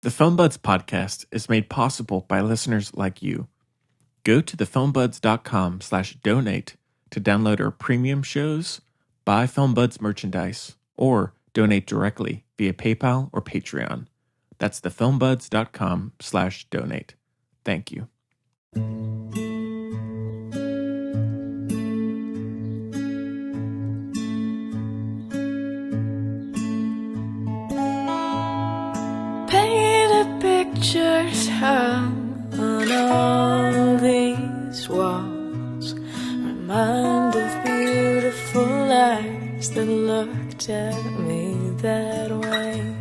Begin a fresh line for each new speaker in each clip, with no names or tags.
The Filmbuds podcast is made possible by listeners like you. Go to thefilmbuds.com/donate to download our premium shows, buy Filmbuds merchandise, or donate directly via PayPal or Patreon. That's thefilmbuds.com/donate. Thank you.
Pictures hung on all these walls remind of beautiful eyes that looked at me that way.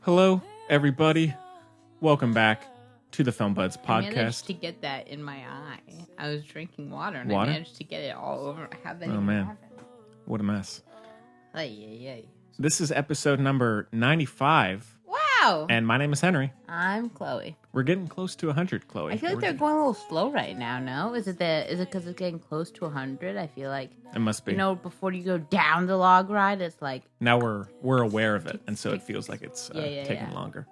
Hello, everybody. Welcome back to the Filmbuds podcast.
I managed to get that in my eye. I was drinking water and I managed to get it all over. How that even happened?
What a mess.
Ay.
This is episode number 95.
Wow.
And my name is Henry.
I'm Chloe.
We're getting close to 100, Chloe.
I feel like they're going a little slow right now, no? Is it because it's getting close to 100? I feel like
it must be.
You know, before you go down the log ride, it's like...
Now we're aware of it, and so it feels like it's taking longer.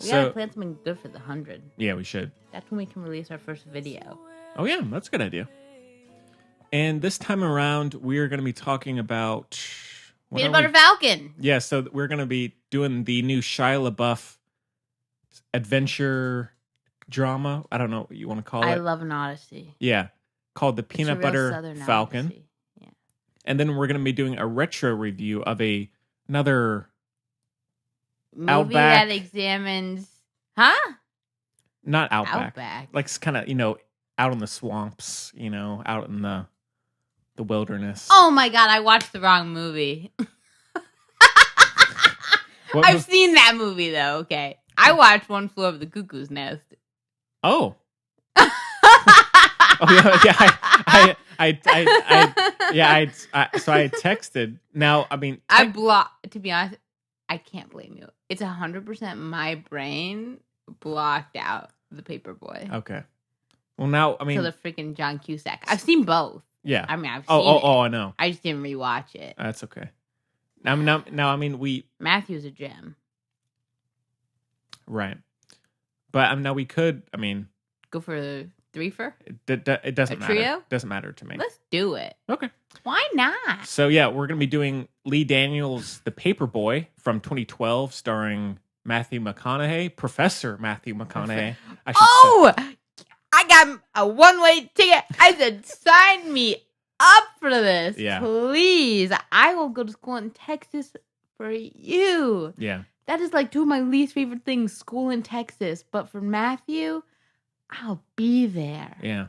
We gotta plan something good for the 100.
Yeah, we should.
That's when we can release our first video.
Oh yeah, that's a good idea. And this time around, we are going to be talking about...
Peanut Butter Falcon!
Yeah, so we're going to be doing the new Shia LaBeouf adventure drama. I don't know what you want to call it.
I love an Odyssey.
Yeah, called the Peanut Butter Falcon.
Yeah.
And then we're going to be doing a retro review of another
movie
Outback.
that examines... Huh?
Not Outback.
Outback.
Like it's kind of, out in the swamps, out in the wilderness.
Oh my god, I watched the wrong movie. I've seen that movie though, okay. I watched One Flew Over the Cuckoo's Nest.
Oh. Oh yeah, so I texted. Now, I mean,
to be honest, I can't blame you. It's 100% my brain blocked out The Paperboy.
Okay. Well, now, I mean,
to the freaking John Cusack. I've seen both.
Yeah.
I mean, I've seen it.
Oh, I know.
I just didn't rewatch it.
That's okay. Now, I mean,
Matthew's a gem.
Right. But now we could, I mean...
Go for a threefer?
It doesn't matter.
Trio?
Doesn't matter to me.
Let's do it.
Okay.
Why not?
So, yeah, we're going to be doing Lee Daniels The Paperboy from 2012, starring Matthew McConaughey, Professor Matthew McConaughey. I should say.
I got a one-way ticket. I said, sign me up for this.
Yeah.
Please. I will go to school in Texas for you.
Yeah.
That is like two of my least favorite things, school in Texas. But for Matthew, I'll be there.
Yeah.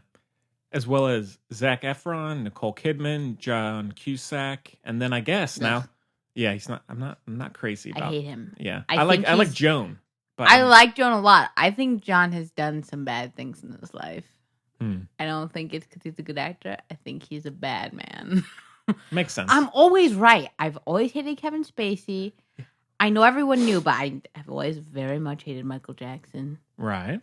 As well as Zac Efron, Nicole Kidman, John Cusack, and then I guess now, yeah, he's not. I'm not crazy about.
I hate him.
Yeah, I like Joan. But
I like Joan a lot. I think John has done some bad things in his life. I don't think it's because he's a good actor. I think he's a bad man.
Makes sense.
I'm always right. I've always hated Kevin Spacey. I know everyone knew, but I have always very much hated Michael Jackson.
Right.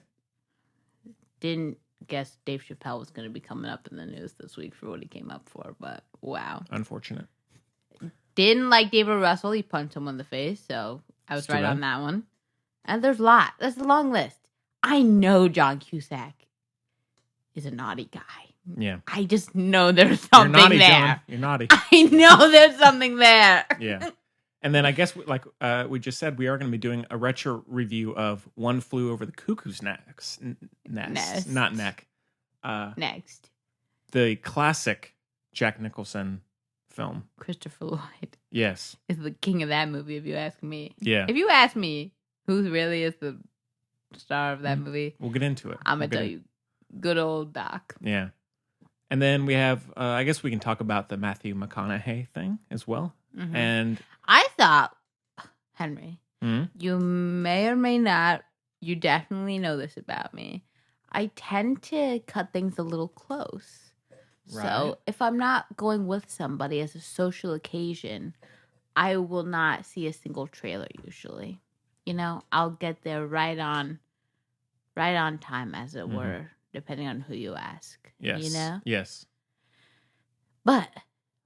Didn't guess Dave Chappelle was going to be coming up in the news this week for what he came up for, but wow.
Unfortunate.
Didn't like David Russell. He punched someone in the face, so I was right on that one. And there's a lot. That's a long list. I know John Cusack is a naughty guy.
Yeah.
I just know there's something
You're naughty,
there.
John. You're naughty.
I know there's something there.
Yeah. And then I guess, like we just said, we are going to be doing a retro review of One Flew Over the Cuckoo's Nest. Not neck.
Next.
The classic Jack Nicholson film.
Christopher Lloyd.
Yes.
Is the king of that movie, if you ask me.
Yeah.
If you ask me who really is the star of that movie,
we'll get into it.
I'm going to tell you, good old Doc.
Yeah. And then we have, I guess we can talk about the Matthew McConaughey thing as well.
Mm-hmm.
And
I thought, Henry, you may or may not, you definitely know this about me. I tend to cut things a little close. Right. So if I'm not going with somebody as a social occasion, I will not see a single trailer usually. I'll get there right on time, as it were, depending on who you ask.
Yes. Yes.
But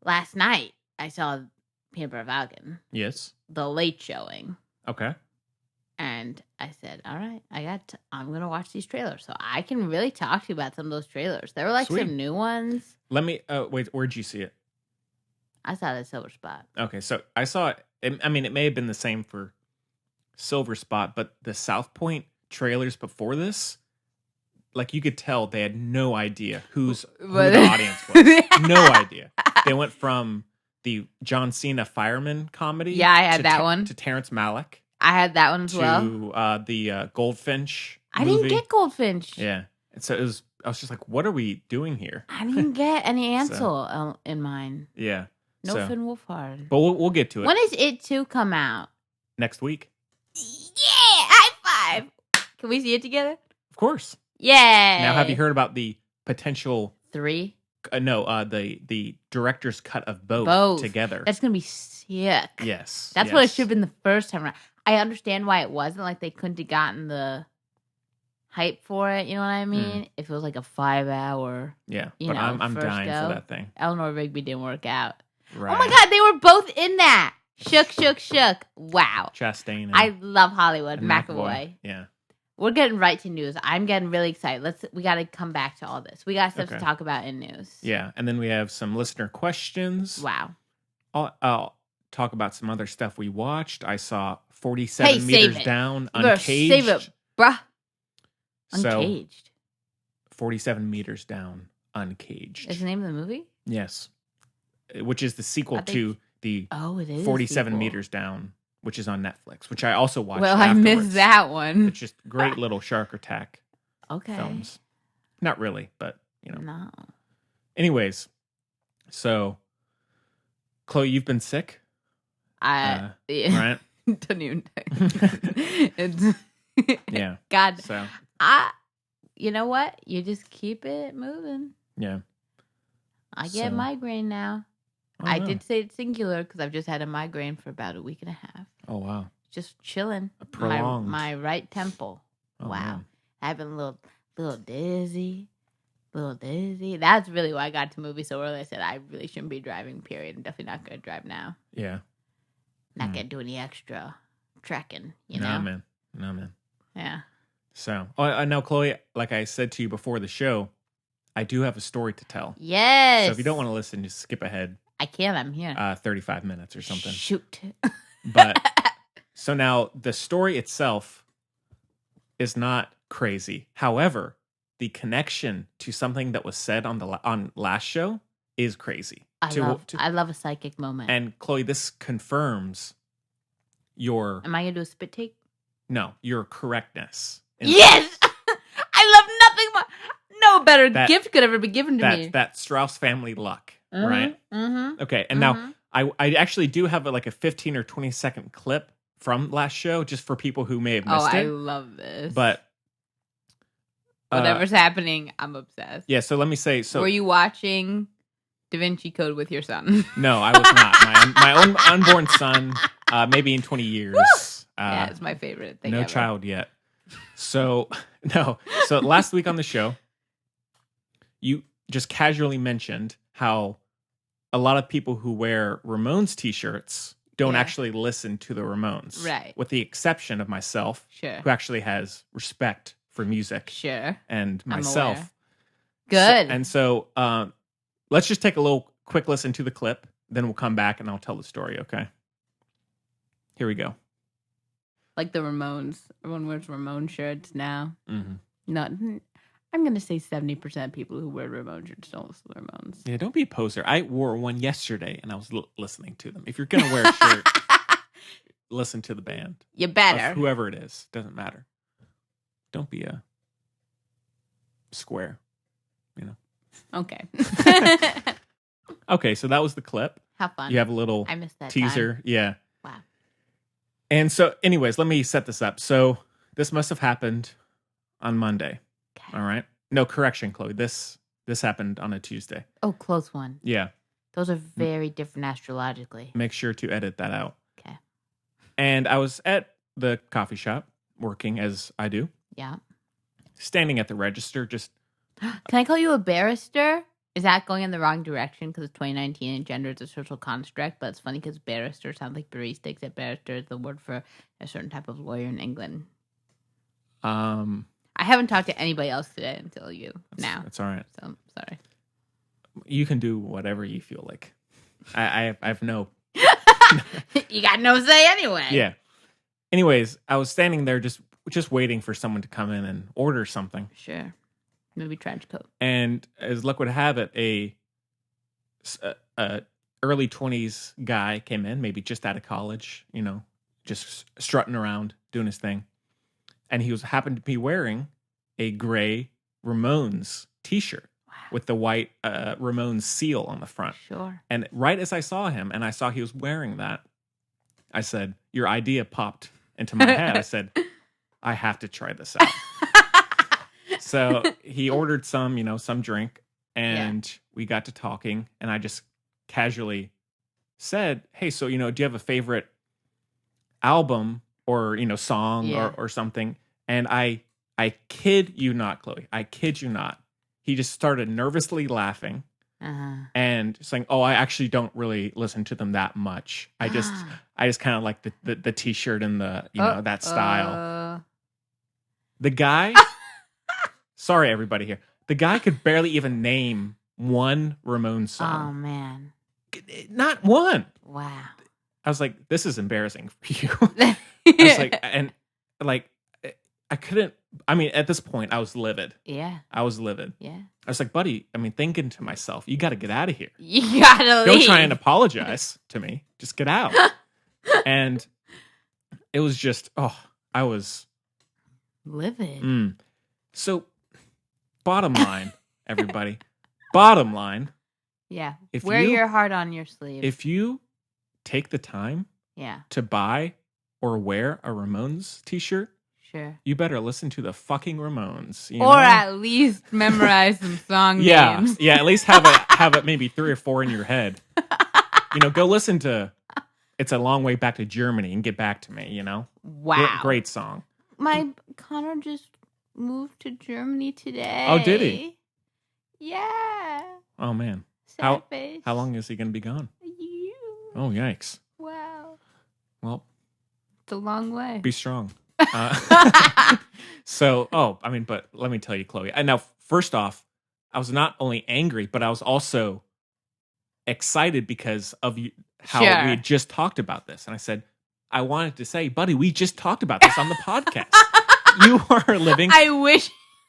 last night I saw Peanut Butter Falcon,
Yes.
the late showing.
Okay.
And I said, all right, I'm going to watch these trailers. So I can really talk to you about some of those trailers. There were like
Sweet.
some new ones.
Let me, wait, where'd you see it?
I saw the Silver Spot.
Okay, so I saw it. I mean, it may have been the same for Silver Spot, but the South Point trailers before this, like you could tell they had no idea who the audience was. No idea. They went from the John Cena fireman comedy.
Yeah, I had that one.
To Terrence Malick.
I had that one as well.
To the Goldfinch
I
movie.
didn't get Goldfinch.
Yeah. And so I was just like, what are we doing here?
I didn't get any Ansel in mine.
Yeah.
No Finn Wolfhard.
But we'll get to it.
When does It 2 come out?
Next week.
Yeah! High five! Can we see it together?
Of course.
Yeah.
Now, have you heard about the potential
3?
The director's cut of both together.
That's gonna be sick.
Yes.
That's what it should have been the first time around. I understand why it wasn't like they couldn't have gotten the hype for it. You know what I mean? If it was like a 5-hour.
Yeah, but I'm dying for that thing.
Eleanor Rigby didn't work out.
Right.
Oh my God, they were both in that. Shook. Wow.
Chastain.
I love Hollywood.
And
McAvoy.
Yeah.
We're getting right to news. I'm getting really excited. We got to come back to all this. We got stuff to talk about in news.
Yeah, and then we have some listener questions.
Wow.
I'll talk about some other stuff we watched. I saw 47 Meters Down, Uncaged.
Save it, bruh. Uncaged.
47 Meters Down, Uncaged.
Is the name of the movie?
Yes. Which is the sequel to the
it is
47 Meters Down, which is on Netflix, which I also watched.
Well,
afterwards.
I missed that one.
It's just great little shark attack films. Not really, but
No.
Anyways, so Chloe, you've been sick.
Yeah.
Right?
Don't even. It's
yeah.
God.
So
you know what? You just keep it moving.
Yeah.
I get migraine now. I did say it's singular because I've just had a migraine for about a week and a half.
Oh wow.
Just chilling.
Prolonged.
My right temple.
Oh,
wow.
man.
I've been a little dizzy. That's really why I got to movie so early. I said I really shouldn't be driving, period. I'm definitely not going to drive now.
Yeah.
Not going to do any extra trekking, you know?
No, man.
Yeah.
So, now, Chloe, like I said to you before the show, I do have a story to tell.
Yes.
So if you don't want to listen, just skip ahead.
I can. I'm here.
35 minutes or something.
Shoot.
But so now the story itself is not crazy. However, the connection to something that was said on last show is crazy.
I love a psychic moment.
And Chloe, this confirms your.
Am I gonna do a spit take?
No, your correctness.
Yes, I love nothing more. No better gift could ever be given to me.
That Strauss family luck, right?
Mm-hmm.
Okay, and now I actually do have a 15 or 20 second clip from last show, just for people who may have missed it.
I love this.
But
whatever's happening, I'm obsessed.
Yeah, so let me say. So
were you watching Da Vinci Code with your son?
No, I was not. My own unborn son, maybe in 20 years.
Yeah, it's my favorite thing.
No
ever.
child yet. So no. So last week on the show, you just casually mentioned how a lot of people who wear Ramones t-shirts don't actually listen to the Ramones.
Right.
With the exception of myself,
who
actually has respect for music. And myself.
Good.
So let's just take a little quick listen to the clip, then we'll come back and I'll tell the story, okay? Here we go.
Like the Ramones. Everyone wears Ramone shirts now.
Mm-hmm.
Not, I'm going to say 70% of people who wear Ramone shirts don't listen to Ramones.
Yeah, don't be a poser. I wore one yesterday and I was listening to them. If you're going to wear a shirt, listen to the band.
You better.
Whoever it is. Doesn't matter. Don't be a square,
Okay.
Okay, so that was the clip.
How fun.
You have a little
I missed that
teaser.
time.
Yeah.
Wow.
And so, anyways, let me set this up. So this must have happened on Monday.
Okay.
All right. No, correction, Chloe. This happened on a Tuesday.
Oh, close one.
Yeah.
Those are very different astrologically.
Make sure to edit that out.
Okay.
And I was at the coffee shop working as I do.
Yeah.
Standing at the register, just.
Can I call you a barrister Is that going in the wrong direction because it's 2019 and gender is a social construct? But it's funny because barrister sounds like barista, except barrister is the word for a certain type of lawyer in England. I haven't talked to anybody else today until you now.
That's all right.
So sorry.
You can do whatever you feel like. I have no.
You got no say anyway.
Yeah. Anyways, I was standing there just waiting for someone to come in and order something.
Sure. Maybe trench coat.
And as luck would have it, a early 20s guy came in, maybe just out of college, just strutting around doing his thing. And he happened to be wearing a gray Ramones t-shirt with the white Ramones seal on the front.
Sure.
And right as I saw him and I saw he was wearing that, I said, your idea popped into my head. I said, I have to try this out. So he ordered some drink, and we got to talking, and I just casually said, hey, so, do you have a favorite album or, song or something? And I kid you not, Chloe, I kid you not. He just started nervously laughing and saying, oh, I actually don't really listen to them that much. I just kind of like the t-shirt and the, that style. The guy... Sorry, everybody here. The guy could barely even name one Ramones song.
Oh, man.
Not one.
Wow.
I was like, this is embarrassing for you. I was like, I couldn't, at this point, I was livid.
Yeah.
I was livid.
Yeah.
I was like, buddy, thinking to myself, you got to get out of here.
You got to leave.
Don't try and apologize to me. Just get out. And it was just, I was
livid.
So, bottom line, everybody. Bottom line.
Yeah. Wear your heart on your sleeve.
If you take the time to buy or wear a Ramones t-shirt,
sure,
you better listen to the fucking Ramones.
At least memorize some song names.
Yeah, at least have it maybe 3 or 4 in your head. Go listen to It's a Long Way Back to Germany and get back to me,
Wow.
Great song.
My Connor just moved to Germany today.
Oh, did he?
Yeah.
Oh, man.
Sad face.
How long is he going to be gone?
You.
Oh, yikes.
Wow.
Well.
It's a long way.
Be strong. But let me tell you, Chloe. And now, first off, I was not only angry, but I was also excited because of how we had just talked about this. And I said, I wanted to say, buddy, we just talked about this on the podcast. You are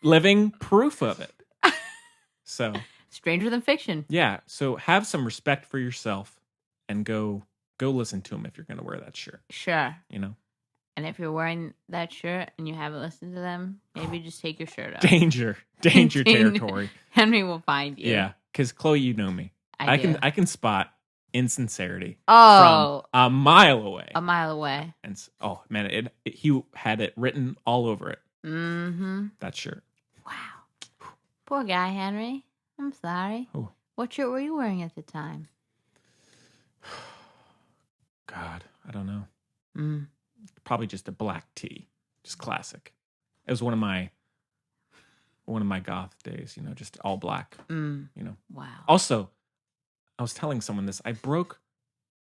living proof of it. So
stranger than fiction.
Yeah. So have some respect for yourself and go listen to them if you're going to wear that shirt.
Sure.
And
if you're wearing that shirt and you haven't listened to them, maybe just take your shirt off.
Danger territory.
Henry will find you.
Yeah. Because Chloe, you know me. I can spot insincerity from a mile away.
A mile away.
And man, he had it written all over it.
Mm-hmm.
That shirt.
Wow. Poor guy, Henry. I'm sorry.
Oh.
What shirt were you wearing at the time?
God, I don't know. Probably just a black tee. Just classic. It was one of my goth days, just all black.
Wow.
Also, I was telling someone this. I broke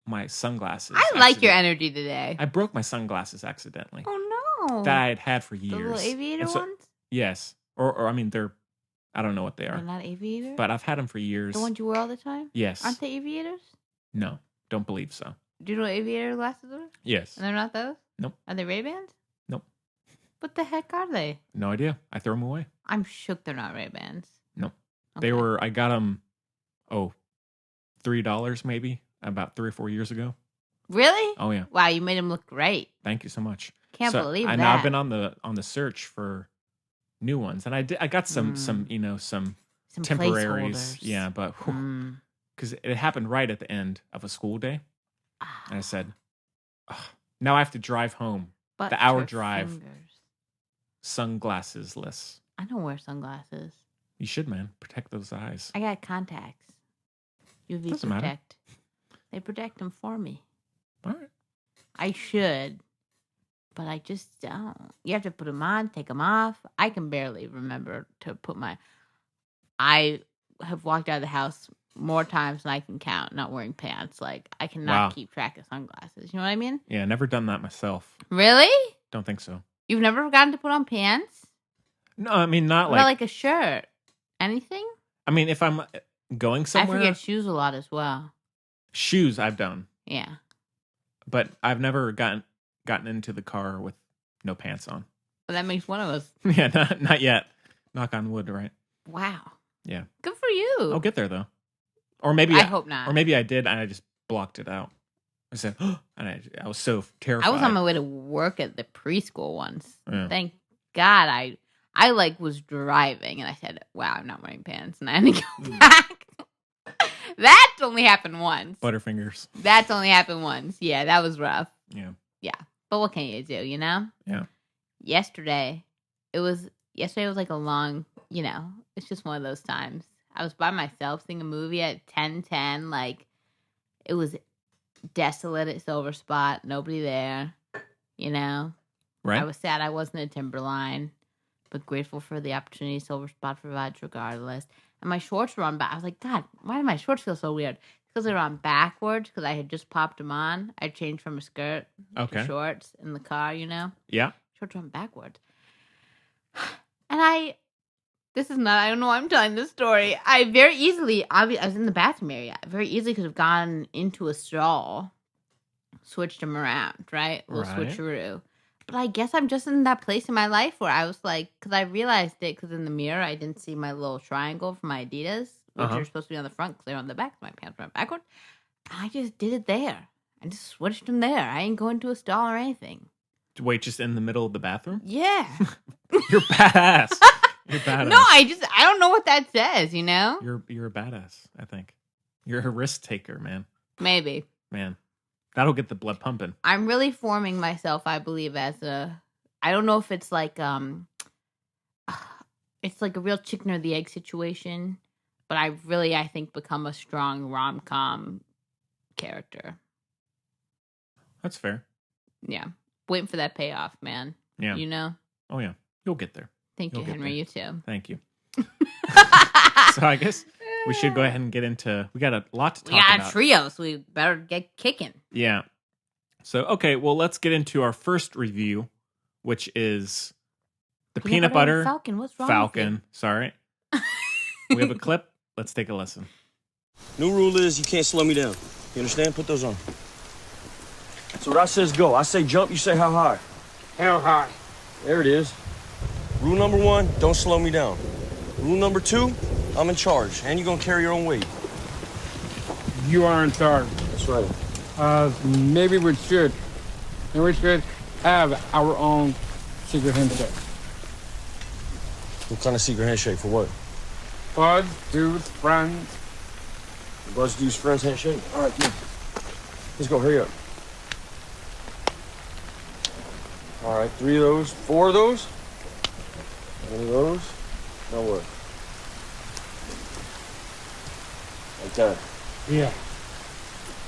my sunglasses.
I like your energy today.
I broke my sunglasses accidentally.
Oh, no.
That I had for years.
The little aviator ones?
Yes. Or they're, I don't know what they are.
They're not aviators?
But I've had them for years.
The ones you wear all the time?
Yes.
Aren't they aviators?
No, don't believe so.
Do you know what aviator glasses are?
Yes.
And they're not those?
Nope.
Are they Ray-Bans?
Nope.
What the heck are they?
No idea. I throw them away.
I'm shook they're not Ray-Bans.
Nope.
Okay.
I got them, $3 maybe, about 3 or 4 years ago.
Really?
Oh, yeah.
Wow, you made them look great.
Thank you so much.
Can't believe that.
And I've been on the search for new ones, and I got some temporaries. Yeah, but because it happened right at the end of a school day, and I said, now I have to drive home. The hour drive. Sunglasses-less.
I don't wear sunglasses.
You should, man. Protect those eyes.
I got contacts. UV
Doesn't
protect.
matter.
They protect them for me.
All right.
I should, but I just don't. You have to put them on, take them off. I can barely remember to put my... I have walked out of the house more times than I can count not wearing pants. Like, I cannot keep track of sunglasses. You know what I mean?
Yeah, never done that myself.
Really?
Don't think so.
You've never forgotten to put on pants?
No, I mean, not
what about like a shirt? Anything?
I mean, if I'm going somewhere.
I forget shoes a lot as well.
Shoes I've done.
Yeah.
But I've never gotten into the car with no pants on.
Well, that makes one of us.
Yeah, not yet. Knock on wood, right?
Wow.
Yeah.
Good for you.
I'll get there, though. Or maybe
I hope not.
Or maybe I did, and I just blocked it out. I said, oh, and I was so terrified.
I was on my way to work at the preschool once.
Yeah.
Thank God I like was driving, and I said, wow, I'm not wearing pants, and I had to go back. That's only happened once.
Butterfingers.
That's only happened once. Yeah, that was rough.
Yeah.
Yeah. But what can you do, you know?
Yeah.
Yesterday was like a long, it's just one of those times. I was by myself seeing a movie at 10:10. Like, it was desolate at Silver Spot. Nobody there, Right. I was sad I wasn't at Timberline, but grateful for the opportunity Silver Spot provides regardless. And my shorts were on back. I was like, God, why do my shorts feel so weird? Because they were on backwards because I had just popped them on. I changed from a skirt to shorts in the car,
Yeah.
Shorts were on backwards. And I don't know why I'm telling this story. I very easily, I was in the bathroom area. I very easily could have gone into a stall, switched them around, right? A little switcheroo. But I guess I'm just in that place in my life where I was like, because I realized it, because in the mirror, I didn't see my little triangle for my Adidas, which are supposed to be on the front because they're on the back. My pants went backward. I just did it there. I just switched them there. I ain't going to a stall or anything.
Wait, just in the middle of the bathroom?
Yeah.
You're badass. You're badass.
No, I don't know what that says,
You're a badass, I think. You're a risk taker, man.
Maybe.
Man. That'll get the blood pumping.
I'm really forming myself, I believe, I don't know if it's like, it's like a real chicken or the egg situation, but I think, become a strong rom-com character.
That's fair.
Yeah. Waiting for that payoff, man.
Yeah.
Oh,
yeah. You'll get there.
Thank you, Henry. You too.
Thank you. So I guess we should go ahead and get into... We got a lot to talk about. We got
a trio, so we better get kicking.
Yeah. So, okay, well, let's get into our first review, which is the peanut butter
Falcon. What's wrong
Falcon.
with you?
Sorry. We have a clip. Let's take a listen.
New rule is you can't slow me down. You understand? Put those on. So what I says go. I say jump, you say how high.
How high?
There it is. Rule number 1, don't slow me down. Rule number 2, I'm in charge, and you're gonna carry your own weight.
You are in charge.
That's right.
Maybe we should. And we should have our own secret handshake.
What kind of secret handshake for what?
Buzz, dudes, friends.
Buzz, dudes, friends handshake? All right, come on. Let's go, hurry up. All right, 3 of those, 4 of those. 1 of those. Now what? Like that.
Yeah.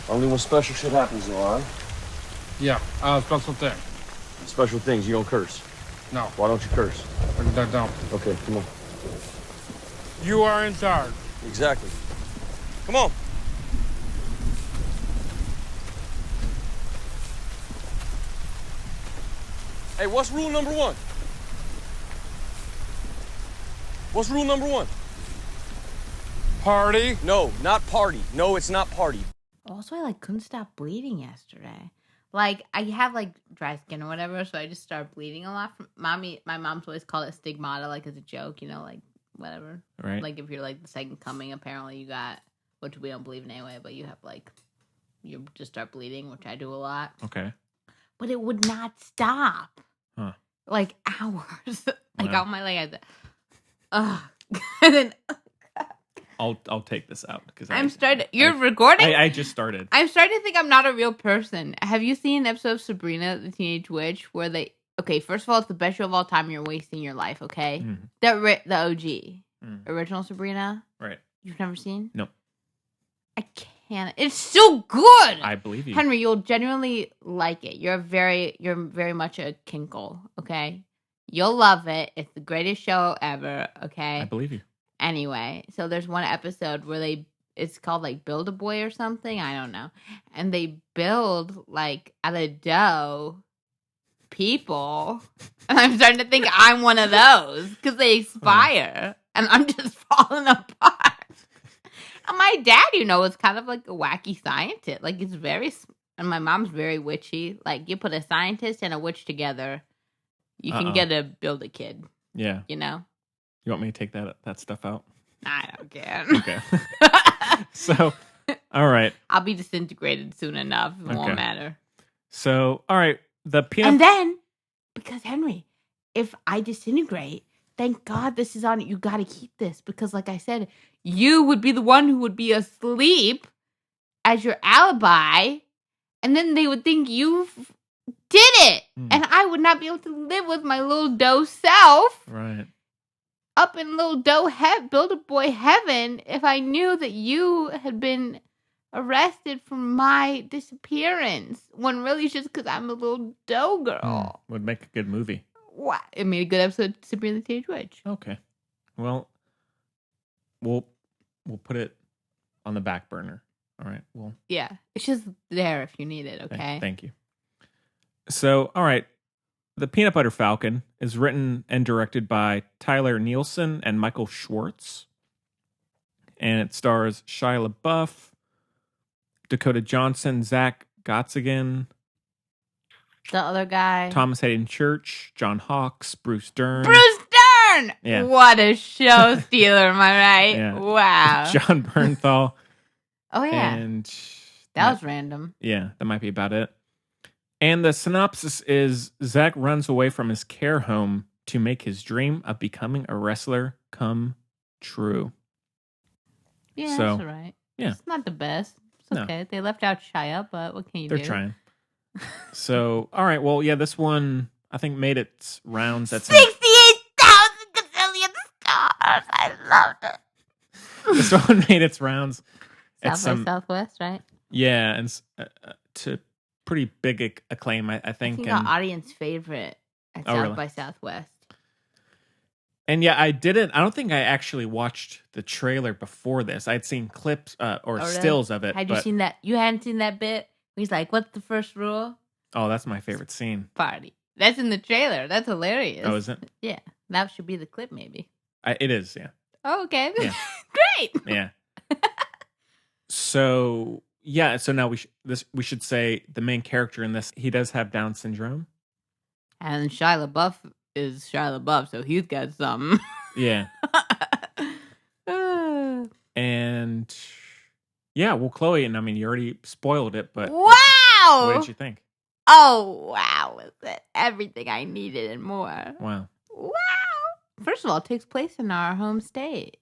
Only when special shit happens, though, all right?
Yeah, special thing.
Special things, you don't curse.
No.
Why don't you curse?
I don't.
Okay, come on.
You are in charge.
Exactly. Come on. Hey, what's rule number 1? What's rule number 1?
Party?
No, not party. No, it's not party.
Also, I couldn't stop bleeding yesterday. Like, I have dry skin or whatever, so I just started bleeding a lot. My mom's always called it stigmata, as a joke, whatever.
Right.
Like, if you're the second coming, apparently you got, which we don't believe in anyway, but you have you just start bleeding, which I do a lot.
Okay.
But it would not stop.
Huh.
Hours.
Wow.
On my leg, ugh. And then
I'll take this out because
I'm starting. You're recording?
I just started.
I'm starting to think I'm not a real person. Have you seen an episode of Sabrina the Teenage Witch where they? Okay, first of all, it's the best show of all time. You're wasting your life. Okay, the OG, original Sabrina.
Right.
You've never seen?
Nope.
I can't. It's so good.
I believe you,
Henry. You'll genuinely like it. You're very much a kinkle. Okay, you'll love it. It's the greatest show ever. Okay,
I believe you.
anyway, so there's one episode where it's called like Build a Boy or something. I don't know. And they build like out of dough people. And I'm starting to think I'm one of those because they expire and I'm just falling apart. And my dad, is kind of like a wacky scientist. Like it's and my mom's very witchy. Like you put a scientist and a witch together, you can get a build a kid.
Yeah.
You
want me to take that stuff out?
I don't care.
Okay. So, all right.
I'll be disintegrated soon enough. It won't matter.
So, all right. The peanut.
And then, because Henry, if I disintegrate, thank God this is on. You got to keep this because, like I said, you would be the one who would be asleep as your alibi, and then they would think you did it, and I would not be able to live with my little doe self.
Right.
Up in little build a boy heaven if I knew that you had been arrested for my disappearance when really it's just because I'm a little doe girl.
Would make a good movie.
What? It made a good episode of Sabrina the Teenage Witch.
Okay. Well, we'll put it on the back burner. All right.
Yeah. It's just there if you need it, okay?
Thank you. So, all right. The Peanut Butter Falcon is written and directed by Tyler Nielsen and Michael Schwartz. And it stars Shia LaBeouf, Dakota Johnson, Zach Gottsagen,
the other guy,
Thomas Hayden Church, John Hawkes, Bruce Dern.
Bruce Dern!
Yeah.
What a show stealer, am I right?
Yeah.
Wow.
John Bernthal.
Oh, yeah.
And
that was random.
Yeah, that might be about it. And the synopsis is Zach runs away from his care home to make his dream of becoming a wrestler come true.
Yeah, that's all right.
Yeah.
It's not the best. It's okay. No. They left out Shia, but what can you do?
They're trying. So, all right. Well, yeah, this one, I think, made its rounds at
68,000 gazillion stars. I loved it.
This one made its rounds
at Southwest, right?
Yeah, and to pretty big acclaim, I think.
I think our audience favorite at South by Southwest.
And yeah, I don't think I actually watched the trailer before this. I'd seen clips or stills of it.
Had you seen that? You hadn't seen that bit? He's like, what's the first rule?
Oh, that's my favorite scene.
Party. That's in the trailer. That's hilarious.
Oh, is it?
Yeah. That should be the clip, maybe.
It is, yeah.
Oh, okay.
Yeah.
Great.
Yeah. So now we should say the main character in this, he does have Down syndrome.
And Shia LaBeouf is Shia LaBeouf, so he's got something.
Yeah. And yeah, well, Chloe, and I mean, you already spoiled it, but
wow!
What did you think?
Oh, wow. Was it everything I needed and more?
Wow.
First of all, it takes place in our home state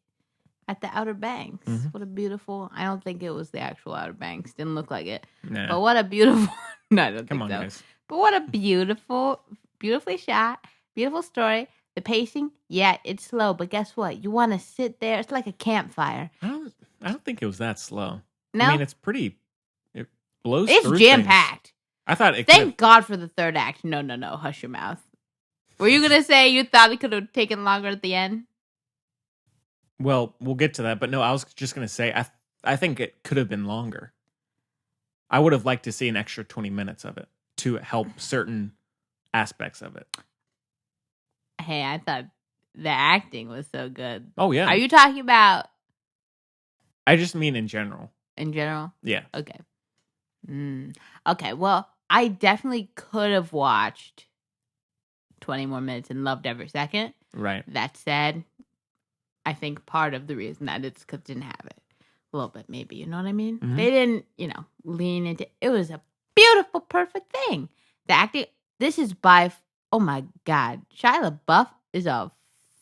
at the Outer Banks.
Mm-hmm.
What a beautiful, I don't think it was the actual Outer Banks. Didn't look like it.
Nah.
But what a beautiful, no, I don't
Come
think
on,
so.
guys.
But what a beautifully shot, beautiful story. The pacing, yeah, it's slow, but guess what? You want to sit there. It's like a campfire.
I don't think it was that slow.
No?
I mean, it blows
it's
through
jam-packed.
things. I thought it
Thank God for the third act. No. Hush your mouth. Were you going to say you thought it could have taken longer at the end?
Well, we'll get to that. But no, I was just going to say, I think it could have been longer. I would have liked to see an extra 20 minutes of it to help certain aspects of it.
Hey, I thought the acting was so good.
Oh, yeah.
Are you talking about...
I just mean in general.
In general?
Yeah.
Okay. Okay, well, I definitely could have watched 20 more minutes and loved every second.
Right.
That said, I think part of the reason that it's because it didn't have it. A little bit, maybe. You know what I mean?
Mm-hmm.
They didn't, lean into... It was a beautiful, perfect thing. The acting... This is by... Oh, my God. Shia LaBeouf is a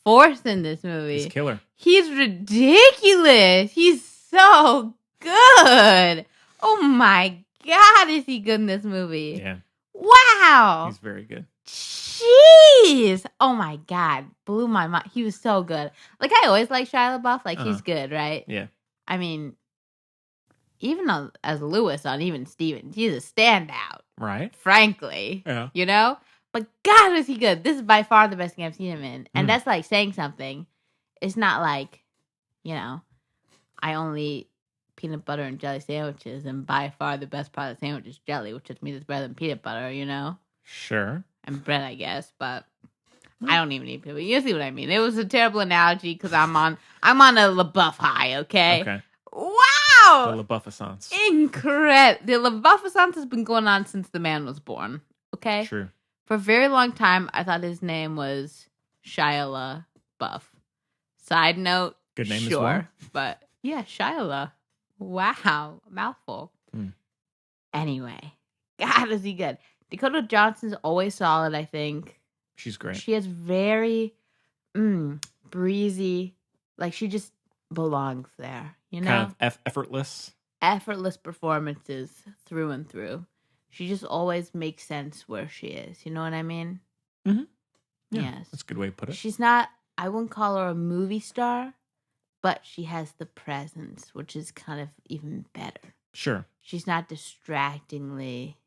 force in this movie.
He's killer.
He's ridiculous. He's so good. Oh, my God, is he good in this movie?
Yeah.
Wow.
He's very good.
Jeez. Oh, my God. Blew my mind. He was so good. Like, I always like Shia LaBeouf. Like, he's good, right?
Yeah.
I mean, even as Lewis on Even Stevens, he's a standout.
Right.
Frankly.
Yeah.
But God, was he good. This is by far the best thing I've seen him in. And that's like saying something. It's not like you know, I only eat peanut butter and jelly sandwiches, and by far the best part of the sandwich is jelly, which just means it's better than peanut butter, you know?
Sure.
And bread, I guess, but I don't even eat peanut butter. You see what I mean? It was a terrible analogy because I'm on a LaBeouf high, okay?
Okay.
Wow!
The LaBeouf-essence.
Incredible. The LaBeouf-essence has been going on since the man was born, okay?
True.
For a very long time, I thought his name was Shia LaBeouf. Side note,
Good name
sure,
as well.
but yeah, Shia. Wow, mouthful.
Hmm.
Anyway, God, is he good? Dakota Johnson's always solid, I think.
She's great.
She has very breezy, like she just belongs there, you know?
Kind of effortless.
Effortless performances through and through. She just always makes sense where she is. You know what I mean?
Mm-hmm. Yeah,
Yes.
that's a good way to put it.
She's not, I wouldn't call her a movie star, but she has the presence, which is kind of even better.
Sure.
She's not distractingly,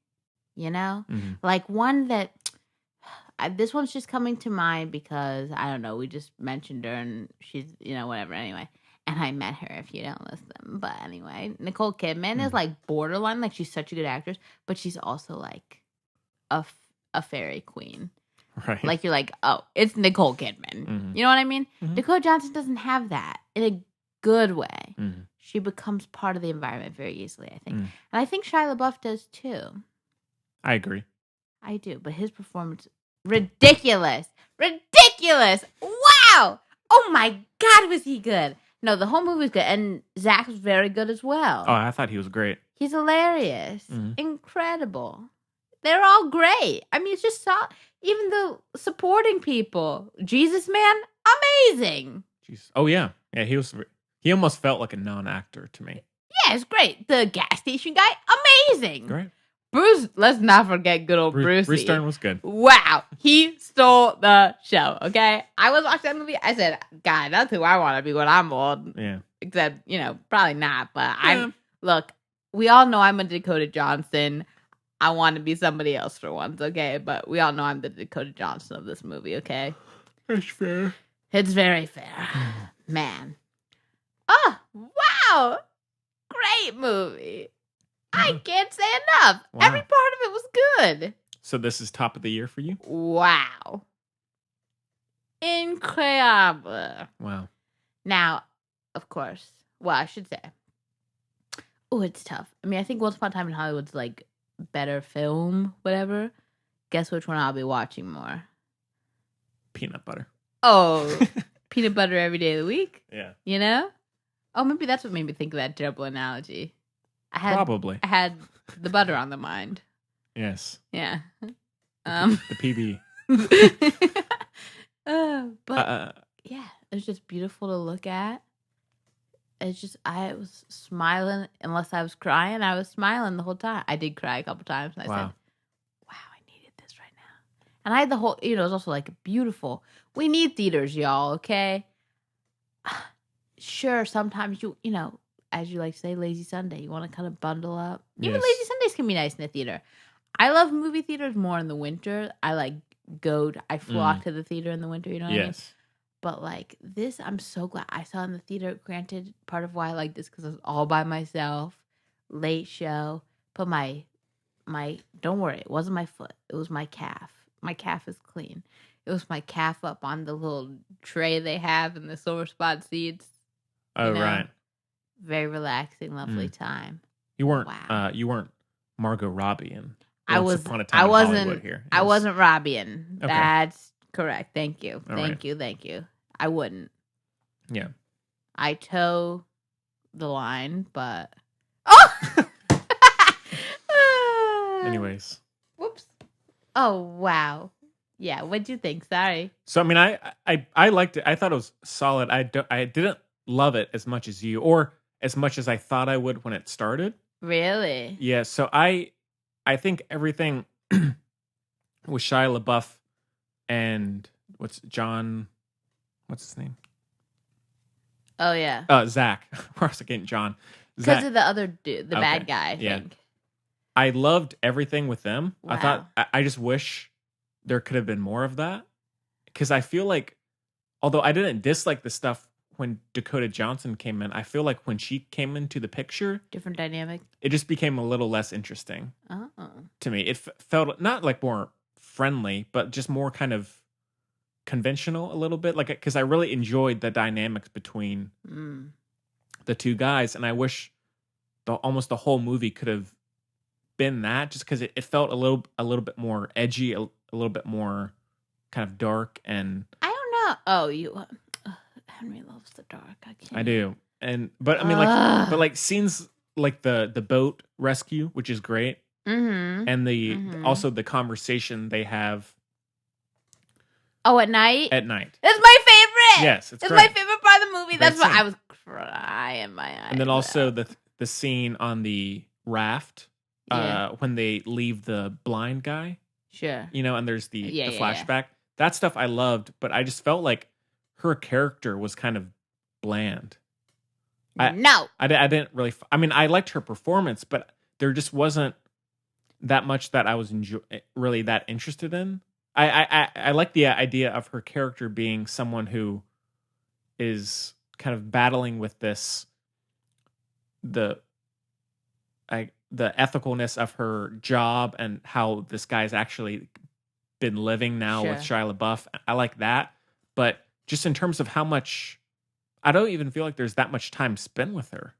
you know?
Mm-hmm.
Like one that, this one's just coming to mind because, I don't know, we just mentioned her and she's, you know, whatever, anyway. And I met her, if you don't listen. But anyway, Nicole Kidman is like borderline, like she's such a good actress, but she's also like a fairy queen.
Right.
Like you're like, oh, it's Nicole Kidman.
Mm-hmm.
You know what I mean?
Mm-hmm.
Dakota Johnson doesn't have that in a good way.
Mm-hmm.
She becomes part of the environment very easily, I think.
Mm.
And I think Shia LaBeouf does too.
I agree.
I do, but his performance, ridiculous. Wow. Oh my God, was he good? No, the whole movie was good, and Zach was very good as well.
Oh, I thought he was great.
He's hilarious,
Mhm.
incredible. They're all great. I mean, it's just even the supporting people. Jesus Man, amazing.
Jeez. Oh yeah, yeah. He almost felt like a non-actor to me.
Yeah, it's great. The gas station guy, amazing.
Great.
Bruce, let's not forget good old Brucey.
Bruce Dern was good.
Wow, he stole the show, okay? I was watching that movie, I said, God, that's who I want to be when I'm old.
Yeah.
Except, you know, probably not, but look, we all know I'm a Dakota Johnson. I want to be somebody else for once, okay? But we all know I'm the Dakota Johnson of this movie, okay?
That's fair.
It's very fair. Man. Oh, wow. Great movie. I can't say enough.
Wow.
Every part of it was good.
So this is top of the year for you?
Wow. Incredible.
Wow.
Now, of course, well, I should say, oh, it's tough. I mean, I think Once Upon a Time in Hollywood's like better film, whatever. Guess which one I'll be watching more?
Peanut butter.
Oh, peanut butter every day of the week?
Yeah.
You know? Oh, maybe that's what made me think of that terrible analogy.
Probably.
I had the butter on the mind.
Yes.
Yeah.
The PB.
But yeah, it was just beautiful to look at. It's just, I was smiling. Unless I was crying, I was smiling the whole time. I did cry a couple times. And I said, wow, I needed this right now. And I had the whole, you know, it was also like beautiful. We need theaters, y'all, okay? Sure, sometimes you know, as you like to say, lazy Sunday. You want to kind of bundle up. Even
Yes.
lazy Sundays can be nice in the theater. I love movie theaters more in the winter. I flock to the theater in the winter, you know what I mean?
Yes.
But like this, I'm so glad I saw in the theater. Granted, part of why I like this because I was all by myself, late show. Put my don't worry, it wasn't my foot. It was my calf. My calf is clean. It was my calf up on the little tray they have in the silver spot seats.
Oh,
you know?
right.
Very relaxing, lovely time.
You weren't.
Wow.
You weren't Margot Robbie in
I
Once
was.
Upon a Time
I
in
wasn't.
Hollywood here.
I wasn't Robbien.
Okay.
That's correct. Thank you.
All
Thank you. I wouldn't.
Yeah.
I toe the line, but oh.
Anyways.
Whoops. Oh wow. Yeah. What'd you think? Sorry.
So I mean, I liked it. I thought it was solid. I didn't love it as much as you, or as much as I thought I would when it started.
Really?
Yeah. So I think everything with Shia LaBeouf and what's his name?
Oh yeah.
Zach. Or I was getting John.
Because
Zach.
of the other dude, the bad guy. I
Yeah.
think.
I loved everything with them.
Wow.
I thought I just wish there could have been more of that, because I feel like, although I didn't dislike the stuff when Dakota Johnson came in, I feel like when she came into the picture,
Different dynamic.
it just became a little less interesting
Oh.
to me. It felt not like more friendly, but just more kind of conventional a little bit. Like, because I really enjoyed the dynamics between the two guys, and I wish almost the whole movie could have been that, just because it felt a little bit more edgy, a little bit more kind of dark, and
I don't know. Oh, you. Henry loves the dark. I can't.
I do, but I mean, like scenes like the boat rescue, which is great, and also the conversation they have.
Oh, at night.
At night.
That's my favorite.
Yes, it's
my favorite part of the movie.
Great
That's what
scene.
I was crying my eyes.
And then also
out.
the scene on the raft when they leave the blind guy.
Sure.
And there's the
Yeah.
flashback. That stuff I loved, but I just felt like her character was kind of bland.
No.
I didn't really. I mean, I liked her performance, but there just wasn't that much that I was really that interested in. I like the idea of her character being someone who is kind of battling with the ethicalness of her job and how this guy's actually been living now with Shia LaBeouf. I like that, but just in terms of how much, I don't even feel like there's that much time spent with her,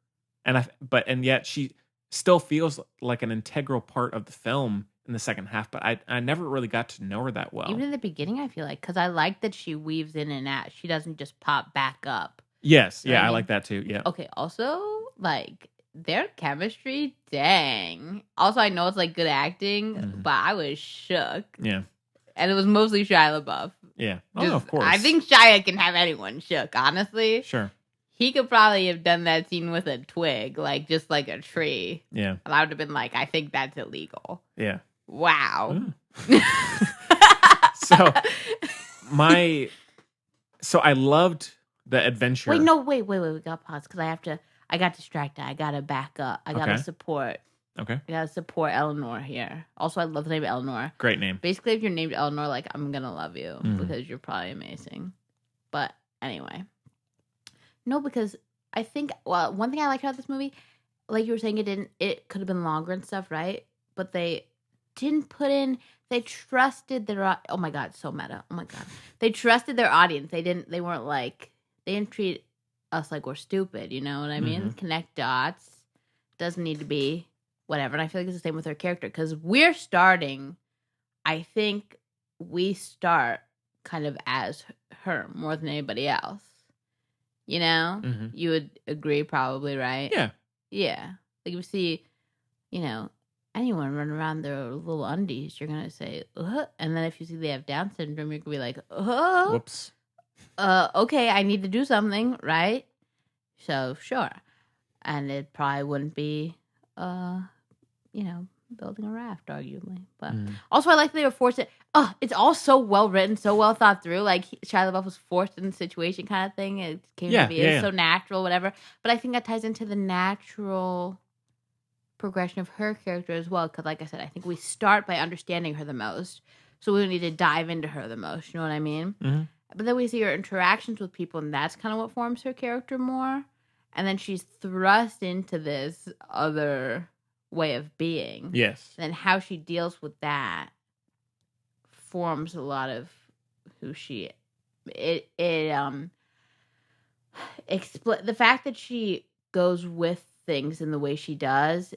and yet she still feels like an integral part of the film in the second half, but I never really got to know her that well.
Even in the beginning, I feel like, because I like that she weaves in and out. She doesn't just pop back up.
Yes,
You know what I
I
mean?
like that too. Yeah.
Okay, also, like, their chemistry, dang. Also, I know it's, like, good acting, but I was shook.
Yeah.
And it was mostly Shia LaBeouf.
Yeah.
Just,
of course.
I think Shia can have anyone shook, honestly.
Sure.
He could probably have done that scene with a twig, like, just like a tree.
Yeah.
And I would have been like, I think that's illegal.
Yeah.
Wow.
So I loved the adventure.
Wait, we got pause because I got distracted. I gotta back up. I gotta support.
Okay.
I gotta support Eleanor here. Also, I love the name Eleanor.
Great name.
Basically, if you're named Eleanor, like, I'm gonna love you because you're probably amazing. But anyway. No, because I think, well, one thing I liked about this movie, like you were saying, it could have been longer and stuff, right? But they didn't put in, they trusted their, oh my God, so meta. Oh my God. They trusted their audience. They didn't treat us like we're stupid, you know what I mean? Connect dots. Doesn't need to be whatever. And I feel like it's the same with her character because we're starting, I think we start kind of as her more than anybody else. You know? You would agree probably, right?
Yeah.
Yeah. Like if you see, anyone run around their little undies, you're going to say, and then if you see they have Down syndrome, you're going to be like,
whoops.
Okay, I need to do something, right? So, sure. And it probably wouldn't be, building a raft, arguably. But also, I like that they were forced to, it's all so well written, so well thought through. Like, Shia LaBeouf was forced in the situation kind of thing. It came to be. It's so natural, whatever. But I think that ties into the natural progression of her character as well. Because, like I said, I think we start by understanding her the most. So we need to dive into her the most. You know what I mean? But then we see her interactions with people, and that's kind of what forms her character more. And then she's thrust into this other way of being.
Yes.
And how she deals with that forms a lot of who she is. The fact that she goes with things in the way she does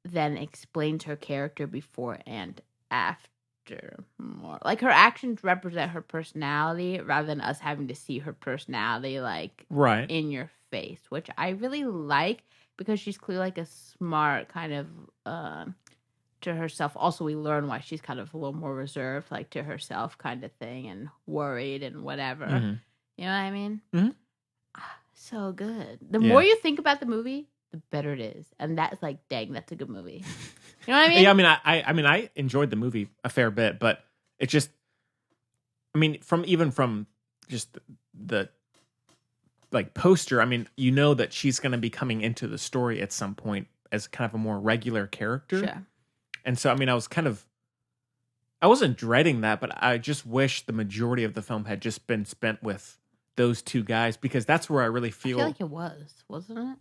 then explains her character before and after more. Like, her actions represent her personality rather than us having to see her personality, like,
right
in your face, which I really like because she's clearly, like, a smart kind of to herself. Also, we learn why she's kind of a little more reserved, like, to herself kind of thing, and worried and whatever. You know what I mean? So good. The more you think about the movie, the better it is. And that's like, dang, that's a good movie. You know what I mean?
Yeah, I enjoyed the movie a fair bit, but it just, from just the like poster, that she's going to be coming into the story at some point as kind of a more regular character.
Sure.
And so, I wasn't dreading that, but I just wish the majority of the film had just been spent with those two guys, because that's where I really
I
feel
feel like it wasn't it?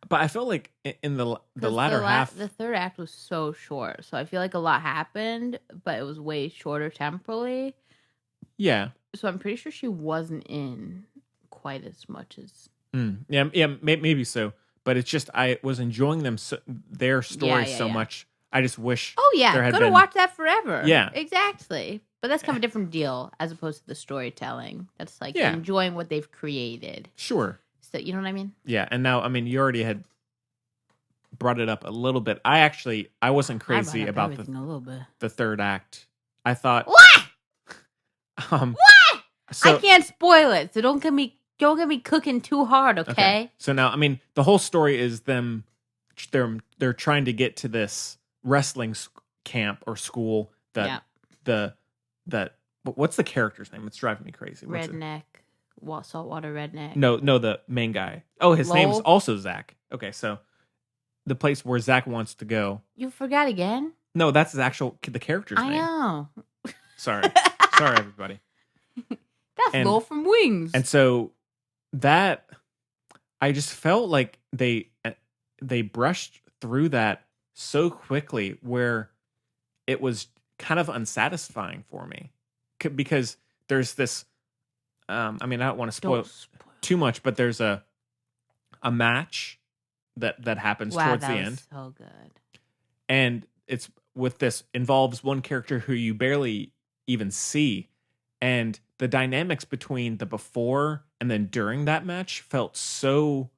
but I felt like in the
'Cause
latter half,
the third act was so short, so I feel like a lot happened, but it was way shorter temporally.
yeah.
So I'm pretty sure she wasn't in quite as much as.
Maybe so. But it's just I was enjoying their story so
yeah.
much. I just wish
Oh yeah,
there had
could have
been
watched that forever.
Yeah.
Exactly. But that's kind of a different deal as opposed to the storytelling. That's like
Yeah.
enjoying what they've created.
Sure.
So you know what I mean?
Yeah, and now I mean you already had brought it up a little bit. I wasn't crazy about
a little bit.
the third act. I thought
What?
um
What?
so
I can't spoil it, so don't get me cooking too hard, okay?
So now I mean the whole story is they're trying to get to this wrestling camp or school that what's the character's name? It's driving me crazy. What's it?
Redneck, saltwater redneck.
No, the main guy. Oh, his name's
Lowell?
also Zach. Okay, so the place where Zach wants to go.
You forgot again?
No, that's the character's
I
name.
know.
Sorry, everybody.
That's Lowell from Wings.
And so that I just felt like they brushed through that so quickly, where it was kind of unsatisfying for me because there's this. I mean, I don't want to spoil too much, but there's a match that happens towards the end.
So good.
And it's with this involves one character who you barely even see, and the dynamics between the before and then during that match felt so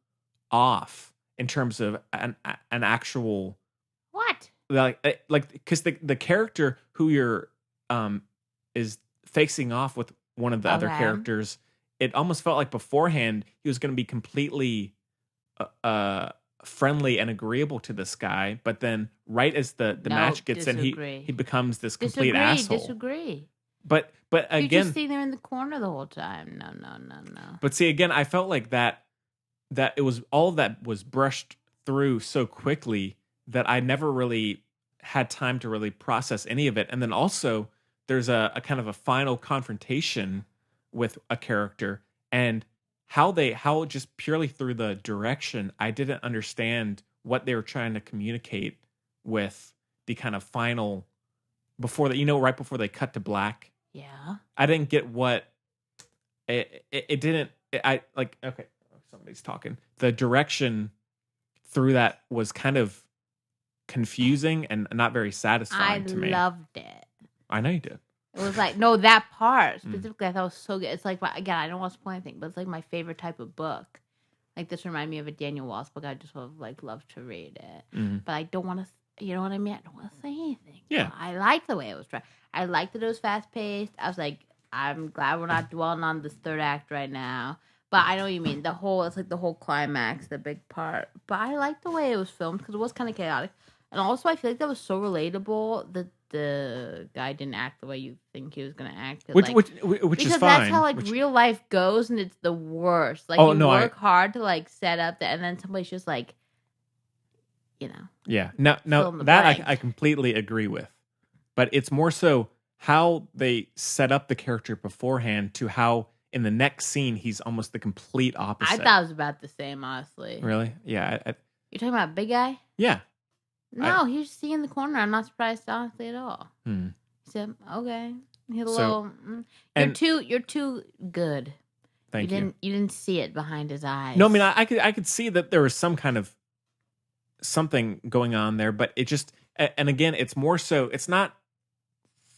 off in terms of an actual
What?
like because the character who you're is facing off with one of the other characters, it almost felt like beforehand he was going to be completely friendly and agreeable to this guy, but then right as the match gets in, he becomes this complete asshole.
Disagree.
But again,
you just sitting there in the corner the whole time. No.
But see, again, I felt like that it was all of that was brushed through so quickly that I never really had time to really process any of it. And then also there's a kind of a final confrontation with a character, and how just purely through the direction, I didn't understand what they were trying to communicate with the kind of final before that, right before they cut to black.
Yeah.
I didn't get what it didn't. I like, okay, somebody's talking. The direction through that was kind of confusing and not very satisfying to me.
I loved it.
I know you did.
It was like, no, that part specifically, I thought was so good. It's like, again, I don't want to spoil anything, but it's like my favorite type of book. Like, this reminded me of a Daniel Wallace book. I just would have, like, loved to read it.
Mm-hmm.
But I don't want to, you know what I mean? I don't want to say anything.
Yeah.
I liked the way it was tried. I liked that it was fast-paced. I was like, I'm glad we're not dwelling on this third act right now. But I know what you mean. It's like the whole climax, the big part. But I liked the way it was filmed because it was kind of chaotic. And also, I feel like that was so relatable that the guy didn't act the way you think he was going to act.
Which is fine.
Because that's how, real life goes, and it's the worst. Like, work hard to, set up that, and then somebody's just,
Yeah. Now that I completely agree with. But it's more so how they set up the character beforehand to how in the next scene he's almost the complete opposite.
I thought it was about the same, honestly.
Really? Yeah.
You're talking about Big Guy?
Yeah.
No, he's just in the corner. I'm not surprised, honestly, at all. He said, "Okay." He had a little. You're too good.
Thank you.
You didn't see it behind his eyes.
No, I mean I could see that there was some kind of something going on there, but it just, and again, it's more so. It's not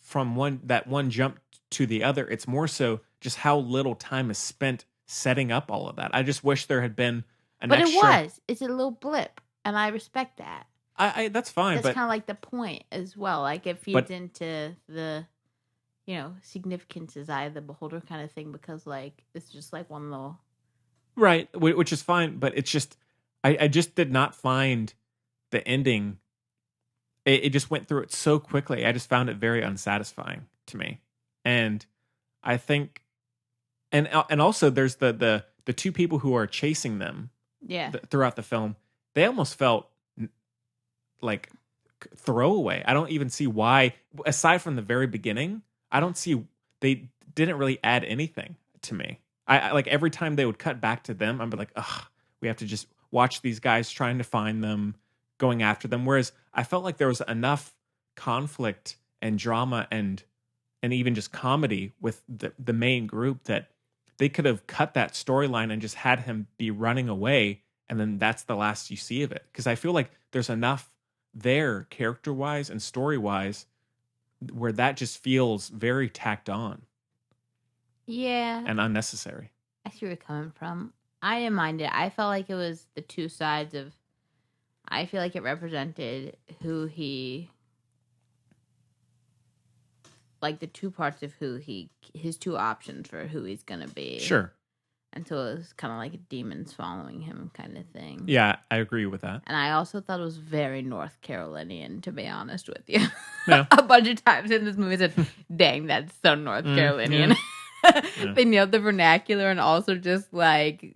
from one jump to the other. It's more so just how little time is spent setting up all of that. I just wish there had been an extra.
But it was. It's a little blip, and I respect that.
That's fine.
That's
but
kind of like the point as well. Like it feeds into the, significance is eye of the beholder kind of thing, because it's just like one little.
Right, which is fine, but it's just, I just did not find the ending. It just went through it so quickly. I just found it very unsatisfying to me, and I think, and also there's the two people who are chasing them.
Yeah.
Throughout the film, they almost felt like throwaway. I don't even see why, aside from the very beginning, I don't see, they didn't really add anything to me. I like every time they would cut back to them, I'd be like, ugh, we have to just watch these guys trying to find them, going after them. Whereas I felt like there was enough conflict and drama and even just comedy with the main group that they could have cut that storyline and just had him be running away, and then that's the last you see of it. Because I feel like there's enough there, character-wise and story-wise, where that just feels very tacked on.
Yeah.
And unnecessary.
I see where you're coming from. I didn't mind it. I felt like it was the two sides of... I feel like it represented who he... Like the two parts of who he... His two options for who he's going to be.
Sure.
And so it was kind of like demons following him kind of thing.
Yeah, I agree with that.
And I also thought it was very North Carolinian, to be honest with you.
Yeah.
A bunch of times in this movie I said, dang, that's so North Carolinian.
Yeah.
They nailed the vernacular and also just like...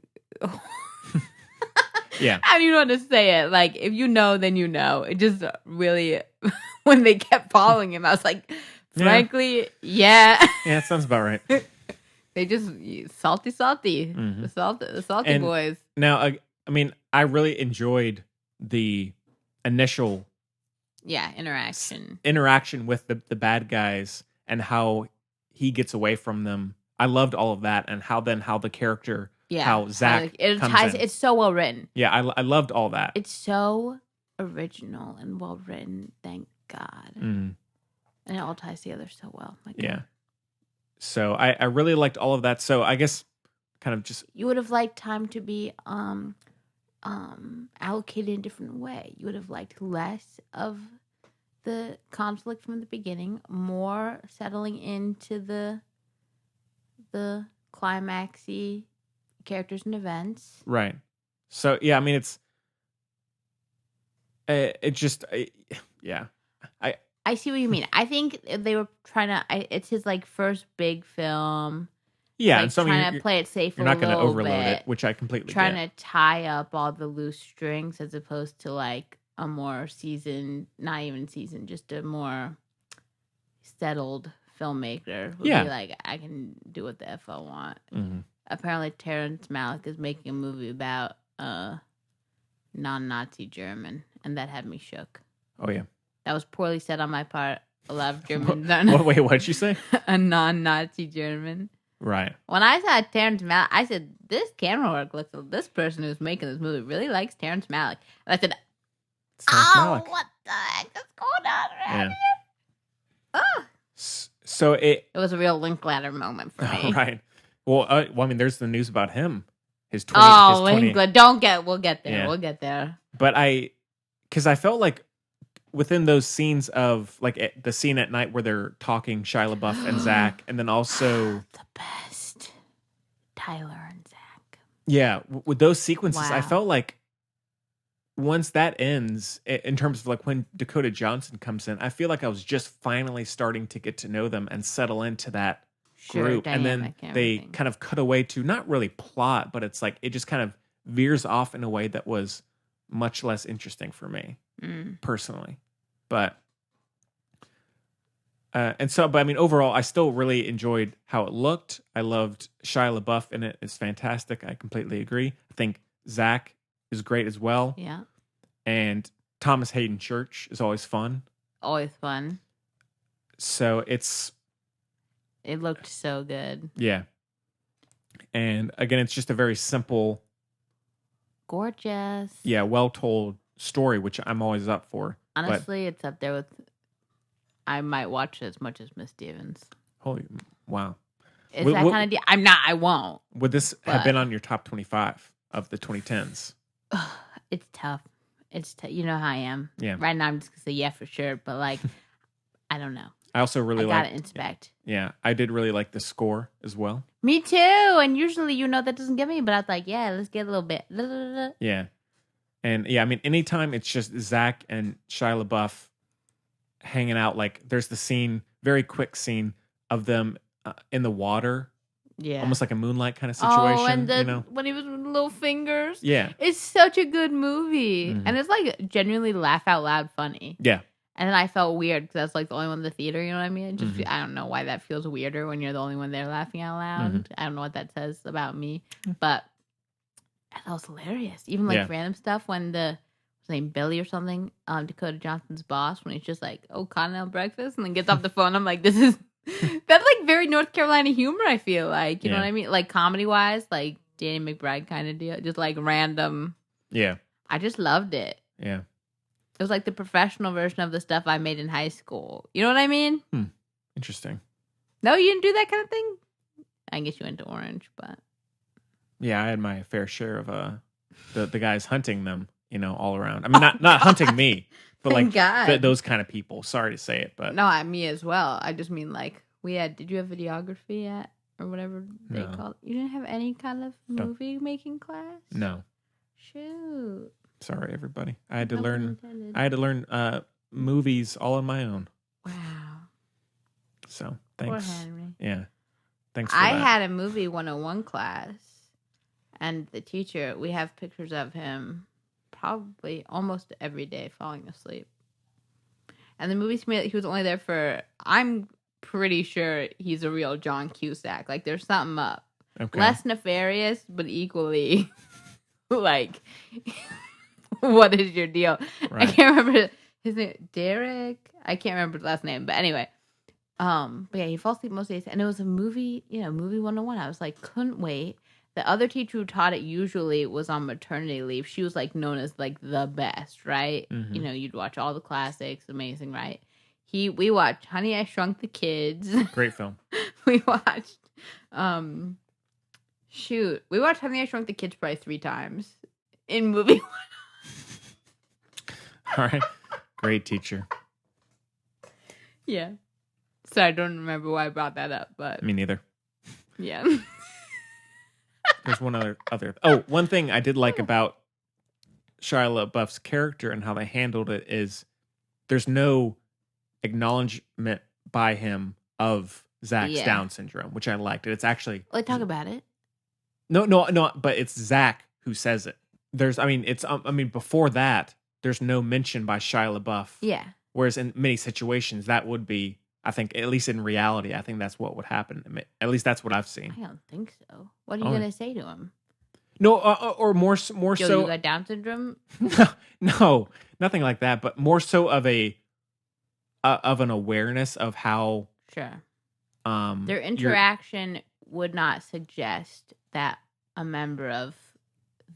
Yeah.
I don't even know how to say it. Like, if you know, then you know. It just really... when they kept following him, I was like, frankly, yeah.
Yeah, it sounds about right.
They just... Salty.
Mm-hmm.
The salty boys.
Now, I mean, I really enjoyed the initial...
Yeah, interaction
with the bad guys and how he gets away from them. I loved all of that, and how the character, how Zach comes in.
It's so well written.
Yeah, I loved all that.
It's so original and well written. Thank God, and it all ties together so well. My God.
Yeah. So I really liked all of that. So I guess kind of just
you would have liked time to be allocated in a different way. You would have liked less of the conflict from the beginning, more settling into the climaxy characters and events.
Right. So yeah, I mean yeah.
I see what you mean. I think they were trying to. It's his like first big film.
Yeah,
like,
and so
trying to play it safe.
You're not
going to
overload it, which I completely
trying
get.
to tie up all the loose strings as opposed to like a more seasoned, not even seasoned, just a more settled filmmaker who'd be like, I can do what the F I want.
Mm-hmm.
Apparently, Terrence Malick is making a movie about non-Nazi German, and that had me shook.
Oh yeah,
that was poorly said on my part. A lot of Germans aren't.
Wait, what did you say?
A non-Nazi German.
Right.
When I saw Terrence Malick, I said, this camera work looks like this person who's making this movie really likes Terrence Malick. And I said,
Malick.
What the heck is going on around here? Oh.
So it
was a real Linklater moment for me.
Right. Well, I mean, there's the news about him. His 20.
Linklater. We'll get there.
Yeah.
We'll get there.
But because I felt like within those scenes of like the scene at night where they're talking Shia LaBeouf and Zach, and then also
the best Tyler and Zach.
Yeah, with those sequences,
Wow.
I felt like once that ends, in terms of like when Dakota Johnson comes in, I feel like I was just finally starting to get to know them and settle into that group, and then they kind of cut away to not really plot, but it's like it just kind of veers off in a way that was much less interesting for me personally. But but I mean, overall, I still really enjoyed how it looked. I loved Shia LaBeouf in it; it's fantastic. I completely agree. I think Zach is great as well.
Yeah,
and Thomas Hayden Church is always fun.
Always fun.
So
it looked so good.
Yeah. And again, it's just a very simple,
gorgeous,
well-told story, which I'm always up for.
Honestly, it's up there with, I might watch it as much as Miss Stevens.
Holy, wow.
It's that kind of deal. I won't.
Would this have been on your top 25 of the 2010s?
It's tough. You know how I am.
Yeah.
Right now, I'm just going to say yeah for sure, but like, I don't know.
I also really
gotta inspect.
Yeah, I did really like the score as well.
Me too. And usually, that doesn't get me, but I was like, yeah, let's get a little bit.
Yeah. And yeah, I mean, anytime it's just Zach and Shia LaBeouf hanging out, like there's the scene, very quick scene of them in the water.
Yeah.
Almost like a Moonlight kind of situation.
Oh, and then when he was with little fingers.
Yeah.
It's such a good movie. Mm-hmm. And it's like genuinely laugh out loud funny.
Yeah.
And then I felt weird because I was like the only one in the theater, you know what I mean? I don't know why that feels weirder when you're the only one there laughing out loud. I don't know what that says about me. But I thought it was hilarious. Even like random stuff when his name Billy or something, Dakota Johnson's boss, when he's just like, oh, continental breakfast, and then gets off the phone. I'm like, that's like very North Carolina humor, I feel like. You know what I mean? Like comedy wise, like Danny McBride kind of deal. Just like random. Yeah. I just loved it. Yeah. It was like the professional version of the stuff I made in high school. You know what I mean?
Interesting.
No, you didn't do that kind of thing? I guess you went to Orange, but...
Yeah, I had my fair share of the guys hunting them, all around. I mean, not hunting me, but like those kind of people. Sorry to say it, but...
No, me as well. I just mean like, did you have videography at, or whatever they call it? You didn't have any kind of movie making class?
No.
Shoot.
Sorry, everybody. I had to learn movies all on my own.
Wow.
So thanks.
Poor Henry.
Yeah. Thanks for that.
I had a movie 101 class, and the teacher, we have pictures of him probably almost every day falling asleep. And the movie he was only there for, I'm pretty sure he's a real John Cusack. Like there's something up. Okay. Less nefarious, but equally like... What is your deal? Right. I can't remember his name. Derek? I can't remember his last name. But anyway. But yeah, he falls asleep most days. And it was a movie, movie 101. I was like, couldn't wait. The other teacher who taught it usually was on maternity leave. She was like known as like the best, right? Mm-hmm. You'd watch all the classics. Amazing, right? We watched Honey, I Shrunk the Kids.
Great film.
We watched, we watched Honey, I Shrunk the Kids probably 3 times in movie 1.
All right. Great teacher.
Yeah. So I don't remember why I brought that up, but...
Me neither.
Yeah.
There's one other... Oh, one thing I did like about Shia LaBeouf's character and how they handled it is there's no acknowledgement by him of Zach's Down syndrome, which I liked. It's actually...
Well, talk about it.
No, but it's Zach who says it. Before that... There's no mention by Shia LaBeouf. Yeah. Whereas in many situations, that would be, I think, at least in reality, I think that's what would happen. At least that's what I've seen.
I don't think so. What are you going to say to him?
No, or more so.
You got Down syndrome?
No, nothing like that. But more so of an awareness of how.
Sure. Their interaction would not suggest that a member of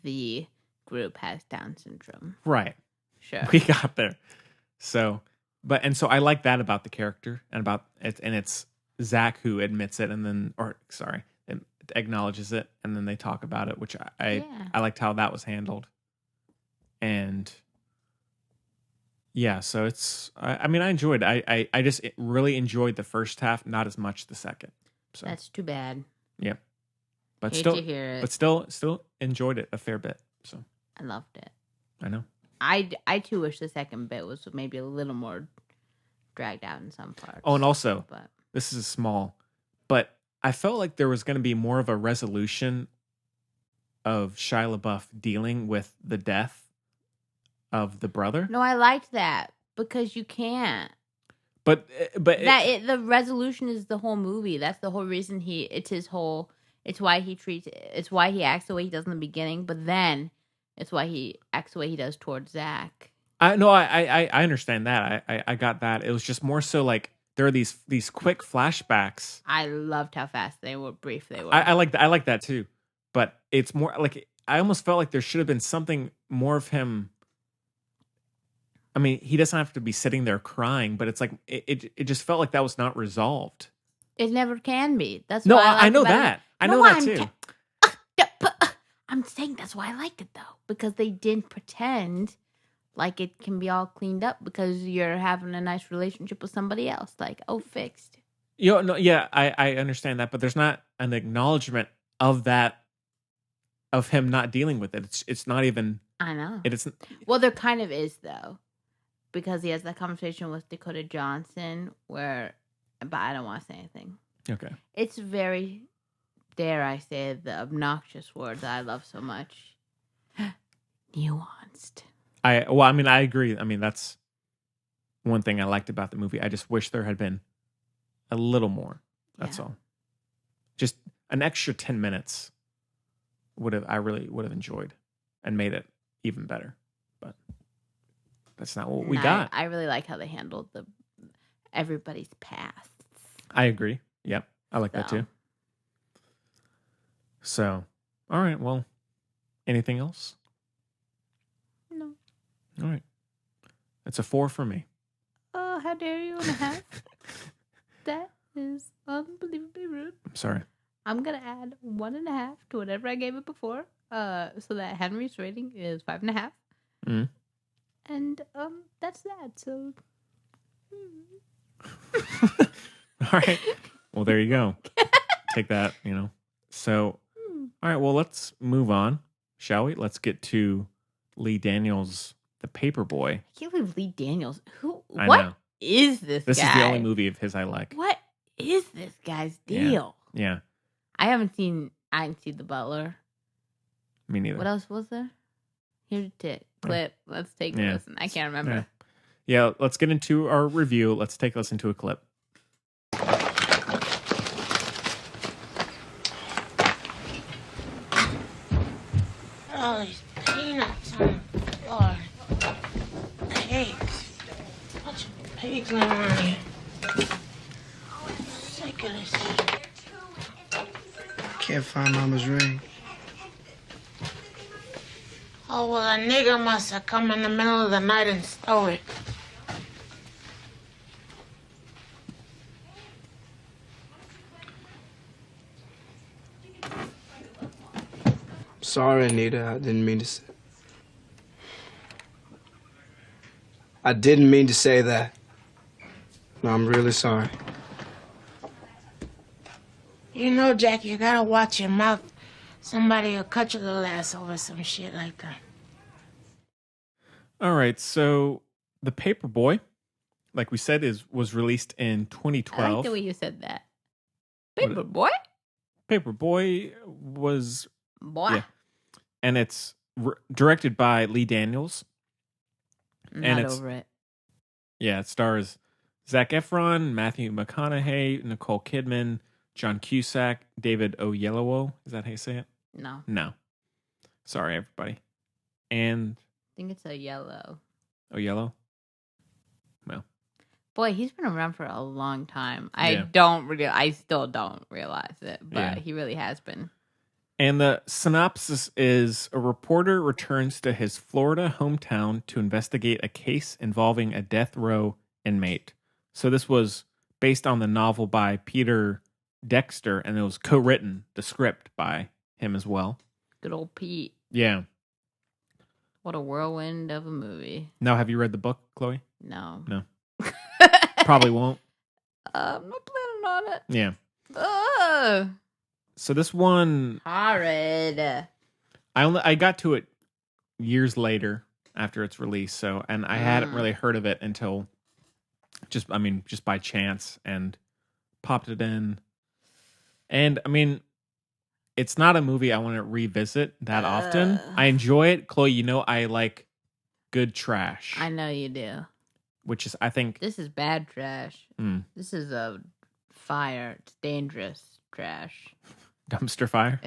the group has Down syndrome.
Right.
Sure.
We got there. So I like that about the character and about it, and it's Zach who admits it acknowledges it, and then they talk about it, which I liked how that was handled. And yeah, so I enjoyed it. I just really enjoyed the first half, not as much the second. So
that's too bad.
Yeah. But
hate
still
to hear it.
But still enjoyed it a fair bit. So
I loved it.
I know.
I too wish the second bit was maybe a little more dragged out in some parts.
Oh, and also, this is small, but I felt like there was going to be more of a resolution of Shia LaBeouf dealing with the death of the brother.
No, I liked that because you can't.
But
the resolution is the whole movie. That's the whole reason it's why he acts the way he does in the beginning, but then it's why he acts the way he does towards Zach.
I understand that. I got that. It was just more so like there are these quick flashbacks.
I loved how fast they were, brief they were.
I like that too. But it's more like I almost felt like there should have been something more of him. I mean, he doesn't have to be sitting there crying, but it's like it just felt like that was not resolved.
It never can be. That's
no,
why
I know that. I know that too.
I'm saying that's why I liked it though, because they didn't pretend like it can be all cleaned up because you're having a nice relationship with somebody else. Like, fixed.
I understand that, but there's not an acknowledgement of that, of him not dealing with it. It's not even.
I know.
It's
well, there kind of is though, because he has that conversation with Dakota Johnson but I don't want to say anything.
Okay. It's
very, dare I say, the obnoxious word that I love so much. Nuanced.
I agree. I mean, that's one thing I liked about the movie. I just wish there had been a little more. That's all. Just an extra 10 minutes I really would have enjoyed and made it even better. But that's not what we got.
I really like how they handled everybody's pasts.
I agree. Yep. I like that too. So, all right. Well, anything else?
No.
All right. It's a 4 for me.
Oh, how dare you and a half? That is unbelievably rude.
I'm sorry.
I'm going to add 1.5 to whatever I gave it before. So that Henry's rating is 5.5.
Mm.
And that's that. So.
All right. Well, there you go. Take that, So, all right. Well, let's move on, shall we? Let's get to Lee Daniels The Paperboy.
I can't believe Lee Daniels.
I
What
know.
is this guy?
This is the only movie of his I like.
What is this guy's deal?
Yeah.
I haven't seen The Butler.
Me neither.
What else was there? Here's a clip. Let's take a listen. I can't remember.
Yeah, let's get into our review. Let's take a listen to a clip.
All these peanuts on the floor. Pigs. Bunch of pigs living around here. I'm sick of this.
Can't find Mama's ring.
Oh, well, a nigger must have come in the middle of the night and stole it.
Sorry, Anita. I didn't mean to say... I didn't mean to say that. No, I'm really sorry.
You know, Jack, you gotta watch your mouth. Somebody will cut your little ass over some shit like that.
All right, so The Paperboy, like we said, was released in 2012.
I like the way you said that. Paperboy?
Paperboy was...
Boy.
Yeah. And it's directed by Lee Daniels.
Not over it.
Yeah, it stars Zac Efron, Matthew McConaughey, Nicole Kidman, John Cusack, David Oyelowo. Is that how you say it?
No.
No. Sorry, everybody. And...
I think it's a yellow.
Oyelowo? Well.
Boy, he's been around for a long time.
Yeah.
I still don't realize it, but he really has been.
And the synopsis is a reporter returns to his Florida hometown to investigate a case involving a death row inmate. So this was based on the novel by Peter Dexter, and it was co-written, the script, by him as well.
Good old Pete.
Yeah.
What a whirlwind of a movie.
Now, have you read the book, Chloe?
No.
No. Probably won't.
I'm not planning on it.
Yeah.
Ugh.
So this one...
Horrid.
I got to it years later after its release, and I hadn't really heard of it until just by chance, and popped it in. And it's not a movie I want to revisit that often. I enjoy it. Chloe, I like good trash.
I know you do.
Which is, I think...
This is bad trash. This is a fire. It's dangerous trash.
Dumpster fire?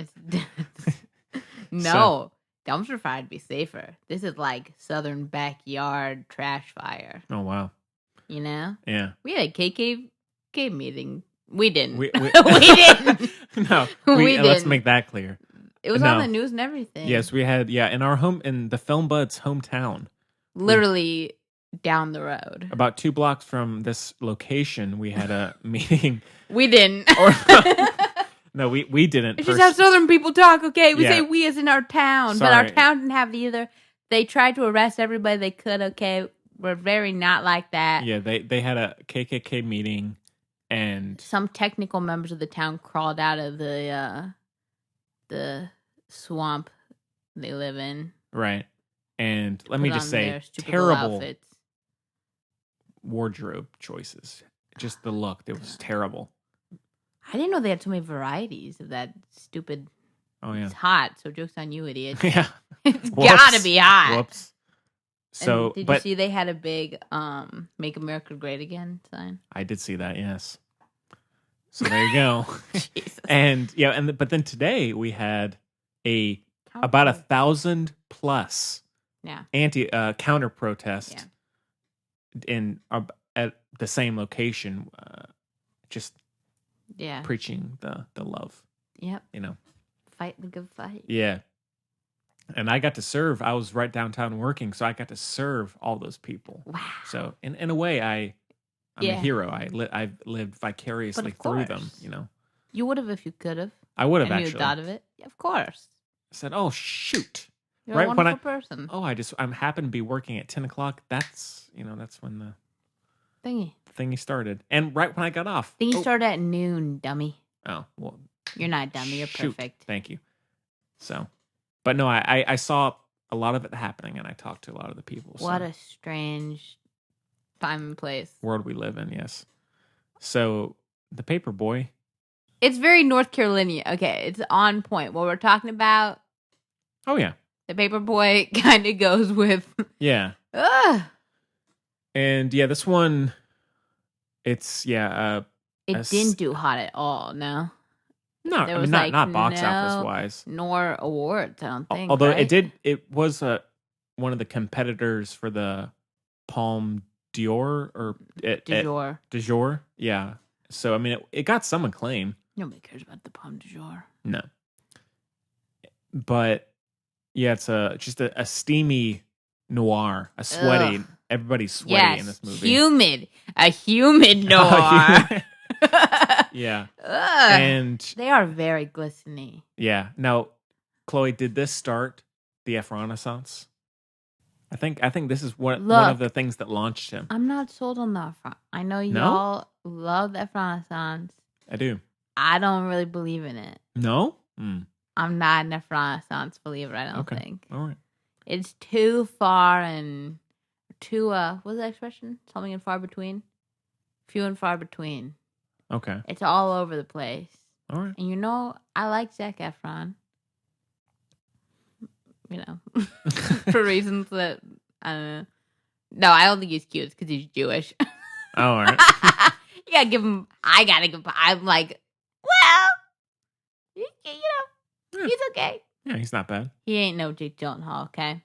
No. Dumpster fire would be safer. This is like southern backyard trash fire.
Oh, wow.
You know?
Yeah.
We had a KK meeting. We didn't. We
didn't. No.
We didn't.
Let's make that clear.
It was on the news and everything.
Yes, we had, in the Thefilmbud's hometown.
Literally down the road.
About 2 blocks from this location, we had a meeting.
We didn't.
No, we didn't.
It's just how southern people talk, okay? We say we as in our town,
Sorry.
but our town didn't have it either. They tried to arrest everybody they could, okay? We're very not like that.
Yeah, they had a KKK meeting, and
some technical members of the town crawled out of the swamp they live in.
Right. And let me just say, terrible wardrobe choices. Just the look. It was terrible.
I didn't know they had so many varieties of that stupid...
Oh, yeah.
It's hot, so joke's on you, idiot.
Yeah.
It's gotta be hot.
Whoops. So,
and did
but
you see they had a big "Make America Great Again" sign?
I did see that. Yes. So there you go.
Jesus.
And but then today we had about 1,000 plus counter protest at the same location, just preaching the love.
Yep. Fight the good fight.
Yeah. And I got to serve. I was right downtown working, so I got to serve all those people.
Wow.
So in a way, I'm a hero. I've lived vicariously through them.
You would have if you could have.
I would have
and
actually
you thought of it. Yeah, of course.
I said, "Oh shoot!"
You're a wonderful person.
Oh, I'm happen to be working at 10 o'clock. That's that's when the thingy started, and right when I got off.
Thingy started at noon, dummy.
Oh well,
you're not dummy. You're perfect.
Thank you. So, but no, I saw a lot of it happening, and I talked to a lot of the people.
What a strange time and place.
World we live in, yes. So, the Paperboy.
It's very North Carolina. Okay, it's on point. What we're talking about.
Oh, yeah.
The Paperboy kind of goes with.
Yeah. And, this one, it's, it
didn't do hot at all, no.
No, I mean, not box office wise.
Nor awards, I don't think.
Although
right?
it was one of the competitors for the Palme d'Or or
du
jour. Yeah. So I mean, it got some acclaim.
Nobody cares about the Palme d'Or.
No. But it's just a steamy noir, a sweaty.
Ugh.
Everybody's sweaty in this movie.
A humid noir.
Yeah.
Ugh.
And
they are very glistening.
Yeah. Now, Chloe, did this start the F Renaissance? I think this is one of the things that launched him.
I'm not sold on the F. I know y'all love the F Renaissance.
I do.
I don't really believe in it.
No?
I'm not an F Renaissance believer, I don't think.
All right.
It's too far and too, what's the expression? Something in far between? Few and far between.
Okay.
It's all over the place.
All right.
And I like Zac Efron. For reasons that, I don't know. No, I don't think he's cute. It's because he's Jewish.
Oh, all right.
You gotta give him, I'm like, well, he's okay.
Yeah, he's not bad.
He ain't no Jake Gyllenhaal, okay?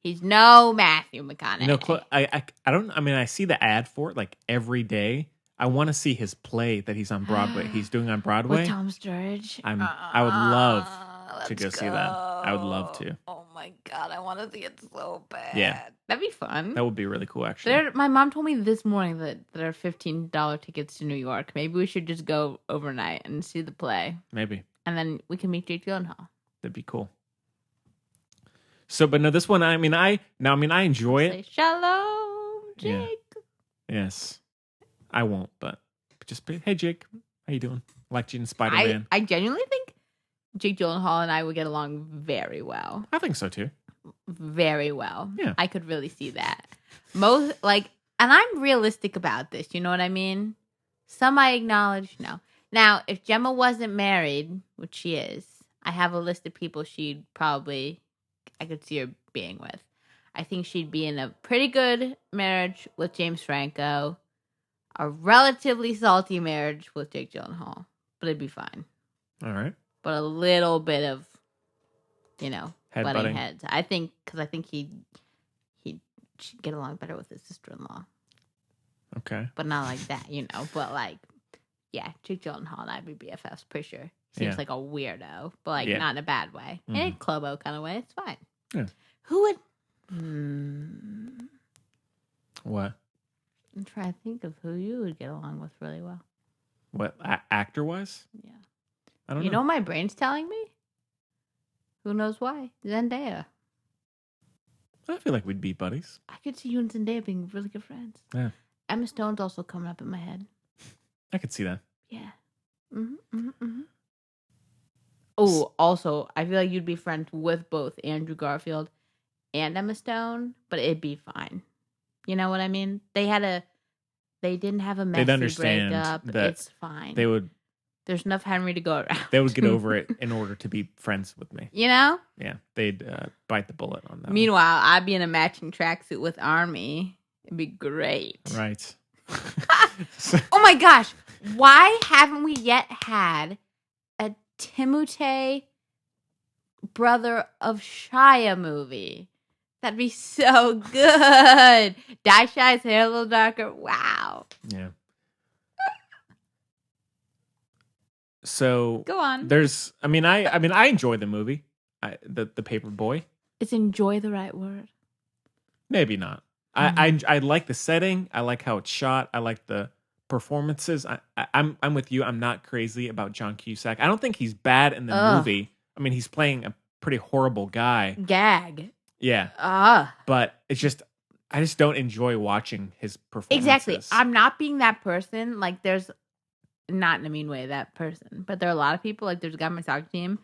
He's no Matthew McConaughey.
I see the ad for it like every day. I want to see his play that he's on Broadway. He's doing on Broadway.
With Tom Sturridge.
I would love to go see that. I would love to.
Oh my God, I want to see it so bad.
Yeah.
That'd be fun.
That would be really cool, actually.
My mom told me this morning that there are $15 tickets to New York. Maybe we should just go overnight and see the play.
Maybe.
And then we can meet Jake Gyllenhaal.
That'd be cool. So, but no, this one, I enjoy it.
Say shalom, Jake.
Yeah. Yes. I won't, but just be, hey, Jake, how you doing? Liked you in Spider-Man.
I genuinely think Jake Gyllenhaal and I would get along very well.
I think so, too.
Very well.
Yeah.
I could really see that. And I'm realistic about this, you know what I mean? Some I acknowledge, no. Now, if Gemma wasn't married, which she is, I have a list of people I could see her being with. I think she'd be in a pretty good marriage with James Franco, a relatively salty marriage with Jake Gyllenhaal, but it'd be fine.
All right.
But a little bit of, butting heads. I think he'd get along better with his sister-in-law.
Okay.
But not like that, But Jake Gyllenhaal and I'd be BFFs, pretty sure. Seems like a weirdo, but not in a bad way. In a clubbo kind of way, it's fine.
Yeah.
Who would...
What?
I'm trying to think of who you would get along with really well.
What, actor-wise?
Yeah.
I don't know.
You know what my brain's telling me? Who knows why? Zendaya.
I feel like we'd be buddies.
I could see you and Zendaya being really good friends.
Yeah.
Emma Stone's also coming up in my head.
I could see that.
Yeah. Oh, also, I feel like you'd be friends with both Andrew Garfield and Emma Stone, but it'd be fine. You know what I mean? They didn't have a messy breakup. It's fine.
They would
There's enough Henry to go around.
They would get over it in order to be friends with me.
You know?
Yeah, they'd bite the bullet on that.
Meanwhile, I'd be in a matching tracksuit with Army. It'd be great.
Right.
Oh my gosh. Why haven't we yet had a Timothée brother of Shia movie? That'd be so good. Dye Shia's hair a little darker. Wow.
Yeah. So
Go on.
I enjoy the movie, the Paperboy.
Is enjoy the right word?
Maybe not. I like the setting. I like how it's shot. I like the performances. I'm with you. I'm not crazy about John Cusack. I don't think he's bad in the movie. I mean, he's playing a pretty horrible guy.
Gag.
Yeah. But it's just, I just don't enjoy watching his performances.
Exactly. I'm not being that person. Like, there's not in a mean way that person, but there are a lot of people. Like, there's a guy on my soccer team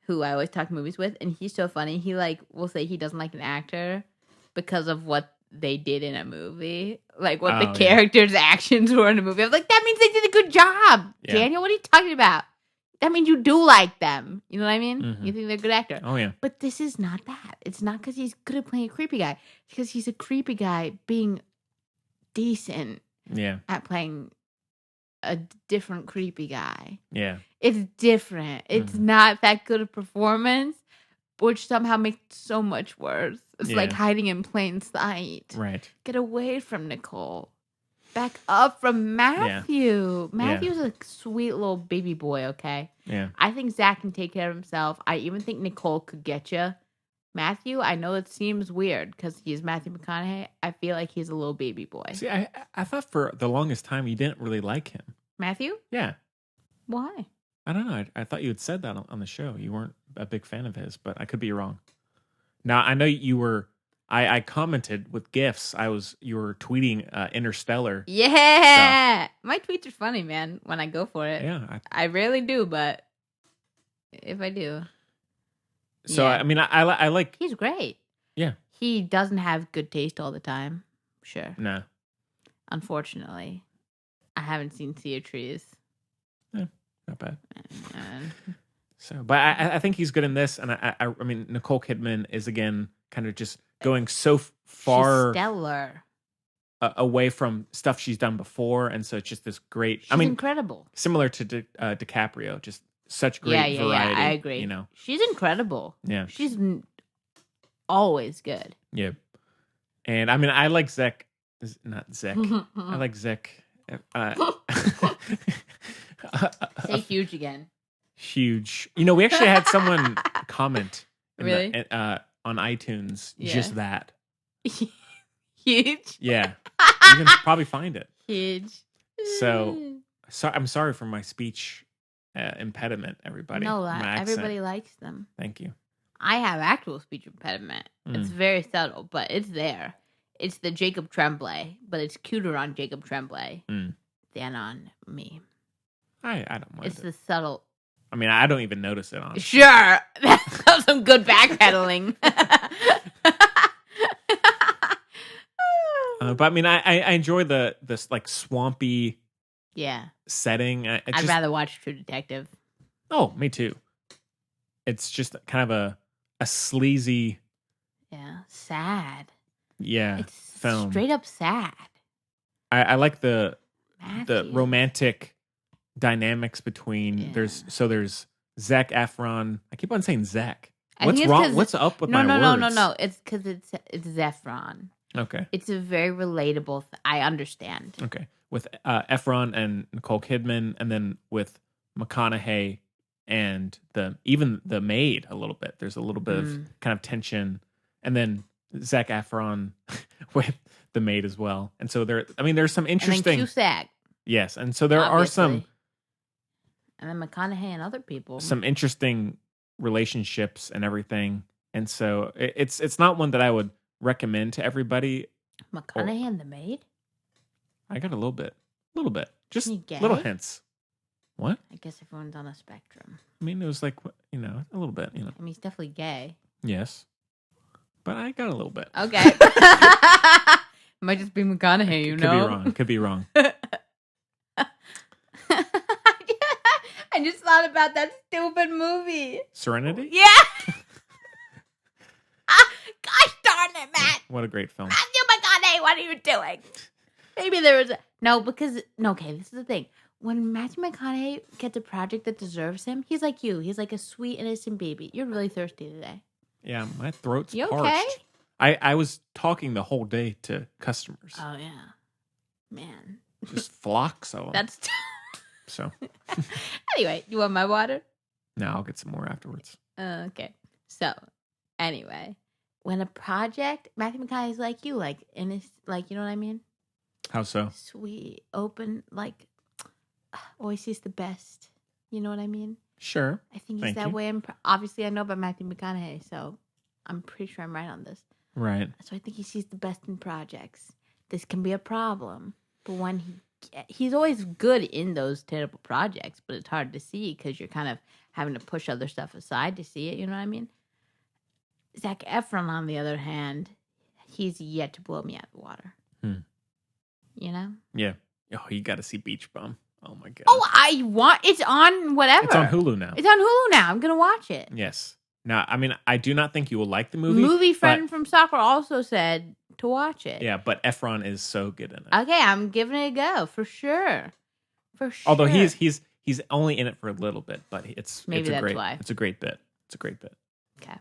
who I always talk movies with, and he's so funny. He will say he doesn't like an actor because of what they did in a movie, like what the characters' actions were in a movie. I'm like, that means they did a good job, Daniel. What are you talking about? That means you do like them. You know what I mean? Mm-hmm. You think they're a good actor.
Oh, yeah.
But this is not that. It's not because he's good at playing a creepy guy. It's because he's a creepy guy being decent at playing a different creepy guy.
Yeah.
It's different. It's not that good a performance, which somehow makes it so much worse. It's like hiding in plain sight.
Right.
Get away from Nicole. Back up from Matthew.
Yeah.
Matthew's a sweet little baby boy, okay?
Yeah.
I think Zach can take care of himself. I even think Nicole could get you. Matthew, I know it seems weird because he's Matthew McConaughey. I feel like he's a little baby boy.
See, I thought for the longest time you didn't really like him.
Matthew?
Yeah.
Why?
I don't know. I thought you had said that on the show. You weren't a big fan of his, but I could be wrong. Now, I know you were... I commented with GIFs. You were tweeting Interstellar.
Yeah! So. My tweets are funny, man, when I go for it.
Yeah.
I rarely do, but if I do...
So, I mean, I like...
He's great.
Yeah.
He doesn't have good taste all the time. Sure.
No.
Unfortunately. I haven't seen Sea of Trees.
Yeah, not bad. So, but I think he's good in this. And I mean, Nicole Kidman is, again, kind of just going so far...
She's stellar.
Away from stuff she's done before. And so it's just this great...
She's incredible.
Similar to DiCaprio, just... Such great variety. Yeah,
I agree.
You know,
she's incredible.
Yeah,
she's always good.
Yeah, and I mean, I like Zek. Not Zek. I like Zek.
Say huge again.
Huge. You know, we actually had someone comment.
Really?
On iTunes, just that.
Huge.
Yeah, you can probably find it.
Huge.
So I'm sorry for my speech. Impediment, everybody.
No, everybody likes them.
Thank you.
I have actual speech impediment. It's very subtle, but it's there. It's the Jacob Tremblay, but it's cuter on Jacob Tremblay than on me.
I don't mind.
It's the subtle.
I mean, I don't even notice it on.
Sure, that's some good backpedaling.
But I mean, I enjoy this like swampy.
Yeah.
Setting.
I'd rather watch True Detective.
Oh, me too. It's just kind of a sleazy.
Yeah, sad.
Yeah,
it's
film.
Straight up sad.
I like the romantic dynamics between there's Zac Efron. I keep on saying Zach. What's wrong? What's up with my words?
No. It's because it's Efron.
Okay.
It's a very relatable. I understand.
Okay. With Efron and Nicole Kidman, and then with McConaughey and even the maid a little bit. There's a little bit of kind of tension, and then Zac Efron with the maid as well. And so there's some interesting.
And then Cusack.
Yes, and so there are some.
And then McConaughey and other people.
Some interesting relationships and everything, and so it's not one that I would recommend to everybody.
McConaughey and the maid.
I got a little bit, just little hints. What?
I guess everyone's on a spectrum.
I mean, it was like, a little bit,
I mean, he's definitely gay.
Yes, but I got a little bit.
Okay. Might just be McConaughey,
Could be wrong.
I I just thought about that stupid movie.
Serenity?
Yeah. Gosh darn it, Matt.
What a great film.
Matthew McConaughey, what are you doing? Maybe there was okay, this is the thing. When Matthew McConaughey gets a project that deserves him, he's like you. He's like a sweet, innocent baby. You're really thirsty today.
Yeah, my throat's
You
parched.
okay?
I was talking the whole day to customers.
Oh, yeah. Man.
Just flocks of them.
That's...
So.
Anyway, you want my water?
No, I'll get some more afterwards.
Okay. So, anyway, when a project, Matthew McConaughey's like you, like, innocent, like, you know what I mean?
How so?
Sweet, open, like, always sees the best. You know what I mean?
Sure.
I think he's that way. Obviously, I know about Matthew McConaughey, so I'm pretty sure I'm right on this.
Right.
So I think he sees the best in projects. This can be a problem, but when he's always good in those terrible projects, but it's hard to see because you're kind of having to push other stuff aside to see it. You know what I mean? Zac Efron, on the other hand, he's yet to blow me out of the water. You know?
Yeah. Oh, you got to see Beach Bum. Oh my god.
Oh, it's on whatever.
It's on Hulu now.
It's on Hulu now. I'm gonna watch it.
Yes. Now, I mean, I do not think you will like the movie.
Movie friend from soccer also said to watch it.
Yeah, but Efron is so good in it.
Okay, I'm giving it a go for sure. For sure.
Although he's only in it for a little bit, but it's
Maybe
it's a
that's
great
why.
It's a great bit. It's a great bit.
Okay.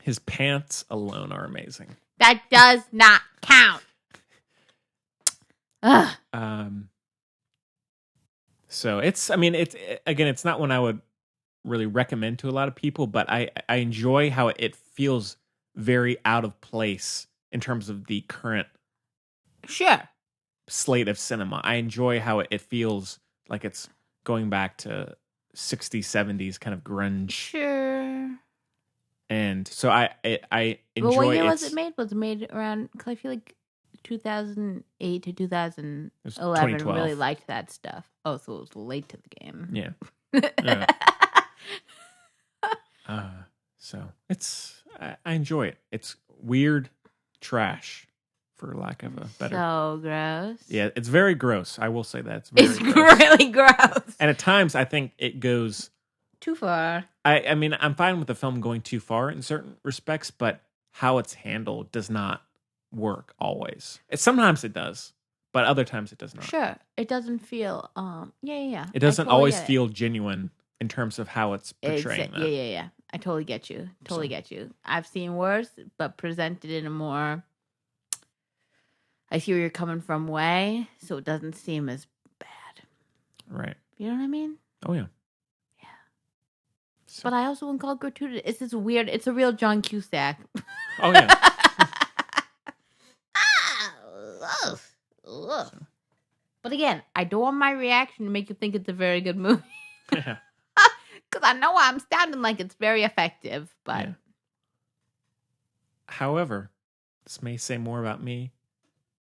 His pants alone are amazing.
That does not count. Ugh.
So it's not one I would really recommend to a lot of people, but I enjoy how it feels very out of place in terms of the current slate of cinema. I enjoy how it feels like it's going back to 60s, 70s kind of grunge.
Sure.
And so I enjoy.
But what year was it made? Was it made around? Because I feel like 2008 to 2011 really liked that stuff. Oh, so it was late to the game.
Yeah. So I enjoy it. It's weird trash, for lack of a better.
So gross.
Yeah, it's very gross. I will say that it's very
really gross.
And at times, I think it goes
too far.
I mean, I'm fine with the film going too far in certain respects, but how it's handled does not work always. Sometimes it does, but other times it does not.
Sure, it doesn't feel. Yeah.
It doesn't always feel genuine in terms of how it's portraying that.
Yeah. I totally get you. Get you. I've seen worse, but presented in a more. I see where you're coming from way, so it doesn't seem as bad.
Right.
You know what I mean?
Oh yeah.
Yeah. So. But I also wouldn't call it gratuitous. It's this weird. It's a real John Cusack.
Oh yeah.
But again, I don't want my reaction to make you think it's a very good movie.
Yeah.
Because I know I'm sounding like it's very effective, but...
Yeah. However, this may say more about me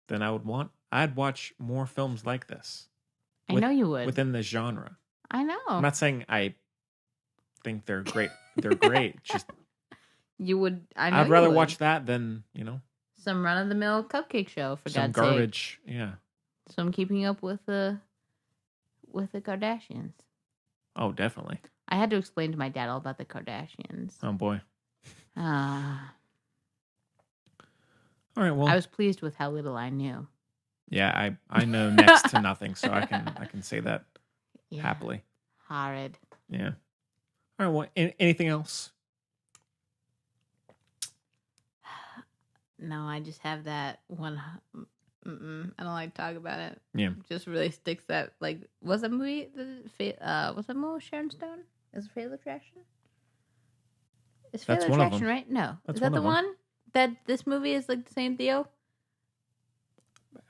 than I would want. I'd watch more films like this.
I know you would.
Within the genre.
I know.
I'm not saying I think they're great. They're great. Just
you would.
I'd rather watch that than,
some run-of-the-mill cupcake show, for
some
God's sake.
Some garbage, yeah.
Some keeping up with the Kardashians.
Oh, definitely.
I had to explain to my dad all about the Kardashians.
Oh, boy.
All
right, well.
I was pleased with how little I knew.
Yeah, I know next to nothing, so I can say that happily.
Horrid.
Yeah. All right, well, anything else?
No, I just have that one. I don't like to talk about it.
Yeah.
It just really sticks that, like, what's that movie? What's that movie with Sharon Stone? Is it Fatal Attraction? It's Fatal Attraction, right? No.
That's
is that
one
the
of them.
one? That this movie is like the same deal?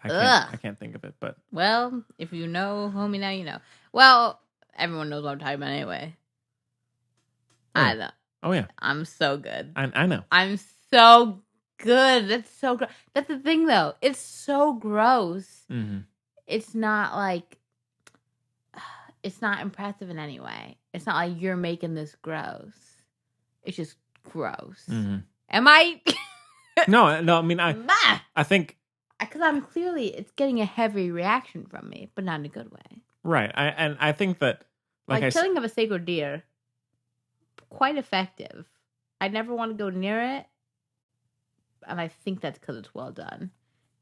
I can't think of it, but.
Well, if you know, homie, now you know. Well, everyone knows what I'm talking about anyway.
Oh.
I know.
Oh, yeah.
I'm so good.
I know.
I'm so good. That's so gross. That's the thing, though. It's so gross.
Mm-hmm.
It's not like, it's not impressive in any way. It's not like you're making this gross. It's just gross.
Mm-hmm.
Am I?
No. I mean, I think
because I'm clearly, it's getting a heavy reaction from me, but not in a good way.
Right. I think that
Like Killing of a Sacred Deer, quite effective. I never want to go near it, and I think that's because it's well done.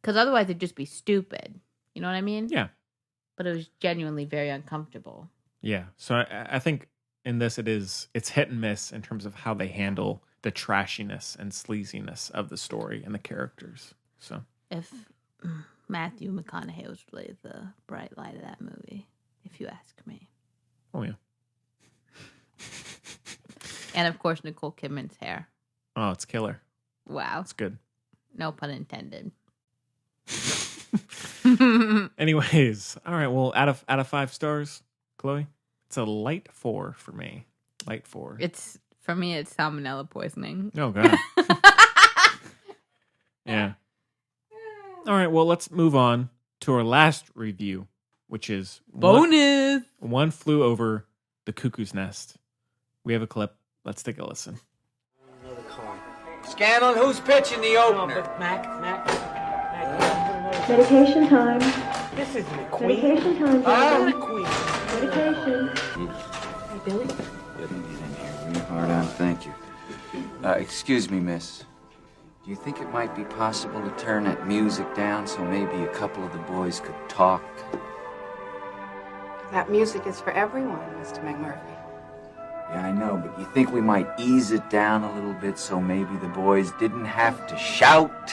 Because otherwise it'd just be stupid. You know what I mean?
Yeah.
But it was genuinely very uncomfortable.
Yeah. So I think in this it's hit and miss in terms of how they handle the trashiness and sleaziness of the story and the characters. So
if Matthew McConaughey was really the bright light of that movie, if you ask me.
Oh yeah.
And of course Nicole Kidman's hair.
Oh, it's killer.
Wow.
It's good.
No pun intended.
Anyways, all right. Well, out of 5 stars, Chloe, it's a light 4 for me. Light 4.
It's for me. It's salmonella poisoning.
Oh god. Yeah. All right. Well, let's move on to our last review, which is
bonus.
One Flew Over the Cuckoo's Nest. We have a clip. Let's take a listen.
Scanlon, who's pitching the opener?
Medication time.
This isn't a queen.
Medication time.
I'm a queen.
Medication.
Hey, Billy.
Getting these in here real hard on, thank you. Excuse me, miss. Do you think it might be possible to turn that music down so maybe a couple of the boys could talk?
That music is for everyone, Mr. McMurphy.
Yeah, I know, but you think we might ease it down a little bit so maybe the boys didn't have to shout?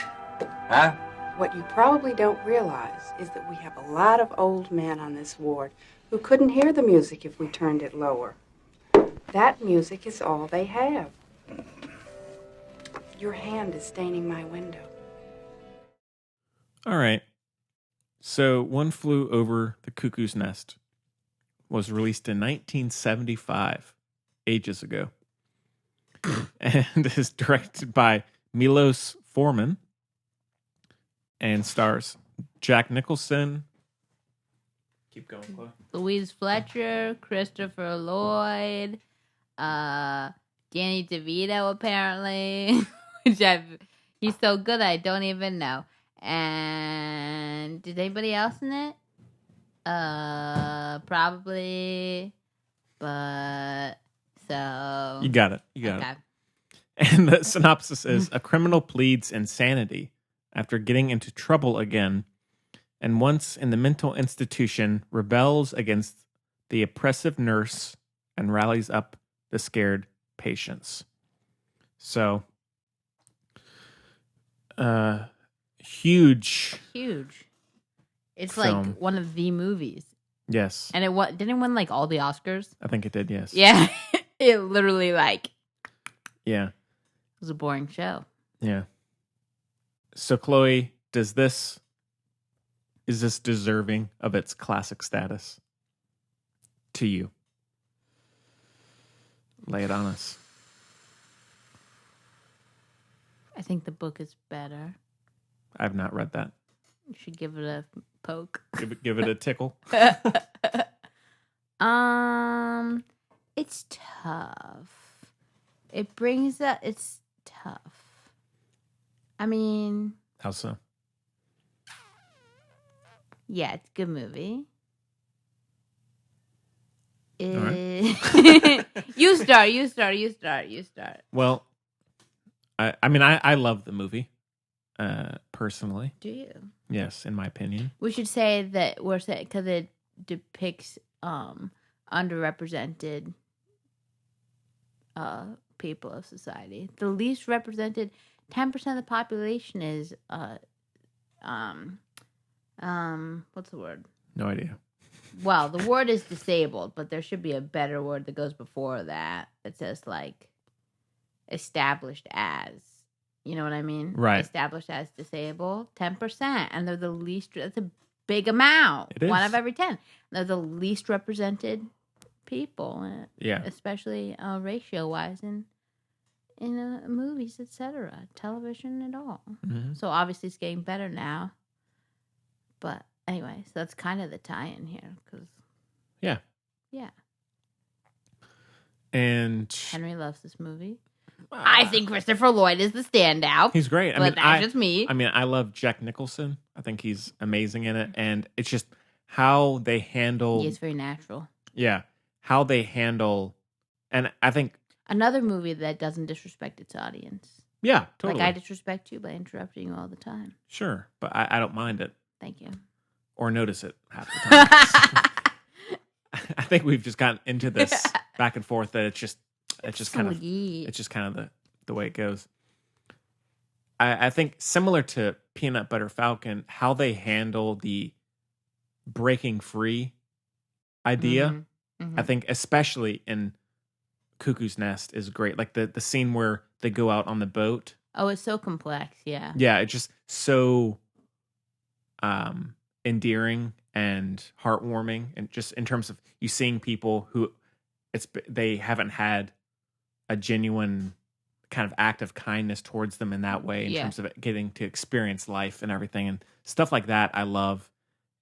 Huh?
What you probably don't realize is that we have a lot of old men on this ward who couldn't hear the music if we turned it lower. That music is all they have. Your hand is staining my window.
All right. So, One Flew Over the Cuckoo's Nest was released in 1975, ages ago, and is directed by Milos Forman and stars Jack Nicholson. Keep going, Chloe.
Louise Fletcher, Christopher Lloyd, Danny DeVito apparently, which he's so good I don't even know. And did anybody else in it? Probably, but so
You got it. And the synopsis is: a criminal pleads insanity after getting into trouble again, and once in the mental institution, rebels against the oppressive nurse and rallies up the scared patients. So, huge.
It's
film.
like one of the movies.
Yes.
And didn't it win like all the Oscars?
I think it did, yes.
Yeah. It literally
Yeah.
It was a boring show.
Yeah. So, Chloe, is this deserving of its classic status to you? Lay it on us.
I think the book is better.
I've not read that.
You should give it a poke.
Give it a tickle.
It's tough. It's tough. I mean,
How so?
Yeah, it's a good movie.
Right.
You start.
Well, I love the movie, personally.
Do you?
Yes, in my opinion.
We should say that we're saying because it depicts underrepresented people of society. The least represented 10% of the population is what's the word?
No idea.
Well, the word is disabled, but there should be a better word that goes before that. That says like established as. You know what I mean?
Right.
Established as disabled, 10%. And they're the least, that's a big amount.
It is.
1 of every 10. They're the least represented people.
Yeah.
Especially ratio-wise in movies, etc. Television and all.
Mm-hmm.
So obviously it's getting better now. But anyway, so that's kind of the tie-in here.
Yeah.
Yeah.
And
Henry loves this movie. I think Christopher Lloyd is the standout.
He's great.
But that's just me.
I love Jack Nicholson. I think he's amazing in it. And it's just how they handle.
Yeah, it's very natural.
Yeah, how they handle, and I think
another movie that doesn't disrespect its audience.
Yeah, totally.
Like I disrespect you by interrupting you all the time.
Sure, but I don't mind it.
Thank you.
Or notice it half the time. I think we've just gotten into this back and forth that it's just kind of the way it goes. I think similar to Peanut Butter Falcon, how they handle the breaking free idea, I think especially in Cuckoo's Nest is great. Like the scene where they go out on the boat.
Oh, it's so complex, yeah.
Yeah, it's just so endearing and heartwarming, and just in terms of you seeing people who they haven't had a genuine kind of act of kindness towards them in that way in terms of getting to experience life and everything and stuff like that. I love,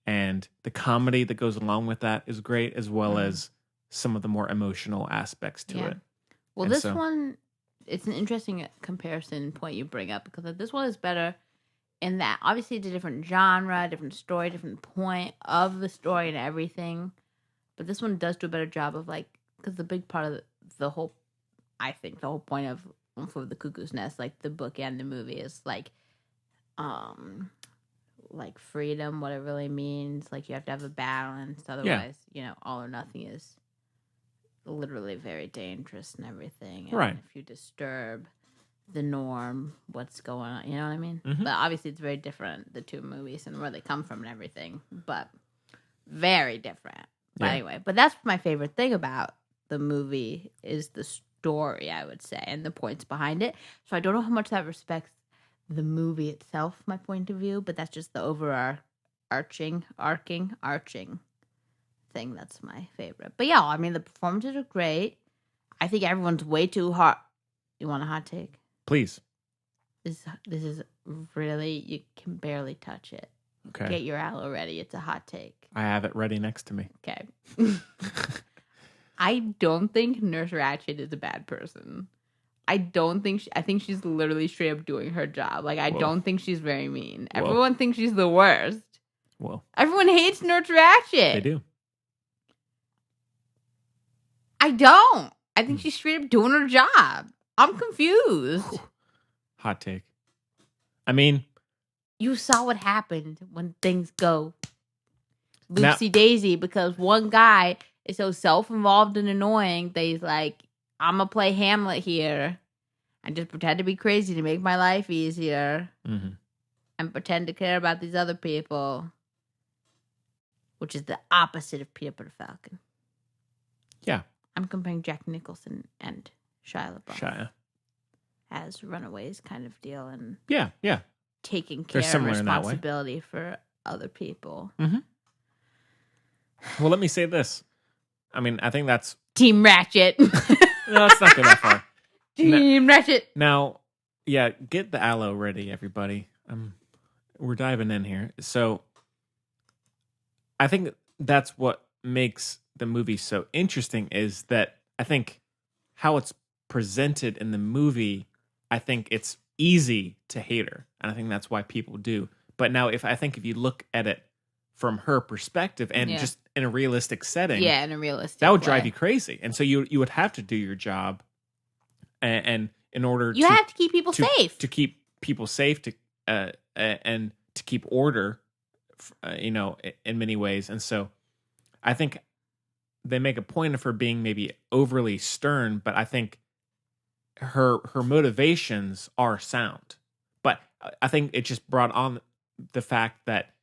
and the comedy that goes along with that is great, as well as some of the more emotional aspects to it.
Well,
and
this one, it's an interesting comparison point you bring up, because this one is better in that obviously it's a different genre, different story, different point of the story and everything. But this one does do a better job of because the big part of the whole, I think the whole point of for the Cuckoo's Nest, like the book and the movie, is like freedom, what it really means. Like you have to have a balance, otherwise, all or nothing is literally very dangerous and everything. And
right.
If you disturb the norm, what's going on, you know what I mean?
Mm-hmm.
But obviously it's very different, the two movies and where they come from and everything, but very different. But anyway, but that's my favorite thing about the movie is the story, I would say, and the points behind it. So I don't know how much that respects the movie itself, my point of view, but that's just the arching thing that's my favorite. But yeah, I mean, the performances are great. I think everyone's way too hot. You want a hot take?
Please.
This is really, you can barely touch it.
Okay.
Get your aloe ready. It's a hot take.
I have it ready next to me.
Okay. I don't think Nurse Ratched is a bad person. I don't think I think she's literally straight up doing her job. Like, I don't think she's very mean.
Whoa.
Everyone thinks she's the worst.
Well,
everyone hates Nurse Ratched.
They do.
I don't. I think she's straight up doing her job. I'm confused.
Hot take. I mean,
you saw what happened when things go loopsy daisy because one guy is so self-involved and annoying that he's like, I'm gonna play Hamlet here and just pretend to be crazy to make my life easier and pretend to care about these other people, which is the opposite of Peanut Butter Falcon.
Yeah.
I'm comparing Jack Nicholson and Shia LaBeouf.
Shia.
As runaways kind of deal and
yeah.
taking care and responsibility for other people.
Mm-hmm. Well, let me say this. I mean, I think that's...
Team Ratchet.
No, let's not go that far.
Team Ratchet.
Now, yeah, get the aloe ready, everybody. We're diving in here. So, I think that's what makes the movie so interesting is that I think how it's presented in the movie, I think it's easy to hate her. And I think that's why people do. But now, if you look at it from her perspective and just in a realistic setting,
in a realistic
that would drive you crazy. And so you would have to do your job, and in order
you have to keep people safe,
to keep people safe, and to keep order, in many ways. And so I think they make a point of her being maybe overly stern, but I think her motivations are sound. But I think it just brought on the fact that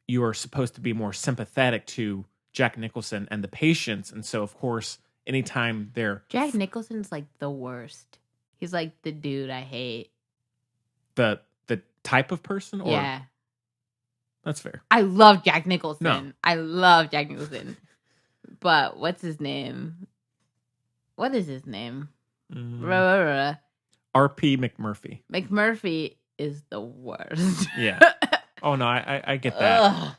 you are supposed to be more sympathetic to Jack Nicholson and the patients. And so, of course, anytime they're...
Jack Nicholson's like the worst. He's like the dude I hate.
The type of person? Or...
Yeah.
That's fair.
I love Jack Nicholson.
No.
I love Jack Nicholson. But what's his name? What is his name?
R.P. McMurphy.
McMurphy is the worst.
Yeah. Oh, no, I get that.
Ugh.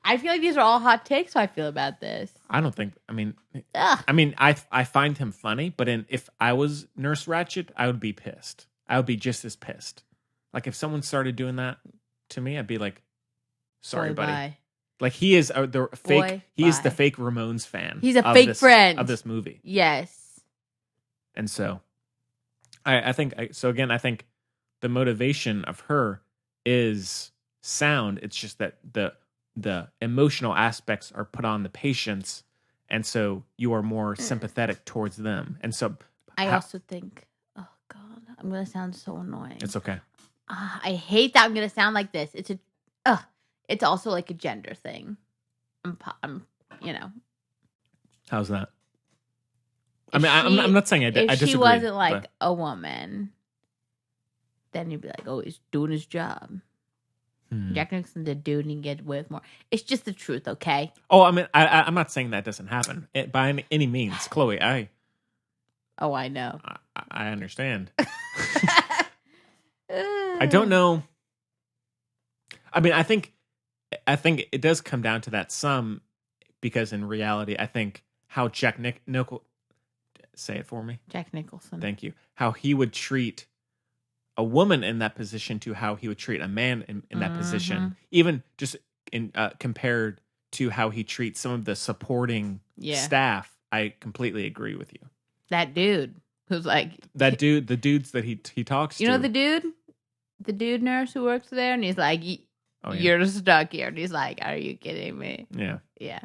I feel like these are all hot takes how I feel about this.
I don't think... I find him funny, but if I was Nurse Ratched, I would be pissed. I would be just as pissed. Like, if someone started doing that to me, I'd be like, sorry, buddy.
Bye.
Like he is the fake.
Boy,
He is the
bye.
fake Ramones fan.
He's a
of
fake
this,
friend
of this movie.
Yes.
And so, I think so. Again, I think the motivation of her is sound. It's just that the emotional aspects are put on the patients, and so you are more sympathetic towards them. And so,
I also think, oh God, I'm gonna sound so annoying.
it's okay.
I hate that I'm gonna sound like this. It's also like a gender thing. I'm
How's that? I mean, I'm not saying I
If
disagree.
she wasn't like
but-
a woman, then you'd be like, oh, he's doing his job. Jack Nicholson's a dude and he gets away with more. It's just the truth, okay?
Oh, I mean, I'm not saying that doesn't happen by any means, Chloe.
Oh, I know.
I understand. I don't know. I mean, I think it does come down to that some, because in reality, I think how Jack Nicholson, say it for me.
Jack Nicholson.
Thank you. How he would treat a woman in that position to how he would treat a man in that position, even just in compared to how he treats some of the supporting staff. I completely agree with you.
That dude who's like
the dudes that he talks to.
You know the dude nurse who works there, and he's like, "You're stuck here," and he's like, "Are you kidding me?"
Yeah,
yeah.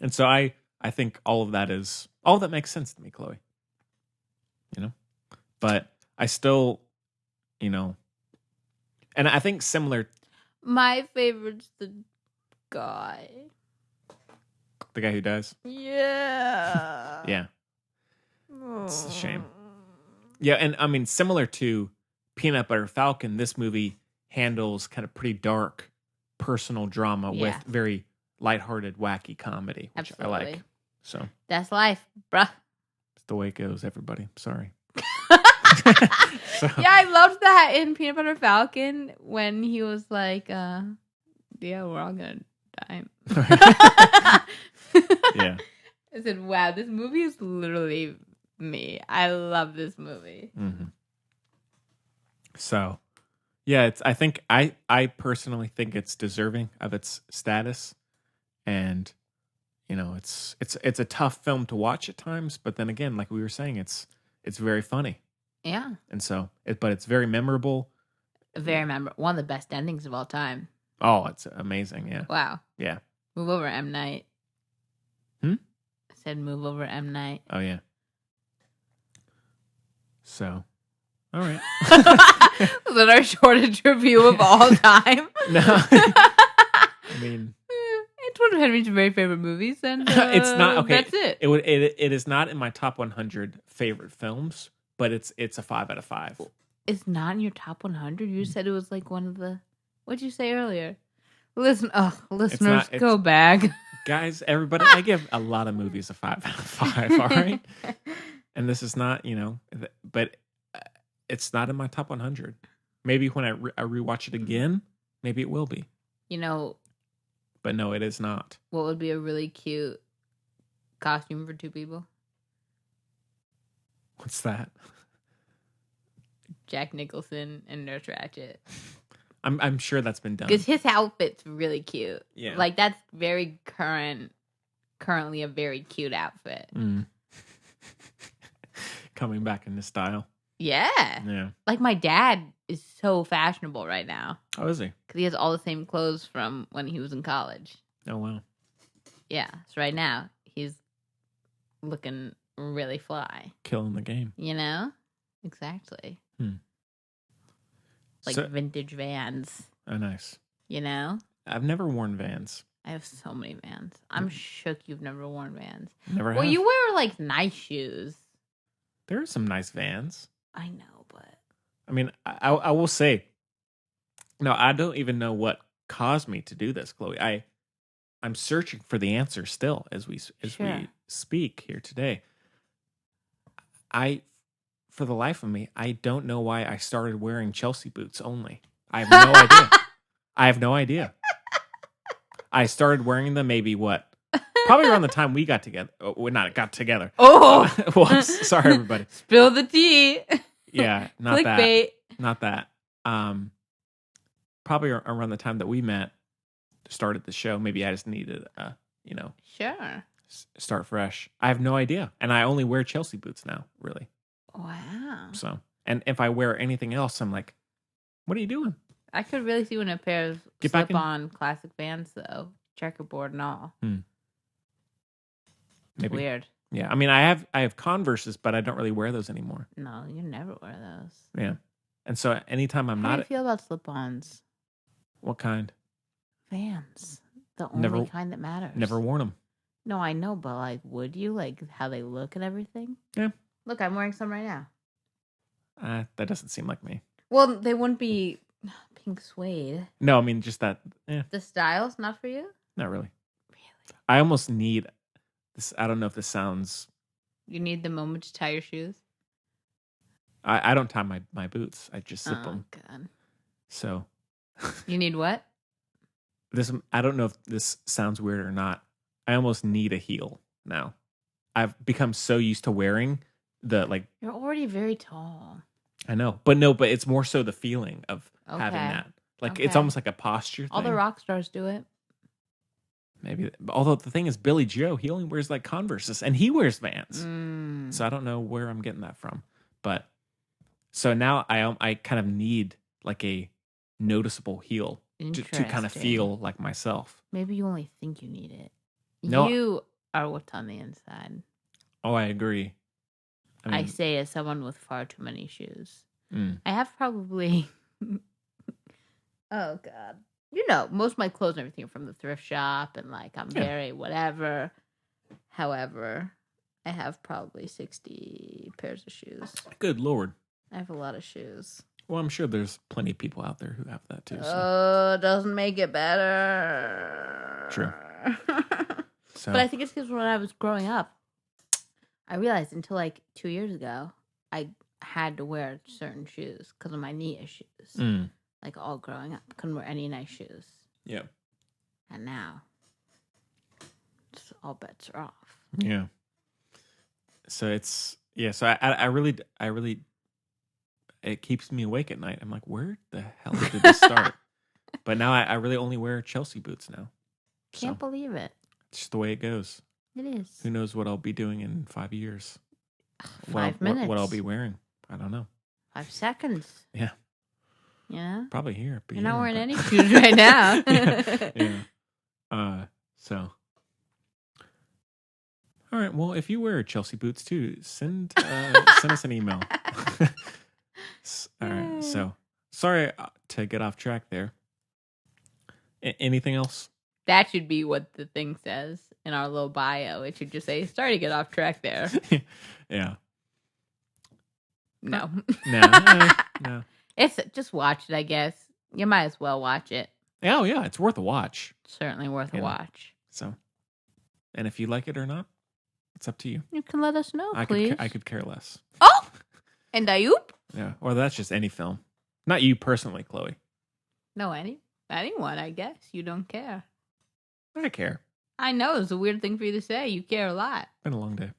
And so I think all of that makes sense to me, Chloe. You know, but I still, you know, and I think similar.
My favorite's the guy.
The guy who dies.
Yeah.
Yeah. It's a shame. Yeah, and I mean, similar to Peanut Butter Falcon, this movie handles kind of pretty dark personal drama with very lighthearted, wacky comedy, which I like. So
that's life, bruh.
It's the way it goes, everybody. Sorry.
Yeah, I loved that in Peanut Butter Falcon when he was like, yeah, we're all gonna die.
Yeah.
I said, wow, this movie is literally me. I love this movie.
Mm-hmm. So, yeah, I think I personally think it's deserving of its status, and you know, it's a tough film to watch at times, but then again, like we were saying, it's very funny.
Yeah.
And so, but it's very memorable.
Very memorable. One of the best endings of all time.
Oh, it's amazing. Yeah.
Wow.
Yeah.
Move over, M. Night.
I
said move over, M. Night.
Oh, yeah. So, all right.
Was that our shortest review of all time?
No. I mean,
it's one of Henry's very favorite movies, and
it's not okay.
That's it.
It is not in my top 100 favorite films, but it's a 5 out of 5.
It's not in your top 100. You said it was like one of the. What'd you say earlier? Listeners, go back.
Guys, everybody, I give a lot of movies a 5 out of 5. All right, and this is not, you know, but it's not in my top 100. Maybe when I rewatch it again, maybe it will be.
You know,
but no, it is not.
What would be a really cute costume for two people?
What's that?
Jack Nicholson and Nurse Ratched.
I'm sure that's been done.
Because his outfit's really cute.
Yeah.
Like, that's very currently a very cute outfit.
Mm. Coming back into style.
Yeah.
Yeah.
Like, my dad is so fashionable right now.
Oh, is he?
Because he has all the same clothes from when he was in college.
Oh, wow.
Yeah. So right now, he's looking really fly.
Killing the game.
You know? Exactly. Like vintage Vans.
Oh, nice.
You know?
I've never worn Vans.
I have so many Vans. I'm shook you've never worn Vans.
Never have.
Well, you wear like nice shoes.
There are some nice Vans.
I know, but
I mean, I will say, no, I don't even know what caused me to do this, Chloe. I'm searching for the answer still as we speak here today. For the life of me, I don't know why I started wearing Chelsea boots only. I have no idea. I have no idea. I started wearing them probably around the time we got together. We not got together.
Oh,
whoops! Sorry, everybody.
Spill the tea.
Yeah, not
Clickbait.
that. Not that. Probably around the time that we met. started the show. Maybe I just needed,
Sure.
start fresh. I have no idea. And I only wear Chelsea boots now, really.
Wow.
So, and if I wear anything else, I'm like, what are you doing?
I could really see you in a pair of
Get back in-
slip-on classic Vans, though. Checkerboard and all.
Maybe.
Weird.
Yeah. I mean, I have Converses, but I don't really wear those anymore.
No, you never wear those.
Yeah. And so anytime I'm
How
not...
do you feel about slip-ons?
What kind?
Vans. The only kind that matters.
Never worn them.
No, I know, but like, would you? Like how they look and everything?
Yeah.
Look, I'm wearing some right now.
That doesn't seem like me.
Well, they wouldn't be pink suede.
No, I mean, just that.
The style's not for you?
Not really. Really? I almost need this. I don't know if this sounds...
You need the moment to tie your shoes?
I don't tie my boots. I just zip them.
God.
So...
You need what?
I don't know if this sounds weird or not. I almost need a heel now. I've become so used to wearing the like...
You're already very tall.
I know. But it's more so the feeling of having that. Like, it's almost like a posture thing.
All the rock stars do it.
Maybe. Although the thing is, Billy Joe, he only wears like Converses, and he wears Vans. So I don't know where I'm getting that from. But so now I kind of need like a noticeable heel to kind of feel like myself.
Maybe you only think you need it.
No.
You are what's on the inside.
Oh, I agree.
I say as someone with far too many shoes.
Mm.
I have probably... Oh, God. You know, most of my clothes and everything are from the thrift shop, and, like, I'm very whatever. However, I have probably 60 pairs of shoes.
Good Lord.
I have a lot of shoes.
Well, I'm sure there's plenty of people out there who have that, too. So.
Oh, doesn't make it better.
True. So.
But I think it's because when I was growing up, I realized until, like, 2 years ago, I had to wear certain shoes because of my knee issues.
Mm.
Like, all growing up. Couldn't wear any nice shoes.
Yeah.
And now, all bets are off.
Yeah. So it's... Yeah, so I really... It keeps me awake at night. I'm like, where the hell did this start? But now I really only wear Chelsea boots now.
Can't believe it.
It's just the way it goes.
It is.
Who knows what I'll be doing in 5 years?
5 minutes.
What I'll be wearing. I don't know.
5 seconds.
Yeah.
Yeah.
Probably here.
You're not wearing any shoes right now.
Yeah. So. All right. Well, if you wear Chelsea boots too, send us an email. All right. So sorry to get off track there. Anything else?
That should be what the thing says in our little bio. It should just say, sorry to get off track there.
Yeah.
No.
No.
It's just watch it, I guess. You might as well watch it.
Oh, yeah. It's worth a watch.
Certainly worth a watch.
So, and if you like it or not, it's up to you.
You can let us know, please.
I could care less.
Oh! And Ayup?
Yeah. Or that's just any film. Not you personally, Chloe.
No, anyone, I guess. You don't care.
I care.
I know. It's a weird thing for you to say. You care a lot.
Been a long day.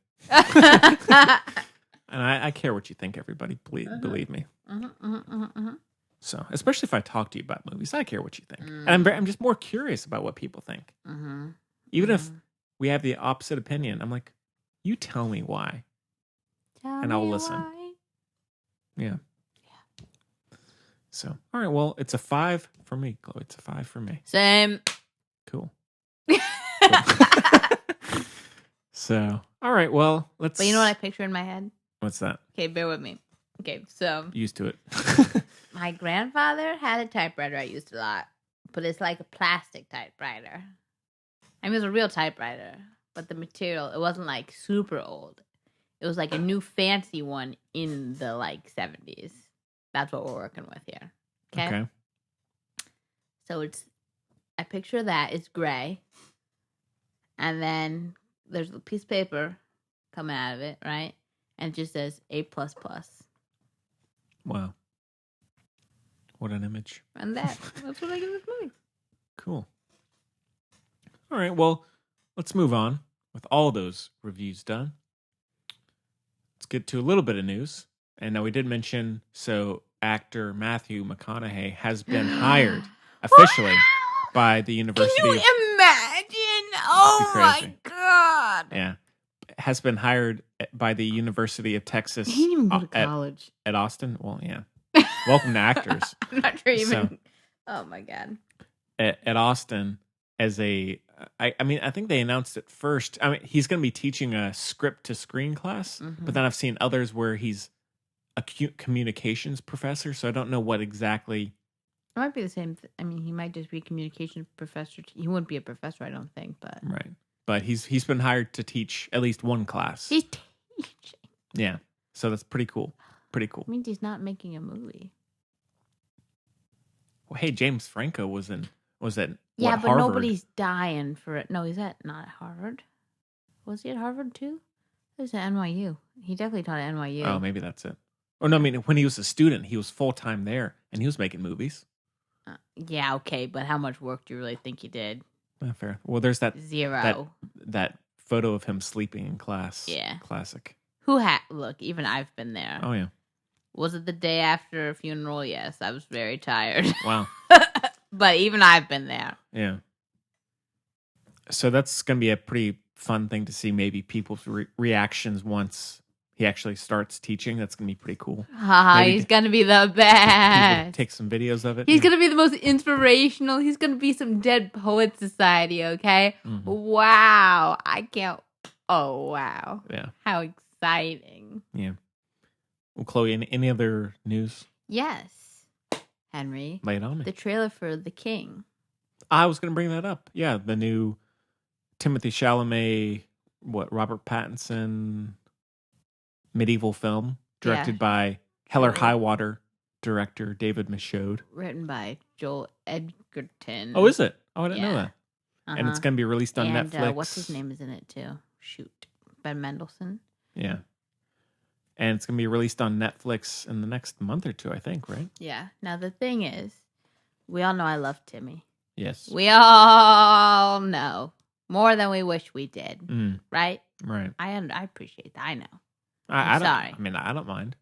And I care what you think, everybody. Believe me. So, especially if I talk to you about movies, I care what you think. And I'm just more curious about what people think. Even if we have the opposite opinion, I'm like, you tell me why. And I'll listen.
Why.
Yeah. So, all right. Well, it's a 5 for me, Chloe. It's a 5 for me.
Same.
Cool. So, all right. Well, let's.
But you know what I picture in my head?
What's that?
Okay, bear with me. Okay, so.
Used to it.
My grandfather had a typewriter I used a lot, but it's like a plastic typewriter. I mean, it was a real typewriter, but the material, it wasn't like super old. It was like a new fancy one in the like 70s. That's what we're working with here. Okay. So I picture that. It's gray. And then there's a piece of paper coming out of it, right? And it just says A++.
Wow. What an image.
And that's what I give this movie.
Cool. All right, well, let's move on. With all those reviews done, let's get to a little bit of news. And now we did mention, so actor Matthew McConaughey has been hired officially by the University.
Can you imagine? Oh my god!
Yeah, has been hired by the University of Texas.
He didn't even go to college
at Austin. Well, yeah. Welcome to actors.
I'm not sure even. Oh my god!
At Austin as a. I think they announced it first. I mean, he's going to be teaching a script to screen class, but then I've seen others where he's a communications professor. So I don't know what exactly.
It might be the same. I mean, he might just be a communications professor. He wouldn't be a professor, I don't think. But
right. But he's been hired to teach at least one class.
He's teaching.
Yeah. So that's pretty cool. Pretty cool.
It means he's not making a movie.
Well, hey, James Franco was at
yeah, but
Harvard?
Nobody's dying for it. No, he's not at Harvard. Was he at Harvard too? He was at NYU. He definitely taught at NYU.
Oh, maybe that's it. Oh no, I mean when he was a student, he was full time there, and he was making movies.
Yeah, okay, but how much work do you really think he did?
Fair. Well, there's that
zero.
That photo of him sleeping in class.
Yeah,
classic.
Look? Even I've been there.
Oh yeah.
Was it the day after a funeral? Yes, I was very tired.
Wow.
But even I've been there.
Yeah. So that's going to be a pretty fun thing to see. Maybe people's reactions once he actually starts teaching. That's going to be pretty cool.
He's going to be the best.
Take some videos of it.
He's going to be the most inspirational. He's going to be some Dead Poet Society, okay? Mm-hmm. Wow. I can't. Oh, wow.
Yeah.
How exciting.
Yeah. Well, Chloe, any other news?
Yes. Henry.
Lay it on me.
The trailer for The King.
I was going to bring that up. Yeah, the new Timothée Chalamet, Robert Pattinson medieval film directed by Hell or High Water director David Michôd.
Written by Joel Edgerton.
Oh, is it? Oh, I didn't know that. And it's going to be released on Netflix.
What's his name is in it too? Shoot. Ben Mendelsohn.
Yeah. And it's going to be released on Netflix in the next month or two, I think, right?
Yeah. Now, the thing is, we all know I love Timmy.
Yes.
We all know. More than we wish we did. Right?
Right.
I appreciate that. I know.
I'm
sorry.
I don't mind.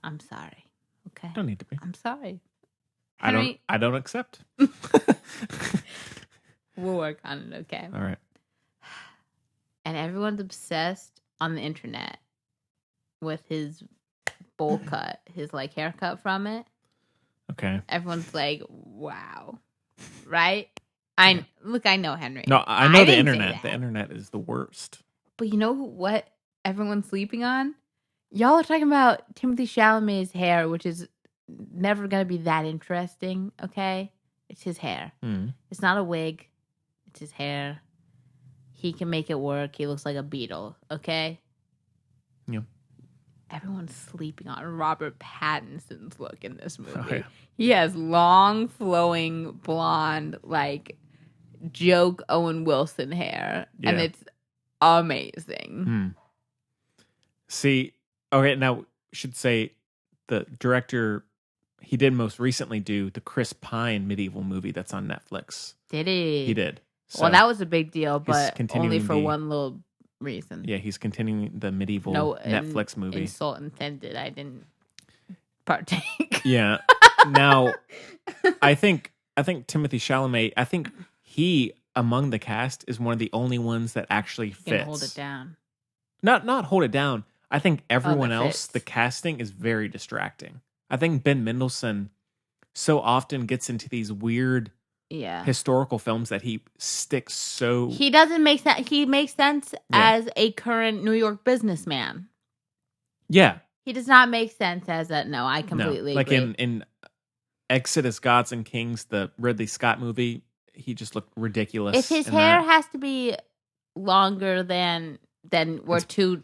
I'm sorry. Okay?
Don't need to be.
I'm sorry.
Henry, I don't accept.
We'll work on it, okay?
All right.
And everyone's obsessed on the internet with his bowl cut, his haircut from it.
Okay.
Everyone's like, wow. Right? I know, Henry.
No, I know the internet. The internet is the worst.
But you know what everyone's sleeping on? Y'all are talking about Timothée Chalamet's hair, which is never going to be that interesting, okay? It's his hair. It's not a wig. It's his hair. He can make it work. He looks like a beetle, okay?
Yeah.
Everyone's sleeping on Robert Pattinson's look in this movie.
Oh, yeah.
He has long, flowing, blonde, joke Owen Wilson hair.
Yeah.
And it's amazing.
See, okay, now should say the director, he did most recently do the Chris Pine medieval movie that's on Netflix.
Did he?
He did. So
well, that was a big deal, but only for one little reason.
Yeah, he's continuing the medieval Netflix movie.
Insult intended. I didn't partake.
Yeah. Now, I think Timothée Chalamet, I think he, among the cast, is one of the only ones that actually fits.
Can hold it down.
Not hold it down. I think everyone else,
fits.
the casting is very distracting. I think Ben Mendelsohn so often gets into these weird historical films that he sticks so...
He doesn't make sense. He makes sense as a current New York businessman.
Yeah.
He does not make sense as a... No, I completely agree.
In Exodus, Gods and Kings, the Ridley Scott movie, he just looked ridiculous.
If his hair has to be longer than we're too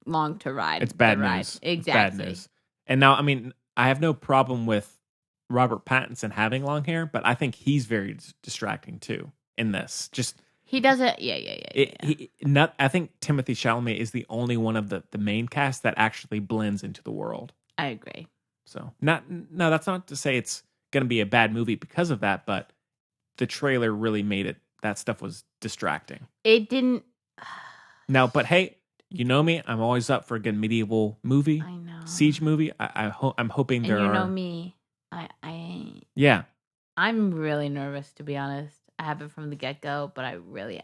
long to ride.
It's bad news.
Exactly.
It's bad news. And now, I mean, I have no problem with Robert Pattinson having long hair, but I think he's very distracting too in this. Just
he doesn't. Yeah.
I think Timothée Chalamet is the only one of the main cast that actually blends into the world.
I agree.
So that's not to say it's going to be a bad movie because of that, but the trailer really made it. That stuff was distracting.
It didn't.
Now, but hey, you know me. I'm always up for a good medieval movie.
I know.
Siege movie. I'm hoping there are.
You know me. I ain't.
Yeah.
I'm really nervous, to be honest. I haven't from the get-go, but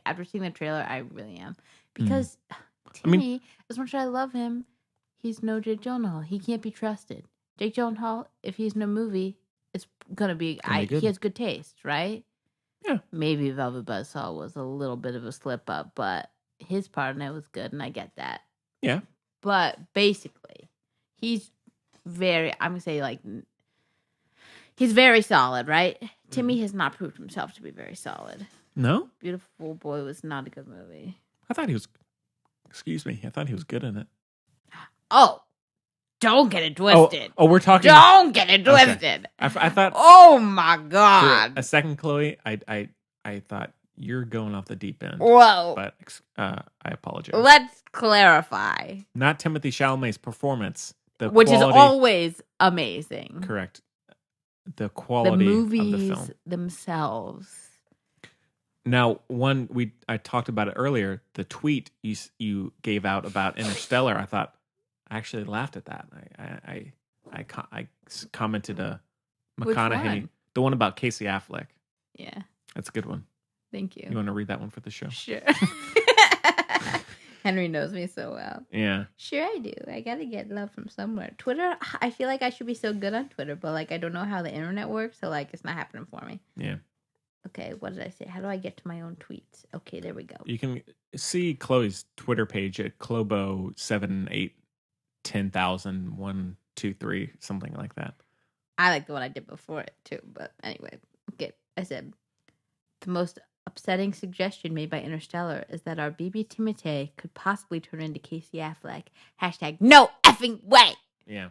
after seeing the trailer, I really am. Because Timmy, as much as I love him, he's no Jake Gyllenhaal. He can't be trusted. Jake Gyllenhaal, if he's in a movie, it's gonna be he has good taste, right?
Yeah.
Maybe Velvet Buzzsaw was a little bit of a slip up, but his part in it was good, and I get that.
Yeah.
But basically, he's very, I'm gonna say, like, he's very solid, right? Timmy has not proved himself to be very solid.
No?
Beautiful Boy was not a good movie.
I thought he was good in it.
Oh, don't get it twisted.
Oh, we're talking.
Don't get it twisted.
Okay. I thought.
Oh my God.
For a second, Chloe, I thought you're going off the deep end.
Whoa.
But I apologize.
Let's clarify.
Not Timothée Chalamet's performance,
which is always amazing.
Correct. The quality
the movies
of the film
themselves.
Now, I talked about it earlier. The tweet you gave out about Interstellar, I actually laughed at that. I commented McConaughey, the one about Casey Affleck.
Yeah,
that's a good one.
Thank you.
You want to read that one for the show?
Sure. Henry knows me so well.
Yeah.
Sure I do. I gotta get love from somewhere. Twitter, I feel like I should be so good on Twitter, but like I don't know how the internet works, so like it's not happening for me.
Yeah.
Okay, what did I say? How do I get to my own tweets? Okay, there we go.
You can see Chloe's Twitter page at Clobo7810,123, something like that.
I like the one I did before it too, but anyway. Okay, I said the most upsetting suggestion made by Interstellar is that our BB Timothée could possibly turn into Casey Affleck. # no effing way.
Yeah.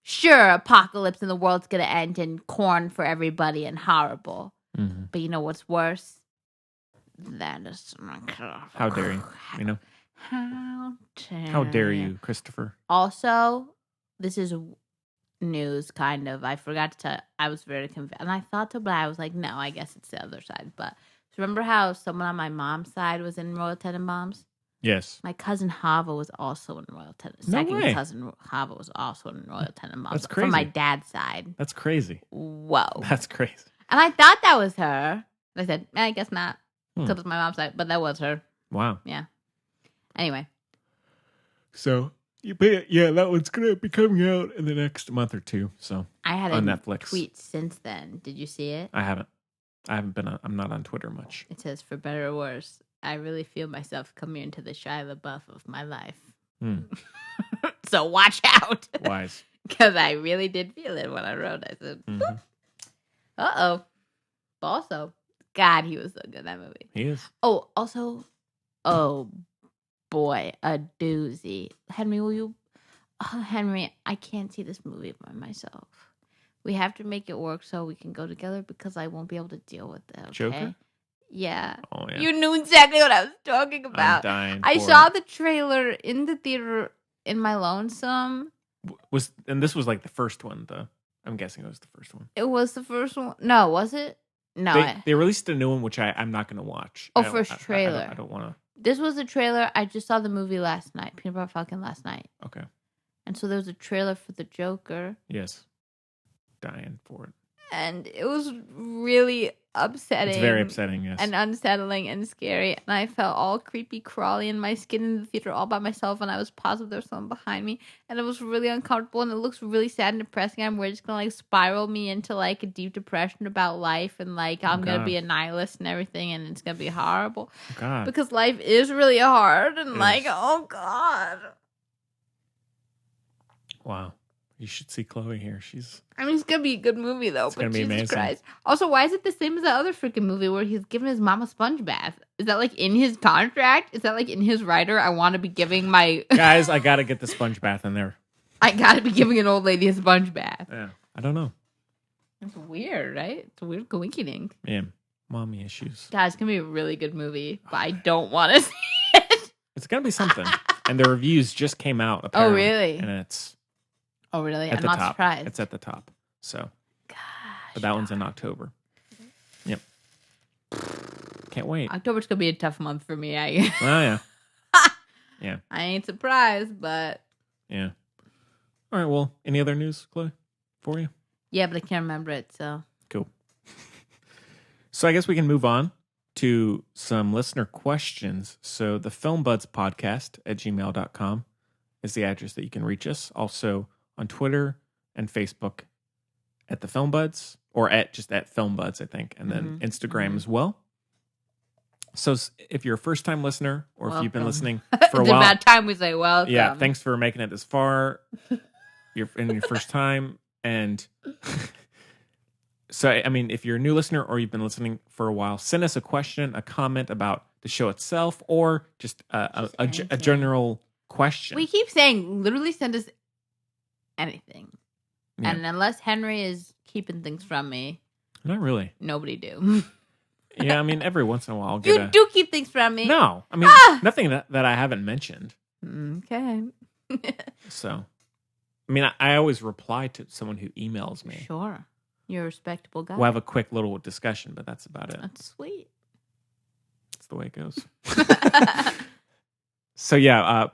Sure, apocalypse and the world's gonna end and corn for everybody and horrible.
Mm-hmm.
But you know what's worse? That is...
How dare you? You know? How dare you, Christopher?
Also, this is news, kind of. I forgot to tell you. I was very confused. And I thought so, but I was like, no, I guess it's the other side. But remember how someone on my mom's side was in Royal Tenenbaums?
Yes.
My cousin Hava was also in Royal Tenenbaums.
No
cousin Hava was also in Royal Tenenbaums.
That's crazy.
From my dad's side.
That's crazy.
Whoa.
That's crazy.
And I thought that was her. I said, I guess not. Because it's my mom's side. But that was her.
Wow.
Yeah. Anyway.
So, that one's going to be coming out in the next month or two. So
I had
on
a
Netflix.
tweet since then. Did you see it?
I haven't I'm not on Twitter much.
It says, for better or worse, I really feel myself coming into the Shia LaBeouf of my life. So watch out.
Wise.
Because I really did feel it when I wrote it. I said, uh-oh. Also, God, he was so good in that movie.
He is.
Oh, also, oh, boy, a doozy. Henry, will you... Oh, Henry, I can't see this movie by myself. We have to make it work so we can go together because I won't be able to deal with it, okay? Joker? Yeah.
Oh, yeah.
You knew exactly what I was talking about.
I'm dying
I
for
saw
it.
the trailer in the theater in my lonesome.
And this was like the first one, though. I'm guessing it was the first one.
It was the first one. No, was it? No.
They released a new one, which I'm not going to watch.
Oh, first trailer.
I don't want to.
This was the trailer. I just saw the movie last night. Peanut Butter Falcon last night.
Okay.
And so there was a trailer for the Joker.
Yes. Dying for it.
And it was really upsetting.
It's very upsetting, yes.
And unsettling and scary. And I felt all creepy, crawly in my skin in the theater all by myself. And I was positive there was someone behind me. And it was really uncomfortable. And it looks really sad and depressing. I'm worried it's going to like spiral me into like a deep depression about life. And like I'm going to be a nihilist and everything. And it's going to be horrible.
God.
Because life is really hard. And like, oh God.
Wow. You should see Chloe here. It's
going to be a good movie, though.
It's going to be amazing.
Christ. Also, why is it the same as the other freaking movie where he's giving his mom a sponge bath? Is that, like, in his contract? Is that, like, in his writer? I want to be giving my...
Guys, I got to get the sponge bath in there.
I got to be giving an old lady a sponge bath.
Yeah. I don't know.
It's weird, right? It's a weird coincidence.
Yeah. Mommy issues.
God, it's going to be a really good movie, but I don't want to see it.
It's going to be something. And the reviews just came out, apparently.
Oh, really?
And it's...
Oh, really?
I'm
not surprised.
It's at the top. So,
gosh,
but that one's in October. Yep. Can't wait.
October's going to be a tough month for me.
Oh, yeah. Yeah.
I ain't surprised, but...
Yeah. All right, well, any other news, Chloe, for you?
Yeah, but I can't remember it, so...
Cool. So I guess we can move on to some listener questions. So the Thefilmbudspodcast at gmail.com is the address that you can reach us. Also on Twitter and Facebook at the Filmbuds, or at Filmbuds, I think, and then Instagram as well. So if you're a first-time listener, or if you've been listening for a
It's
while,
about time we say welcome.
yeah, thanks for making it this far. You're in your first time, and so I mean, if you're a new listener or you've been listening for a while, send us a question, a comment about the show itself, or just a general question.
We keep saying, literally send us anything.
Yeah.
And unless Henry is keeping things from me,
Not really.
nobody do.
Yeah, I mean, every once in a while, I'll
You do keep things from me.
No, I mean, nothing that I haven't mentioned.
Okay.
So, I mean, I always reply to someone who emails me.
Sure. You're a respectable guy.
We'll have a quick little discussion, but that's about it.
That's sweet.
That's the way it goes. So yeah,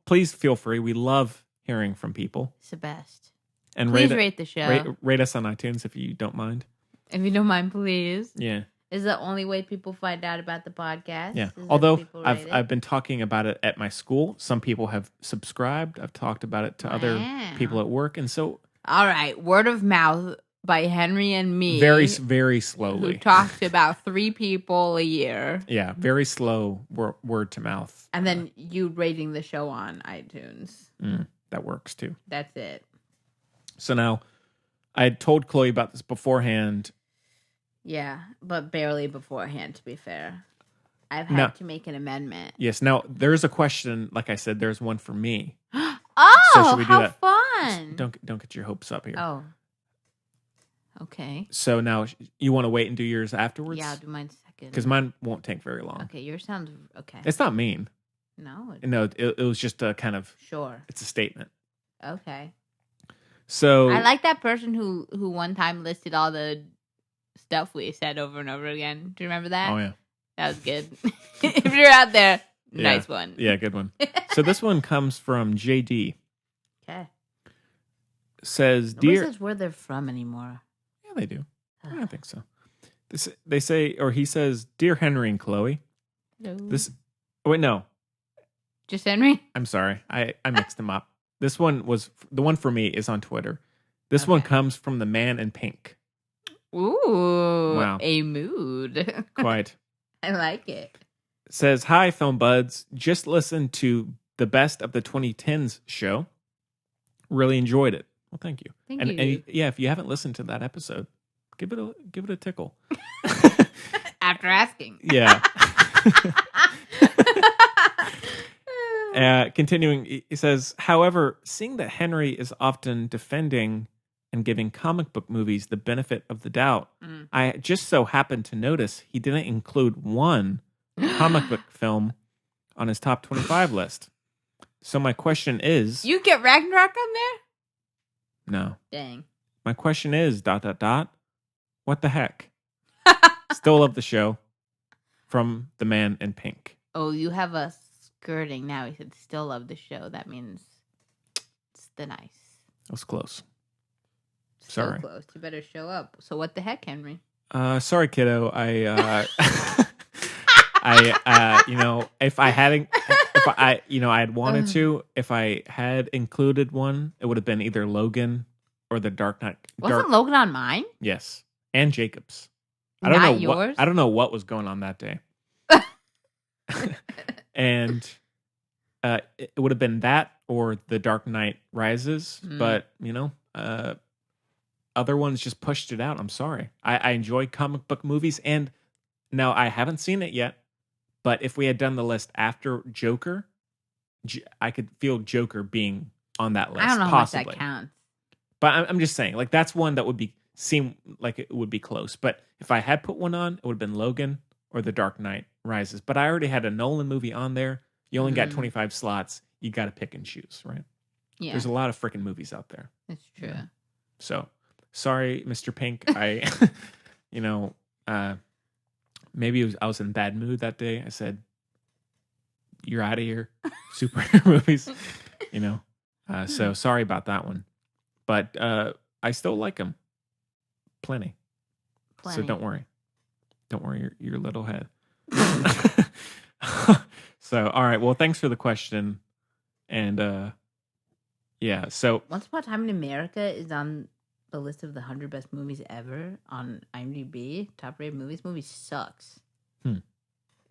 please feel free. We love hearing from people.
It's the best.
And
please rate the show.
Rate us on iTunes if you don't mind.
If you don't mind, please.
Yeah.
Is the only way people find out about the podcast?
Yeah.
Is
Although I've been talking about it at my school. Some people have subscribed. I've talked about it to other people at work, and so.
All right, word of mouth by Henry and me.
Very, very slowly.
Who talked to about 3 people a year.
Yeah, very slow word to mouth.
And then you rating the show on iTunes.
That works too.
That's it.
So now, I had told Chloe about this beforehand.
Yeah, but barely beforehand, to be fair. I've had to make an amendment.
Yes. Now, there's a question. Like I said, there's one for me.
Oh,
so should we do
how
that?
fun.
Don't get your hopes up here.
Oh. Okay.
So now, you want to wait and do yours afterwards?
Yeah, I'll do mine second.
Because mine won't take very long.
Okay, yours sounds okay.
It's not mean.
No.
No, it was just a kind of...
Sure.
It's a statement.
Okay.
So...
I like that person who one time listed all the stuff we said over and over again. Do you remember that?
Oh, yeah.
That was good. If you're out there, nice one.
Yeah, good one. So this one comes from JD.
Okay.
Says,
Nobody
dear...
says where they're from anymore.
Yeah, they do. I don't think so. They say, or he says, Dear Henry and Chloe.
Hello.
Wait, no.
Just Henry?
I'm sorry. I mixed them up. This one was... The one for me is on Twitter. This one comes from the man in pink.
Ooh.
Wow.
A mood.
Quite.
I like it.
Says, Hi, Film Buds. Just listened to the Best of the 2010s show. Really enjoyed it. Well, thank you.
Thank you.
And yeah, if you haven't listened to that episode, give it a tickle.
After asking.
Yeah. Continuing, he says, however, seeing that Henry is often defending and giving comic book movies the benefit of the doubt, I just so happened to notice he didn't include one comic book film on his top 25 list. So my question is...
You get Ragnarok on there?
No.
Dang.
My question is, ... What the heck? Still love the show. From the man in pink.
Oh, you have a skirting now. He said, still love the show. That means it's the nice.
That was close.
So
Sorry.
close. You better show up. So what the heck, Henry?
Sorry, kiddo. If I hadn't... I had wanted to. If I had included one, it would have been either Logan or The Dark Knight.
Wasn't Logan on mine?
Yes, and Jacob's.
Not yours?
I don't know what was going on that day. And it would have been that or The Dark Knight Rises, but other ones just pushed it out. I'm sorry. I enjoy comic book movies, and now I haven't seen it yet. But if we had done the list after Joker, I could feel Joker being on that list.
I don't know
possibly.
how much that counts.
But I'm just saying, like, that's one that would seem like it would be close. But if I had put one on, it would have been Logan or The Dark Knight Rises. But I already had a Nolan movie on there. You only got 25 slots. You got to pick and choose, right?
Yeah.
There's a lot of freaking movies out there.
That's true.
Yeah. So, sorry, Mr. Pink. Maybe I was in a bad mood that day. I said, "You're out of here, superhero movies." So sorry about that one, but I still like them, plenty. So don't worry. Don't worry your little head. So, all right. Well, thanks for the question. And yeah. So
Once Upon a Time in America is on the list of the 100 best movies ever on IMDb. Top rated movies. Movie sucks.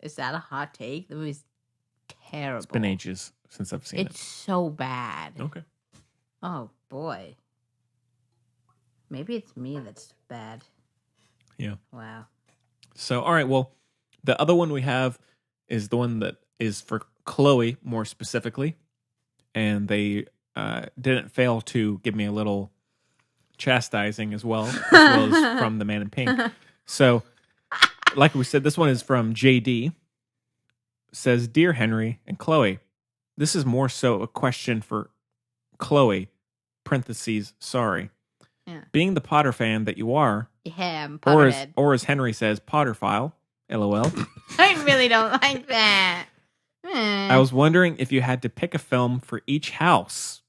Is that a hot take? The movie's terrible.
It's been ages since I've seen it.
It's so bad.
Okay.
Oh boy. Maybe it's me that's bad.
Yeah.
Wow.
So, all right. Well, the other one we have is the one that is for Chloe more specifically. And they didn't fail to give me a little chastising as well as from the Man in Pink. So, like we said, this one is from JD. Says, Dear Henry and Chloe, this is more so a question for Chloe, parentheses, sorry.
Yeah.
Being the Potter fan that you are,
Yeah, I'm
or
Potterhead.
as Henry says, Potterphile, LOL.
I really don't like that.
I was wondering if you had to pick a film for each house,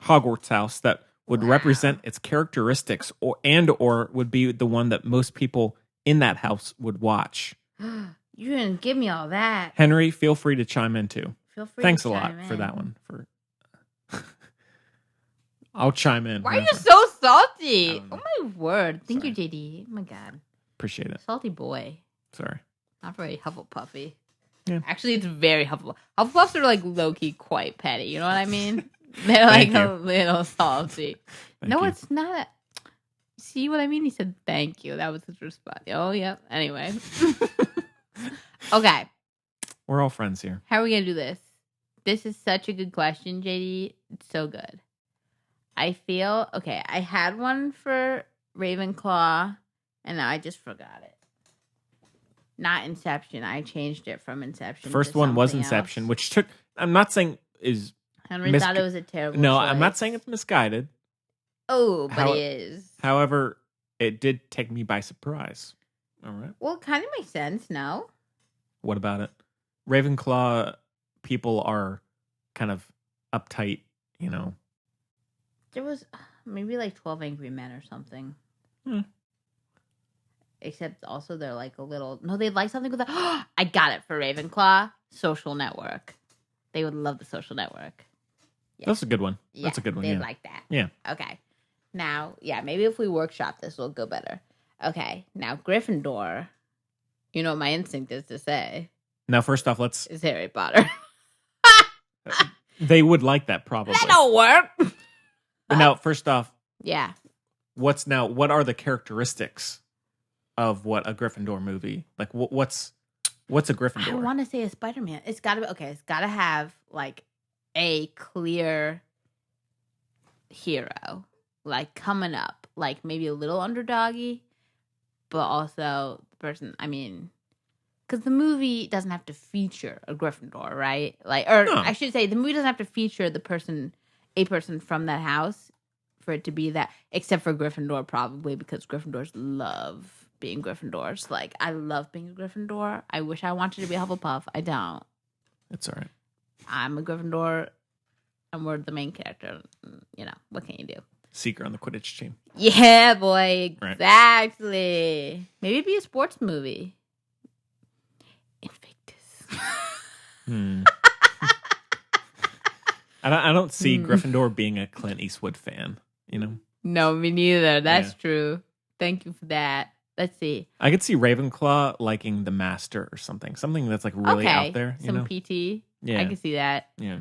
Hogwarts house, that would represent its characteristics or would be the one that most people in that house would watch.
You didn't give me all that.
Henry, feel free to chime in too.
Feel free
Thanks
to
a lot
chime
for
in.
that one. I'll chime in.
Why are you so salty?
don't know.
Oh my word. Thank you, JD. Oh my god.
Appreciate it.
Salty boy.
Sorry.
Not very Hufflepuffy.
Yeah.
Actually, it's very Hufflepuff. Hufflepuffs are like low-key quite petty. You know what I mean? They're like
Thank
a
you.
little salty.
Thank
No,
you.
it's not. See what I mean? He said thank you. That was his response. Oh, yep. Anyway. Okay.
We're all friends here.
How are we going to do this? This is such a good question, JD. It's so good. I feel... Okay, I had one for Ravenclaw, and now I just forgot it. Not Inception. I changed it from Inception.
First
to
one was
something
Inception,
else.
which took... I'm not saying is...
Henry thought it was a terrible
No,
choice.
I'm not saying it's misguided.
Oh, but
How-
it is.
However, it did take me by surprise. All right.
Well, it kind of makes sense, no?
What about it? Ravenclaw people are kind of uptight, you know.
There was maybe like 12 Angry Men or something. Except also they're like a little... No, they'd like something with a... I got it for Ravenclaw. Social Network. They would love the Social Network. Yeah.
That's a good one.
Yeah,
That's a good one.
they'd
Yeah.
like that.
Yeah.
Okay. Now, yeah, maybe if we workshop this, will go better. Okay. Now, Gryffindor. You know what my instinct is to say.
Now, first off, let's...
Is Harry Potter.
They would like that, probably.
That don't work.
But now, first off,
Yeah.
what are the characteristics of what a Gryffindor movie? Like, what's a Gryffindor?
I want to say a Spider-Man. It's got to be... Okay, it's got to have, like, a clear hero. Like, coming up. Like, maybe a little underdoggy. But also, the person... I mean... Because the movie doesn't have to feature a Gryffindor, right? Like, or
No.
I should say, the movie doesn't have to feature a person from that house for it to be that. Except for Gryffindor, probably, because Gryffindors love being Gryffindors. Like, I love being a Gryffindor. I wish I wanted to be a Hufflepuff. I don't.
It's all right.
I'm a Gryffindor, and we're the main character. You know, what can you do?
Seeker on the Quidditch team.
Yeah, boy,
Right.
exactly. Maybe it'd be a sports movie.
I don't see Gryffindor being a Clint Eastwood fan, you know?
No, me neither. That's
Yeah.
true. Thank you for that. Let's see.
I could see Ravenclaw liking the Master or something. Something that's like really
Okay,
out there, you
some
know?
PT.
Yeah.
I can see that.
Yeah.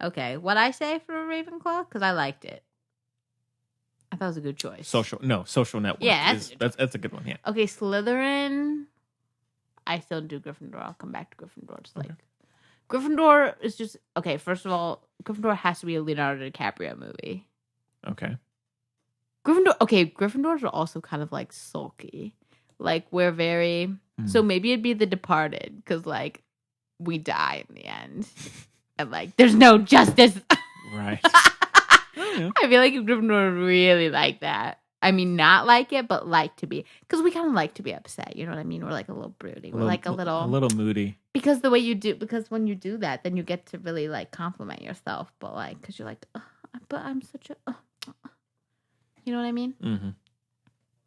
Okay, what I say for Ravenclaw? Because I liked it. I thought it was a good choice.
Social Network.
Yeah,
That's a good one, yeah.
Okay, Slytherin. I still do Gryffindor. I'll come back to Gryffindor. It's like Gryffindor is just okay. First of all, Gryffindor has to be a Leonardo DiCaprio movie.
Okay.
Gryffindors are also kind of like sulky. Like we're very so maybe it'd be The Departed because like we die in the end and like there's no justice.
Right.
I feel like Gryffindor really like that. I mean, not like it, but like to be because we kind of like to be upset. You know what I mean? We're like a little broody. We're like a little
moody.
because the way you do because when you do that, then you get to really like compliment yourself. But like because you're like, but I'm such a. You know what I mean?
Mm-hmm.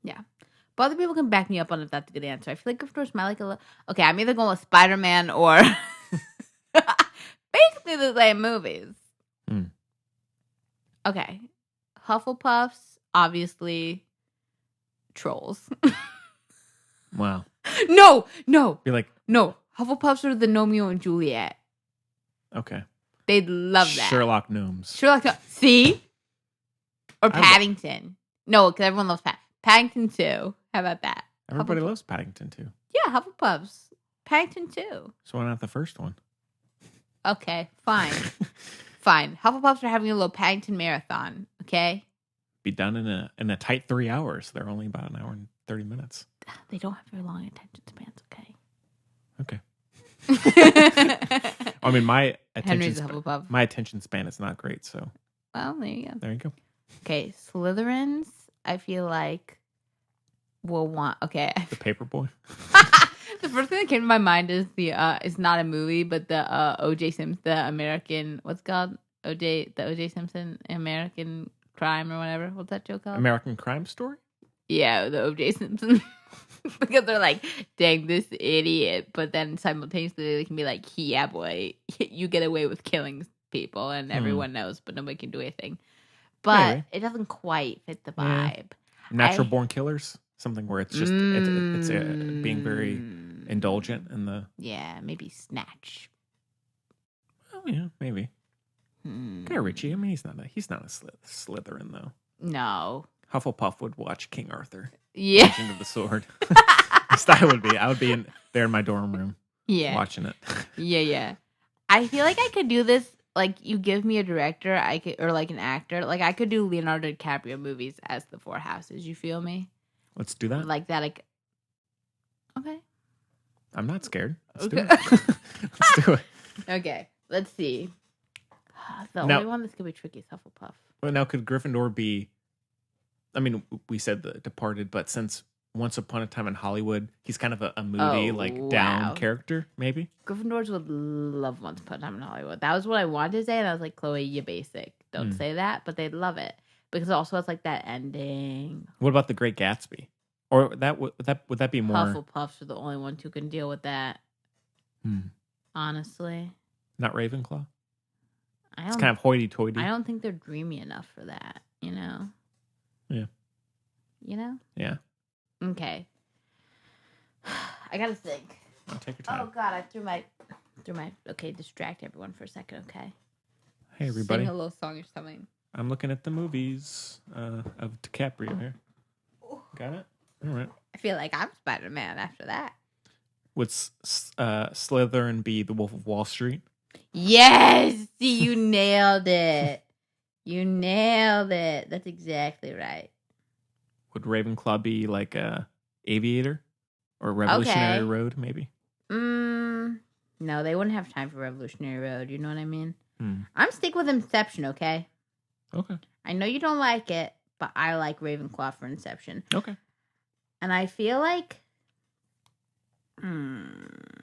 Yeah. other people can back me up on if that's a good answer. I feel like Gryffindors might like a little. Okay, I'm either going with Spider-Man or basically the same movies. Okay, Hufflepuffs, obviously, trolls.
Wow.
No.
Be like,
No. Hufflepuffs are the Romeo and Juliet.
okay.
They'd love that.
Sherlock Gnomes.
See? Or Paddington. No, because everyone loves Paddington 2. How about that?
Everybody loves Paddington too.
Yeah, Hufflepuffs. Paddington 2.
So why not the first one?
Okay, fine. Fine. Hufflepuffs are having a little Paddington marathon, okay?
Be done in a tight 3 hours. They're only about an hour and 30 minutes.
They don't have very long attention spans, okay?
Okay. I mean, my attention span is not great, so.
Well, there you go.
There you go.
Okay, Slytherins, I feel like will want. Okay,
The Paperboy.
The first thing that came to my mind is it's not a movie, but the O.J. Simpson, the American, what's it called? the O.J. Simpson American Crime or whatever. What's that show called?
American Crime Story?
Yeah, the O.J. Simpson. Because they're like, dang, this idiot. But then simultaneously they can be like, yeah, boy, you get away with killing people and everyone knows, but nobody can do anything. But it doesn't quite fit the vibe.
Natural Born Killers? Something where it's just, it's being very indulgent in the...
Yeah, maybe Snatch.
Oh, yeah, maybe. Guy Ritchie, I mean, he's not a Slytherin, though.
No.
Hufflepuff would watch King Arthur.
Yeah.
Legend of the Sword. I would be there in my dorm room.
Yeah.
Watching it.
Yeah. I feel like I could do this. Like, you give me a director, or like an actor. Like, I could do Leonardo DiCaprio movies as the Four Houses. You feel me?
Let's do that.
Like that. Like, okay.
I'm not scared. Let's do it. Let's do it.
Okay. Let's see. The only one that's gonna be tricky is Hufflepuff.
Well, now could Gryffindor be? I mean, we said The Departed, but since Once Upon a Time in Hollywood, he's kind of a moody, down character, maybe?
Gryffindors would love Once Upon a Time in Hollywood. That was what I wanted to say, and I was like, Chloe, you basic. Don't say that, but they'd love it. Because it also has, like, that ending.
What about The Great Gatsby? Or would that be more...
Hufflepuffs are the only ones who can deal with that. Honestly.
Not Ravenclaw? It's kind of hoity-toity.
I don't think they're dreamy enough for that, you know?
Yeah.
You know?
Yeah.
Okay. I gotta think.
Oh, take your time.
Oh God, I threw my. Okay, distract everyone for a second. Okay.
Hey everybody.
Sing a little song or something.
I'm looking at the movies of DiCaprio here. Got it. All right.
I feel like I'm Spider-Man after that.
Would Slytherin be the Wolf of Wall Street?
Yes. See, you nailed it. You nailed it. That's exactly right.
Would Ravenclaw be like a Aviator or Revolutionary Road, maybe?
No, they wouldn't have time for Revolutionary Road. You know what I mean? I'm sticking with Inception, okay?
Okay.
I know you don't like it, but I like Ravenclaw for Inception.
Okay.
And I feel like...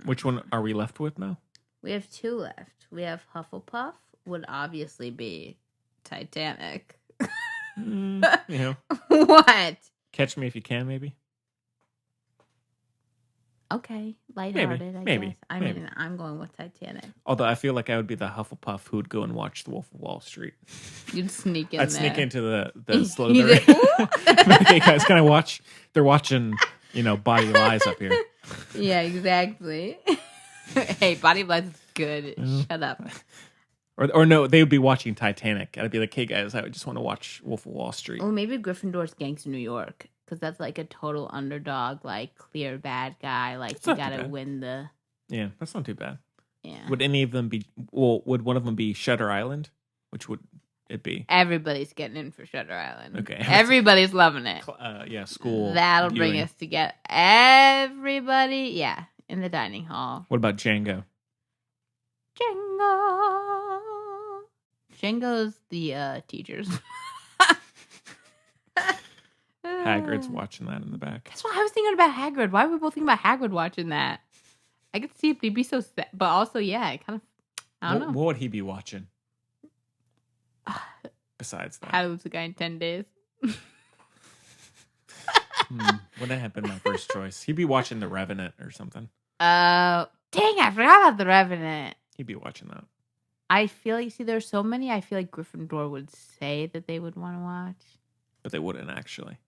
Which one are we left with now?
We have two left. We have Hufflepuff, would obviously be Titanic.
Yeah.
What?
Catch Me If You Can, maybe?
Okay. Lighthearted, I
maybe.
guess. I mean, I'm going with Titanic.
Although I feel like I would be the Hufflepuff who would go and watch The Wolf of Wall Street.
You'd sneak in
I'd
there.
sneak into the Slytherin. Hey guys, can I watch? They're watching, Body Lies up here.
Yeah, exactly. Hey, Body Lies is good. Shut up.
Or no, they would be watching Titanic. I'd be like, hey guys, I just want to watch Wolf of Wall Street.
Or maybe Gryffindor's Gangs of New York. Because that's like a total underdog, like clear bad guy. Like
That's
you
not too
gotta
bad.
win the...
Yeah, that's not too bad.
Yeah.
Would any of them be... Well, would one of them be Shutter Island? Which would it be?
Everybody's getting in for Shutter Island.
Okay.
Everybody's loving it.
Yeah, school.
That'll
viewing.
bring us together. Everybody, yeah, in the dining hall.
What about Django?
Django's the teachers.
Hagrid's watching that in the back.
That's what I was thinking about Hagrid. Why were we both thinking about Hagrid watching that? I could see if he'd be so sad, but also, yeah, it kind of, I don't know.
What would he be watching? Besides that.
How to Lose a Guy in 10 Days.
Wouldn't have been my first choice. He'd be watching The Revenant or something.
Dang, I forgot about The Revenant.
He'd be watching that.
I feel like, there's so many I feel like Gryffindor would say that they would want to watch.
But they wouldn't actually.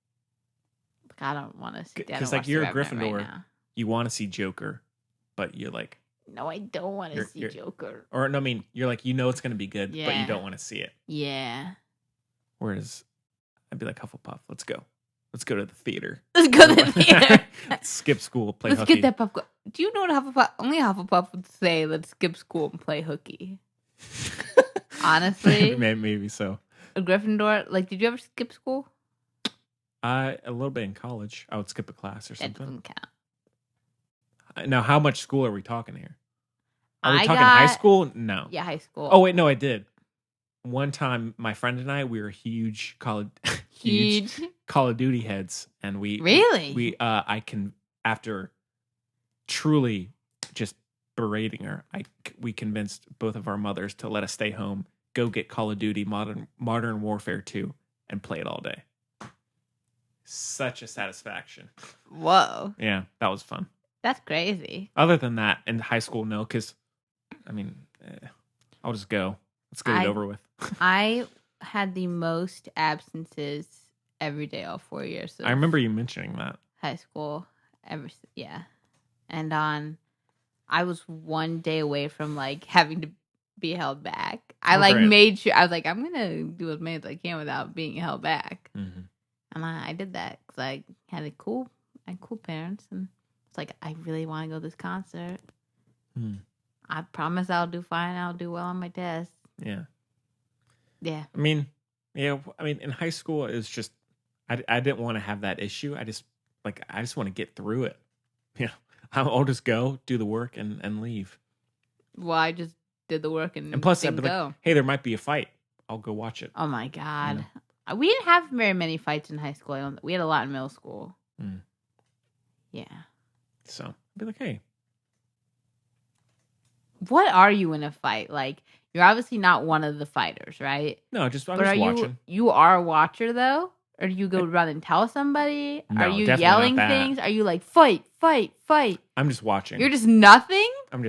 Like, I don't want to sit down and
Because
watch
like you're a
The Revenant
Gryffindor,
right now.
you want to see Joker, but you're like...
No, I don't want to see Joker.
Or no, I mean, you're like, you know it's going to be good, but
Yeah.
you don't want to see it.
Yeah.
Whereas I'd be like, Hufflepuff, let's go. Let's go to the theater.
Let's go to the theater.
Let's skip school, play
Let's
hooky.
get that popcorn. Do you know what Hufflepuff? Only Hufflepuff would say, "Let's skip school and play hooky." Honestly,
maybe so.
A Gryffindor. Like, did you ever skip school?
A little bit in college. I would skip a class or
That
something.
doesn't count.
Now, how much school are we talking here? Are we
I
talking high
got-
school? No.
Yeah, high school.
Oh wait, no, I did. One time, my friend and I, we were huge Call of Duty heads, and
Really?
after truly just berating her, we convinced both of our mothers to let us stay home, go get Call of Duty Modern Warfare 2, and play it all day. Such a satisfaction.
Whoa.
Yeah, that was fun.
That's crazy.
Other than that, in high school, no, because I mean, I'll just go. Let's get it over with.
I had the most absences every day all 4 years.
I remember you mentioning that.
High school. Yeah. And I was 1 day away from like having to be held back. I made sure, I was like, I'm going to do as many as I can without being held back.
Mm-hmm.
And I did that because I had cool parents. And it's like, I really want to go to this concert. I promise I'll do fine. I'll do well on my test.
Yeah.
Yeah.
I mean, in high school, it was just, I didn't want to have that issue. I just want to get through it. Yeah. I'll just go, do the work, and leave.
Well, I just did the work and
plus, I'd
didn't
be
go.
like, hey, there might be a fight. I'll go watch it.
Oh, my God. We didn't have very many fights in high school. We had a lot in middle school. Yeah.
So, I'd be like, hey.
What are you in a fight? Like, you're obviously not one of the fighters, right?
No, I'm just watching.
You are a watcher, though? Or do you go run and tell somebody?
No,
are you
definitely
yelling
not that.
things? Are you like, fight, fight, fight?
I'm just watching.
You're just nothing?
I'm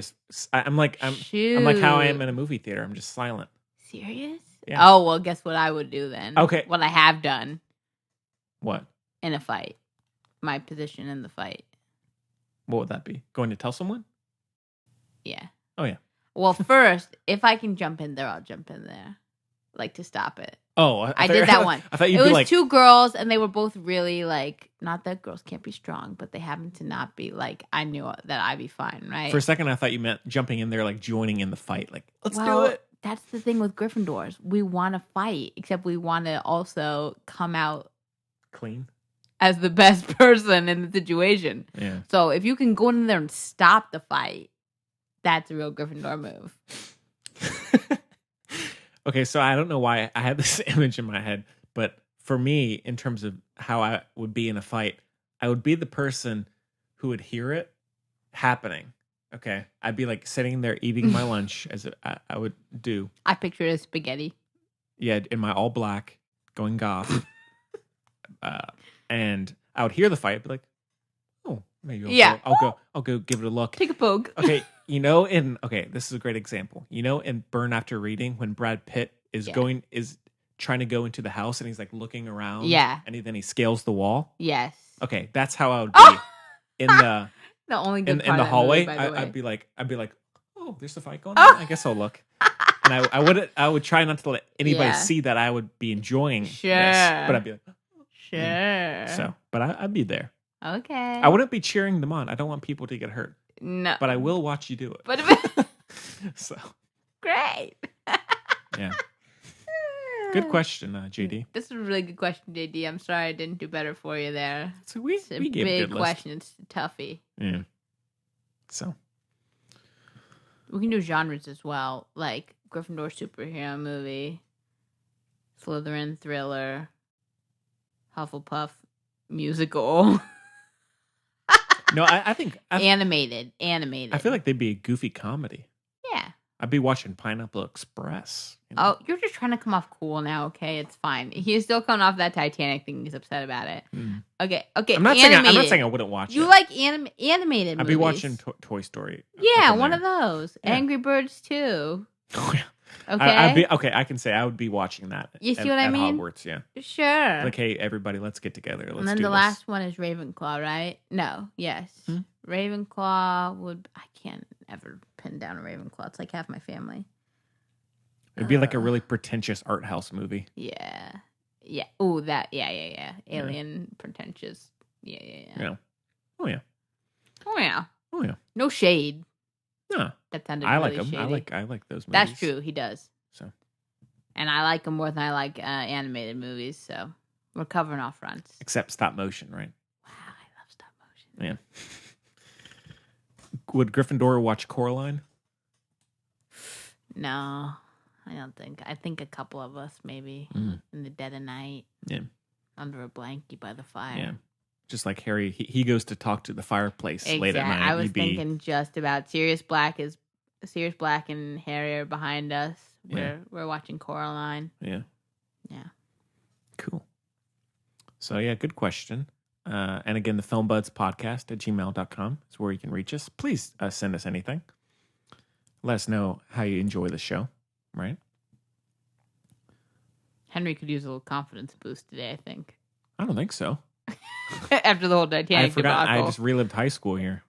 like how I am in a movie theater. I'm just silent.
Serious?
Yeah.
Oh, well, guess what I would do then?
Okay.
What I have done.
What?
In a fight. My position in the fight.
What would that be? Going to tell someone?
Yeah.
Oh, yeah.
Well, first, if I can jump in there, I'll jump in there. Like, to stop it.
Oh,
I did that one.
I thought you'd
it
be
was
like...
two girls, and they were both really, like, not that girls can't be strong, but they happen to not be, like, I knew that I'd be fine, right?
For a second, I thought you meant jumping in there, like, joining in the fight. Like, let's do it.
That's the thing with Gryffindors. We want to fight, except we want to also come out
clean
as the best person in the situation.
Yeah.
So if you can go in there and stop the fight, that's a real Gryffindor move.
Okay, so I don't know why I had this image in my head, but for me, in terms of how I would be in a fight, I would be the person who would hear it happening. Okay, I'd be like sitting there eating my lunch as I would do.
I picture it as spaghetti.
Yeah, in my all black, going goth. And I would hear the fight, be like, "Oh, maybe I'll go give it a look.
Take a poke."
Okay, this is a great example. In Burn After Reading, when Brad Pitt is trying to go into the house and he's like looking around.
Yeah.
And then he scales the wall.
Yes.
Okay, that's how I would be in the
only good
in
part
the
of
hallway.
movie, by the way.
I'd be like, oh, there's a fight going on. I guess I'll look. And I would try not to let anybody see that I would be enjoying this, but I'd be like,
sure.
So, but I'd be there.
Okay.
I wouldn't be cheering them on. I don't want people to get hurt.
No.
But I will watch you do it.
But
so
great.
Yeah. Good question, JD.
This is a really good question, JD. I'm sorry I didn't do better for you there.
So we
it's a
gave
big
a good
question. It's a toughie.
Yeah. So
we can do genres as well, like Gryffindor superhero movie, Slytherin thriller, Hufflepuff musical.
No, I think
animated.
I feel like they'd be a goofy comedy.
Yeah.
I'd be watching Pineapple Express.
Oh, you're just trying to come off cool now, okay? It's fine. He's still coming off that Titanic thing. He's upset about it. Okay.
I'm not saying I wouldn't watch
you
it.
like animated
I'd
movies.
be watching Toy Story.
Yeah, one of those. Yeah. Angry Birds 2.
Oh, yeah.
Okay.
I can say I would be watching that.
You see what I mean?
Hogwarts, yeah.
Sure.
Like, hey, everybody, let's get together. Let's
and then
do
the
this.
last one is Ravenclaw, right? No. Yes. Ravenclaw would... I can't ever pin down a Ravenclaw. It's like half my family.
It'd be like a really pretentious art house movie.
Yeah. Yeah. Oh, that. Yeah. Alien pretentious. Yeah.
Oh, yeah.
No shade.
No.
That sounded
I
really
like them.
shady.
I like those movies.
That's true. He does.
So.
And I like them more than I like animated movies. So we're covering all fronts.
Except stop motion, right?
Wow, I love stop motion.
Yeah. Would Gryffindor watch Coraline?
No, I don't think. I think a couple of us maybe in the dead of night.
Yeah.
Under a blankie by the fire.
Yeah. Just like Harry, he goes to talk to the fireplace late at night.
I was thinking just about Sirius Black and Harry are behind us. We're watching Coraline.
Yeah.
Yeah.
Cool. So yeah, good question. And again, the filmbudspodcast at gmail.com is where you can reach us. Please send us anything. Let us know how you enjoy the show, right?
Henry could use a little confidence boost today, I think.
I don't think so.
After the whole Titanic debacle.
I just relived high school here.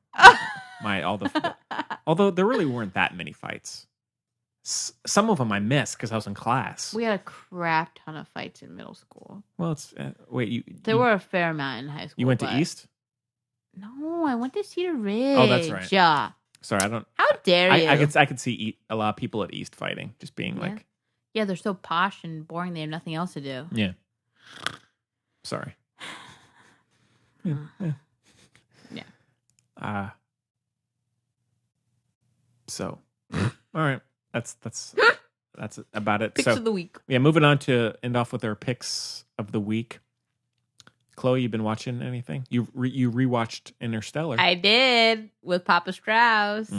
Although there really weren't that many fights. Some of them I missed because I was in class.
We had a crap ton of fights in middle school.
Well, it's
there were a fair amount in high school.
You went to East?
No, I went to Cedar Ridge.
Oh, that's right.
Yeah.
Sorry, I don't.
How dare you?
I could see a lot of people at East fighting, just being like.
Yeah, they're so posh and boring. They have nothing else to do.
Yeah. Sorry. Yeah. So, all right. That's about it.
Picks of the week.
Yeah, moving on to end off with our picks of the week. Chloe, you've been watching anything? You rewatched Interstellar.
I did with Papa Strauss.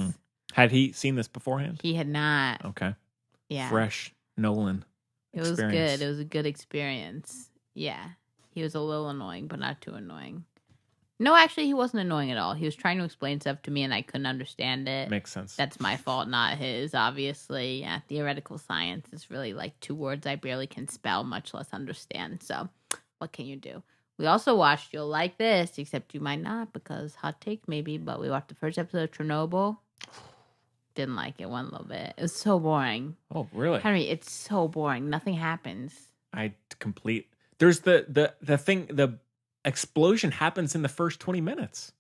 Had he seen this beforehand?
He had not.
Okay.
Yeah.
Fresh Nolan.
It was good. It was a good experience. Yeah. He was a little annoying, but not too annoying. No, actually, he wasn't annoying at all. He was trying to explain stuff to me, and I couldn't understand it.
Makes sense.
That's my fault, not his, obviously. Yeah, theoretical science is really like 2 words I barely can spell, much less understand. So, what can you do? We also watched You'll Like This, except you might not, because hot take maybe, but we watched the first episode of Chernobyl. Didn't like it one little bit. It was so boring.
Oh, really?
Henry, it's so boring. Nothing happens.
There's the thing, the explosion happens in the first 20 minutes.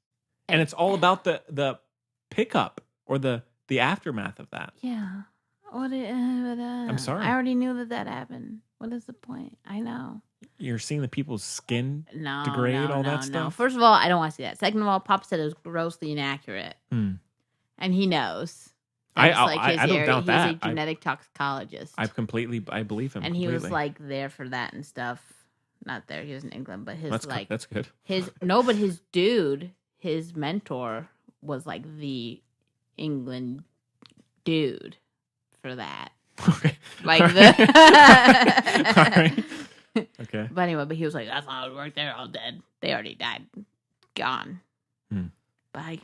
And it's all about the pickup or the aftermath of that.
Yeah.
I'm sorry.
I already knew that happened. What is the point? I know.
You're seeing the people's skin degrade, all that stuff?
No. First of all, I don't want to see that. Second of all, Papa said it was grossly inaccurate. And he knows.
I don't doubt that.
He's a genetic toxicologist.
I believe him.
And he was like there for that and stuff. Not there. He was in England, but
that's good.
But his dude, his mentor, was like the England dude for that.
Okay.
Like
all right. Okay.
But anyway, he was like, that's not how it worked. They're all dead. They already died. Gone. But I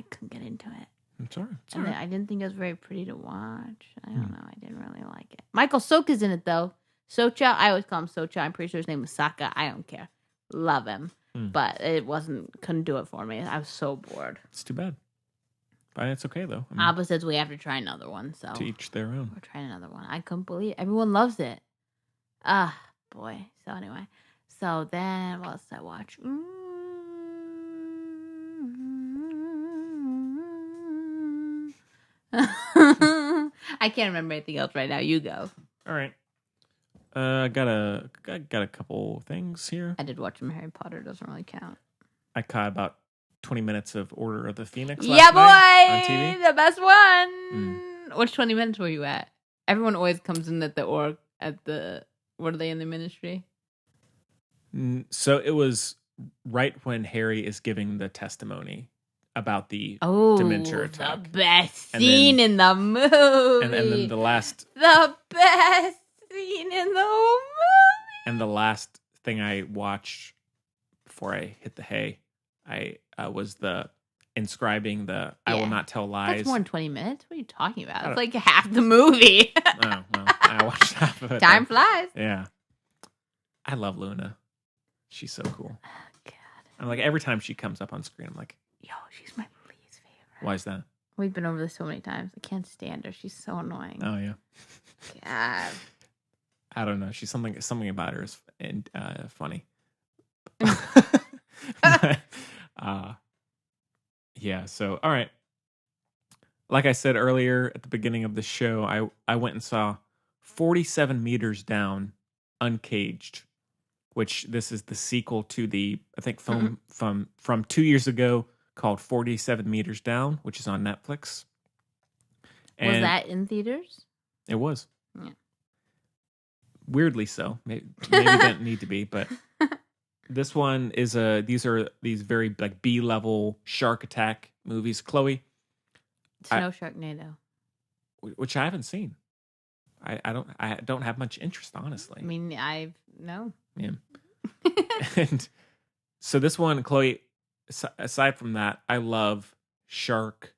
couldn't get into it.
It's all right.
I didn't think it was very pretty to watch. I don't know. I didn't really like it. Michael Soka's in it, though. Socha. I always call him Socha. I'm pretty sure his name was Saka. I don't care. Love him. But it couldn't do it for me. I was so bored.
It's too bad. But it's okay, though.
Opposites, we have to try another one. So
to each their own.
We're trying another one. I couldn't believe it. Everyone loves it. Boy. So anyway. So then, what else did I watch? I can't remember anything else right now. You go.
All right. I got a couple things here.
I did watch some Harry Potter. Doesn't really count.
I caught about 20 minutes of Order of the Phoenix
boy,
on TV.
The best one. Which 20 minutes were you at? Everyone always comes in at what are they in the ministry?
So it was right when Harry is giving the testimony about the
Oh,
dementia attack.
the best
And
scene
then-
in the movie.
And then the last
The best scene in the movie.
and the last thing I watched before I hit the hay, I was the inscribing the I will
Yeah.
not tell lies.
That's more than 20 minutes. What are you talking about?
I
It's like half the movie.
Oh, well, I watched half of it.
Time
then.
flies.
Yeah. I love Luna. She's so cool.
Oh, God.
I'm like, every time she comes up on screen, I'm like,
Yo, she's my least favorite.
why is that?
We've been over this so many times. I can't stand her. She's so annoying.
Oh, yeah.
God.
I don't know. She's something about her is funny. Yeah. So, all right. Like I said earlier at the beginning of the show, I went and saw 47 Meters Down, Uncaged, which this is the sequel to the I think film from 2 years ago called 47 Meters Down, which is on Netflix.
Was
And
that in theaters?
it was.
Yeah.
Weirdly so. Maybe didn't need to be, but this one is these very like B-level shark attack movies. Chloe,
Snow Sharknado.
which I haven't seen. I don't have much interest, honestly.
I mean, no.
Yeah. And so this one, Chloe, aside from that, I love shark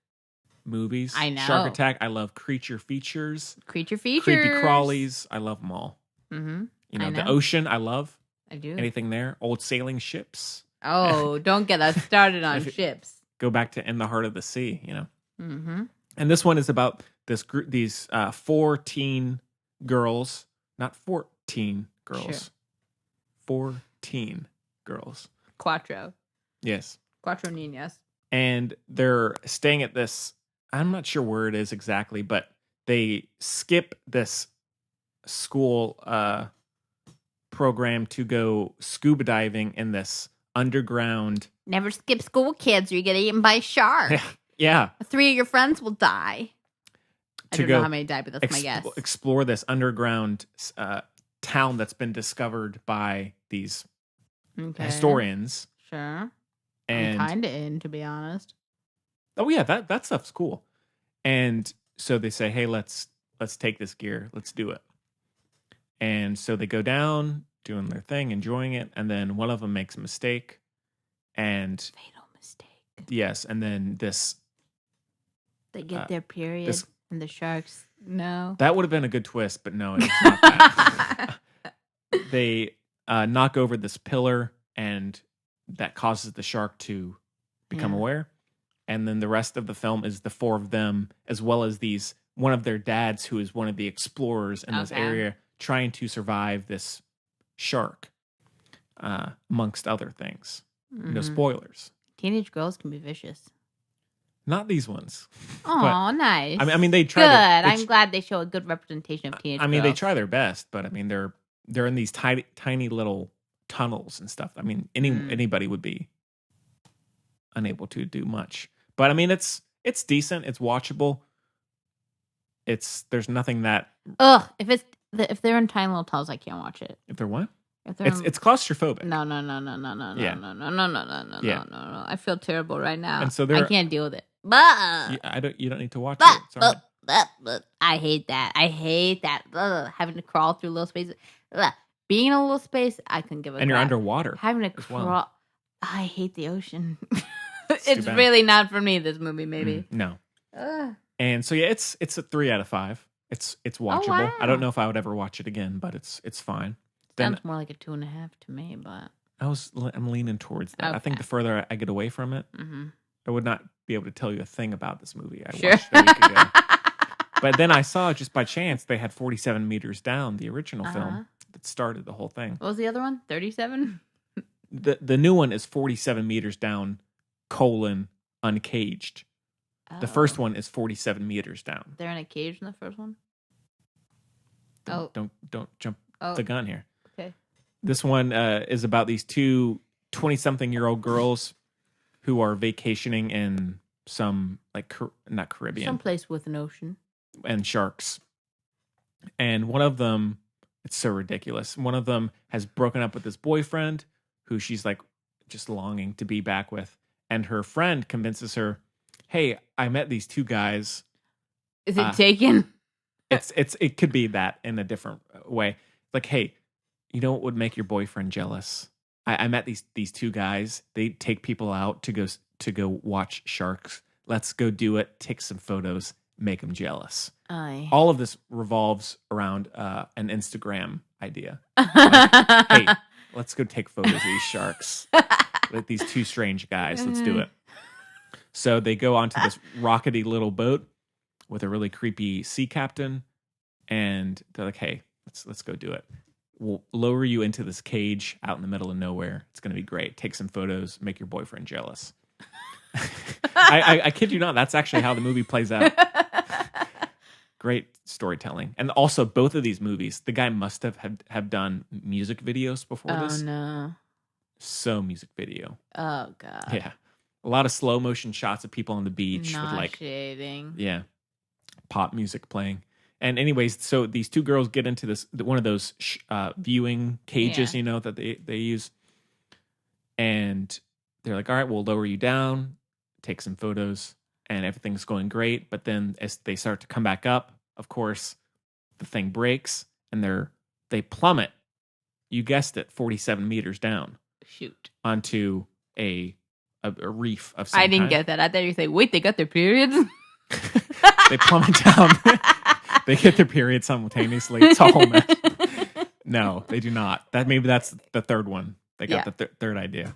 movies.
I know.
Shark attack. I love creature features.
Creature features.
Creepy crawlies. I love them all.
Mm-hmm.
You know,
I
the
know.
ocean, I love.
I do.
Anything there. Old sailing ships.
Oh, don't get us started on ships.
Go back to In the Heart of the Sea, you know.
Mm-hmm.
And this one is about this group, these 14 girls, not 14 girls.
Sure.
14 girls.
Cuatro.
Yes.
Cuatro niñas.
And they're staying at this, I'm not sure where it is exactly, but they skip this school program to go scuba diving in this underground.
Never skip school, kids, or you get eaten by a shark.
Yeah.
3 of your friends will die. I
To
don't know
go
how many died, but that's my guess.
Explore this underground town that's been discovered by these
Okay.
historians.
Sure.
And
I'm kind of in, to be honest.
oh yeah, that stuff's cool. And so they say, hey, let's take this gear, let's do it. And so they go down, doing their thing, enjoying it, and then one of them makes a mistake, and
Fatal mistake.
yes, and then this
They get their period, and the sharks. No.
that would have been a good twist, but no, it's not that. They knock over this pillar, and that causes the shark to become aware. And then the rest of the film is the four of them, as well as one of their dads, who is one of the explorers in this area, trying to survive this shark, amongst other things.
Mm-hmm.
No spoilers.
Teenage girls can be vicious.
Not these ones.
Oh, nice.
I mean, they try.
Good. I'm glad they show a good representation of teenage girls.
I mean, they try their best, but I mean, they're in these tiny little tunnels and stuff. I mean, anybody would be unable to do much. But I mean, it's decent. It's watchable. There's nothing that.
Ugh. If they're in tiny little tunnels, I can't watch it.
If they're what?
If they're
It's claustrophobic.
No.
Yeah.
No. I feel terrible right now.
And so
I can't deal with it. But
You don't need to watch it. It's all right.
I hate that. Ugh, having to crawl through little spaces. Ugh. Being in a little space, I couldn't give a
And you're
crap.
underwater.
Having to
as
crawl.
well.
I hate the ocean.
It's
It's
too bad.
really not for me. This movie, maybe.
No.
Ugh.
And so yeah, it's a 3 out of 5. It's watchable.
wow.
I don't know if I would ever watch it again, but it's fine. Then
Sounds more like a 2.5 to me, but
I'm leaning towards that. I think the further I get away from it, I would not be able to tell you a thing about this movie I watched a week ago. But then I saw, just by chance, they had 47 Meters Down, the original film that started the whole thing.
What was the other one? 37?
The new one is 47 Meters Down, Uncaged. The first one is 47 Meters Down.
They're in a cage in the first one?
Don't jump the gun here.
Okay.
This one is about these two 20-something-year-old girls who are vacationing in some, like, not Caribbean.
Someplace with an ocean.
And sharks. And one of them, it's so ridiculous. One of them has broken up with this boyfriend who she's, like, just longing to be back with. and her friend convinces her, "Hey, I met these two guys."
Is it taken?
It could be that in a different way. Like, hey, you know what would make your boyfriend jealous? I met these two guys. They take people out to go watch sharks. Let's go do it. Take some photos. Make them jealous.
Aye.
All of this revolves around an Instagram idea. Like, hey, let's go take photos of these sharks. Like these two strange guys. Let's do it. So they go onto this rockety little boat with a really creepy sea captain, and they're like, "Hey, let's go do it. We'll lower you into this cage out in the middle of nowhere. It's going to be great. Take some photos. Make your boyfriend jealous." I kid you not. That's actually how the movie plays out. Great storytelling. And also, both of these movies, the guy must have done music videos before this.
Oh, no.
So music video.
Oh, God.
Yeah. A lot of slow motion shots of people on the beach with like,
shading.
yeah, pop music playing. And anyways, so these two girls get into this one of those viewing cages, you know, that they use. And they're like, all right, we'll lower you down, take some photos, and everything's going great. But then as they start to come back up, of course, the thing breaks and they plummet. You guessed it, 47 meters down.
Shoot.
Onto a reef of some
I didn't
kind.
get that. I thought you say, wait, they got their periods?
They plummet down. They get their period simultaneously. It's a whole mess. No, they do not. That's the third one. They got the third idea.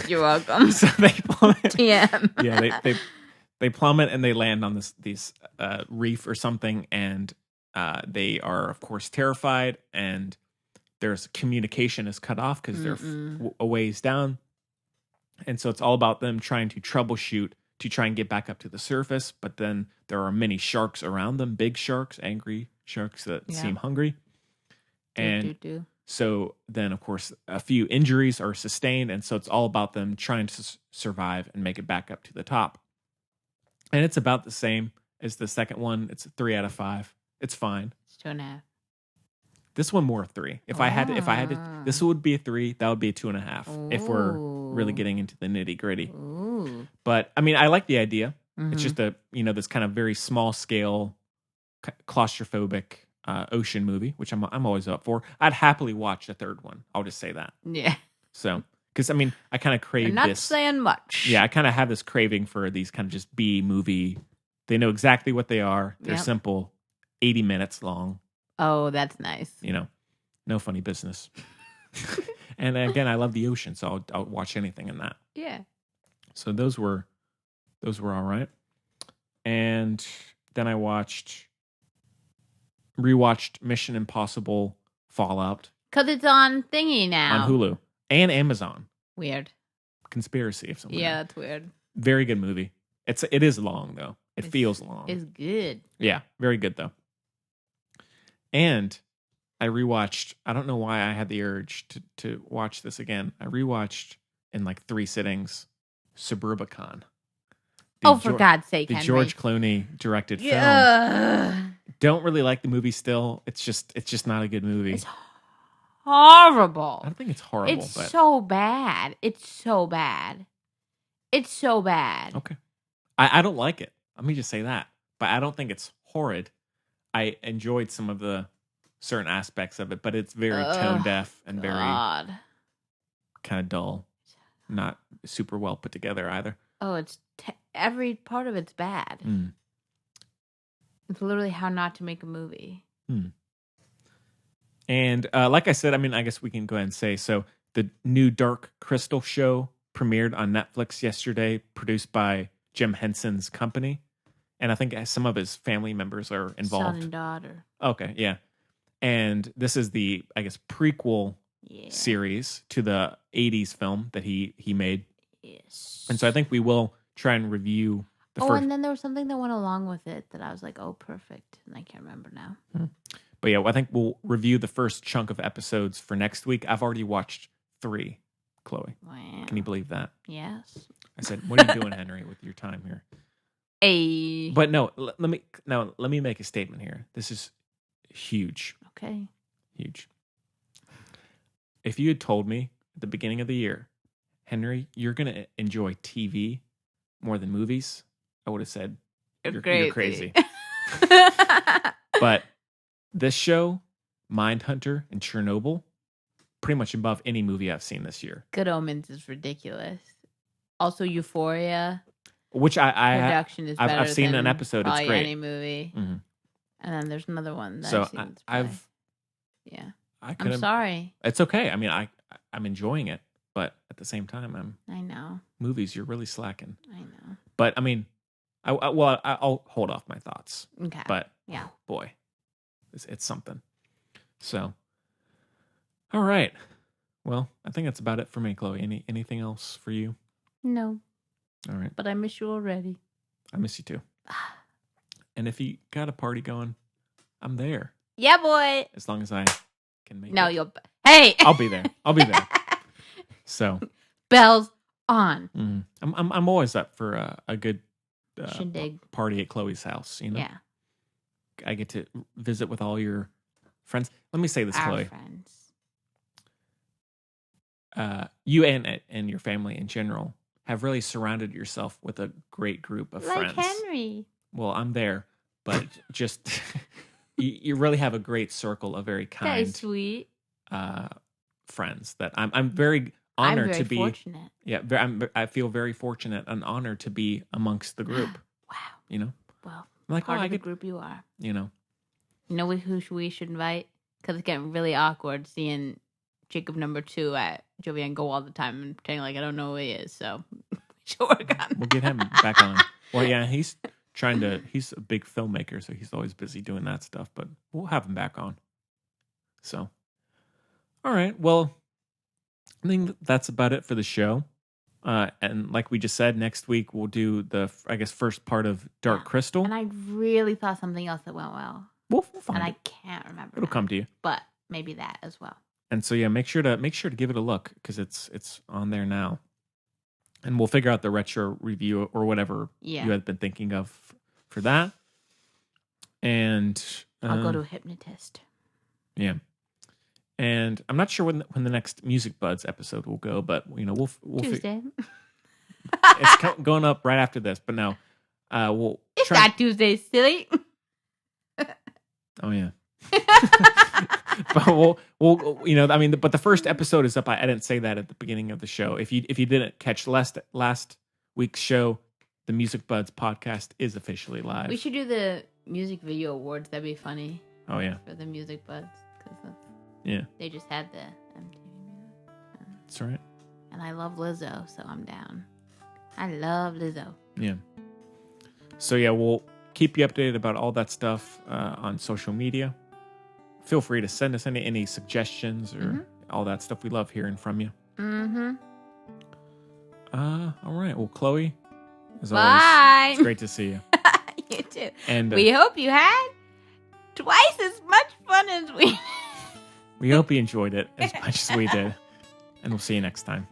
You're welcome.
So they plummet.
Yeah.
Yeah, they plummet and they land on this reef or something, and they are of course terrified, and there's communication is cut off because they're a ways down, and so it's all about them trying to troubleshoot to try and get back up to the surface. But then there are many sharks around them, big sharks, angry sharks that seem hungry. And so then, of course, a few injuries are sustained. And so it's all about them trying to survive and make it back up to the top. And it's about the same as the second one. It's a 3 out of 5. It's fine.
It's 2.5.
This one more 3. If I had to, this would be a 3. That would be a 2.5 if we're really getting into the nitty gritty. But I mean, I like the idea. It's just this kind of very small scale, claustrophobic ocean movie, which I'm always up for. I'd happily watch the third one. I'll just say that.
Yeah.
So, because I mean, I kind of crave
You're not
this.
saying much.
Yeah, I kind of have this craving for these kind of just B movie. They know exactly what they are. They're simple, 80 minutes long.
Oh, that's nice.
You know, no funny business. And again, I love the ocean, so I'll watch anything in that.
Yeah.
So those were all right. And then I rewatched Mission Impossible Fallout.
Because it's on thingy now.
On Hulu and Amazon.
Weird.
Conspiracy of some kind.
Yeah, that's weird.
Very good movie. It is long though. It feels long.
It's good.
Yeah, very good though. And I rewatched, I don't know why I had the urge to watch this again. I rewatched in like 3 sittings Suburbicon.
For God's sake,
the
Henry.
George Clooney directed film. Don't really like the movie still. It's just not a good movie.
It's horrible.
I don't think it's horrible.
It's so bad. It's so bad. It's so bad.
Okay. I don't like it. Let me just say that. But I don't think it's horrid. I enjoyed some of the certain aspects of it, but it's very tone deaf and very kind of dull. Not super well put together either.
Oh, it's every part of it's bad. It's literally how not to make a movie.
And like I said, I mean, I guess we can go ahead and say, so the new Dark Crystal show premiered on Netflix yesterday, produced by Jim Henson's company. And I think some of his family members are involved.
Son and daughter.
Okay, yeah. And this is the, I guess, prequel series to the 80s film that he made.
Yes.
And so I think we will try and review the first.
And then there was something that went along with it that I was like, oh, perfect. And I can't remember now.
But yeah, I think we'll review the first chunk of episodes for next week. I've already watched 3, Chloe.
Wow.
Can you believe that?
Yes.
I said, what are you doing, Henry, with your time here? But no, let me make a statement here. This is huge.
Okay.
Huge. If you had told me at the beginning of the year, Henry, you're gonna enjoy TV more than movies, I would have said you're crazy. But this show, Mindhunter and Chernobyl, pretty much above any movie I've seen this year.
Good Omens is ridiculous. Also, Euphoria,
which
production is better
I've seen
than
an episode. It's
probably
great.
any movie.
Mm-hmm.
And then there's another one that
So
I've seen. I'm sorry.
It's okay. I mean, I'm enjoying it, but at the same time,
I know.
Movies, you're really slacking.
I know.
But I mean, I'll hold off my thoughts.
Okay.
But
yeah,
boy, it's something. So, all right. Well, I think that's about it for me, Chloe. Anything else for you?
No.
All right.
But I miss you already.
I miss you too. And if you got a party going, I'm there.
Yeah, boy.
As long as I can make
no,
it.
you'll. Hey.
I'll be there. So.
Bells on.
Mm-hmm. I'm always up for a good party at Chloe's house. You know.
Yeah.
I get to visit with all your friends. Let me say this,
Our
Chloe.
Friends.
You and your family in general have really surrounded yourself with a great group of friends.
Like Henry.
Well, I'm there, but just you really have a great circle of very kind,
That's sweet
friends that I'm very honored to be.
Fortunate.
Yeah, I feel very fortunate and honored to be amongst the group.
Wow.
You know.
Well,
I'm like,
part of the group you are.
You know.
You know who we should invite? Because it's getting really awkward seeing Jacob number 2 at Jovian go all the time and pretending like I don't know who he is. So we'll
get him back on. Well, yeah, he's a big filmmaker, so he's always busy doing that stuff, but we'll have him back on. So, all right. Well, I think that's about it for the show. And like we just said, next week we'll do the, I guess, first part of Dark Crystal.
And I really thought something else that went well.
We'll find
and
it.
I can't remember.
It'll come to you.
But maybe that as well.
And so yeah, make sure to give it a look because it's on there now. And we'll figure out the retro review or whatever you had been thinking of for that. And
I'll go to a hypnotist.
Yeah. And I'm not sure when the next Music Buds episode will go, but we'll
Tuesday.
It's going up right after this, but no, we'll.
It's not Tuesday, silly.
Oh yeah. But we'll but the first episode is up. I didn't say that at the beginning of the show. If you didn't catch last week's show, the Music Buds podcast is officially live.
We should do the music video awards. That'd be funny.
Oh yeah.
For the Music Buds, because they just had the MTV.
That's right.
And I love Lizzo, so I'm down. I love Lizzo.
Yeah. So yeah, we'll keep you updated about all that stuff on social media. Feel free to send us any suggestions or all that stuff. We love hearing from you.
Mm-hmm.
All right. Well, Chloe, as
Bye.
always, it's great to see you.
You too.
And
we hope you had twice as much fun as we.
We hope you enjoyed it as much as we did. And we'll see you next time.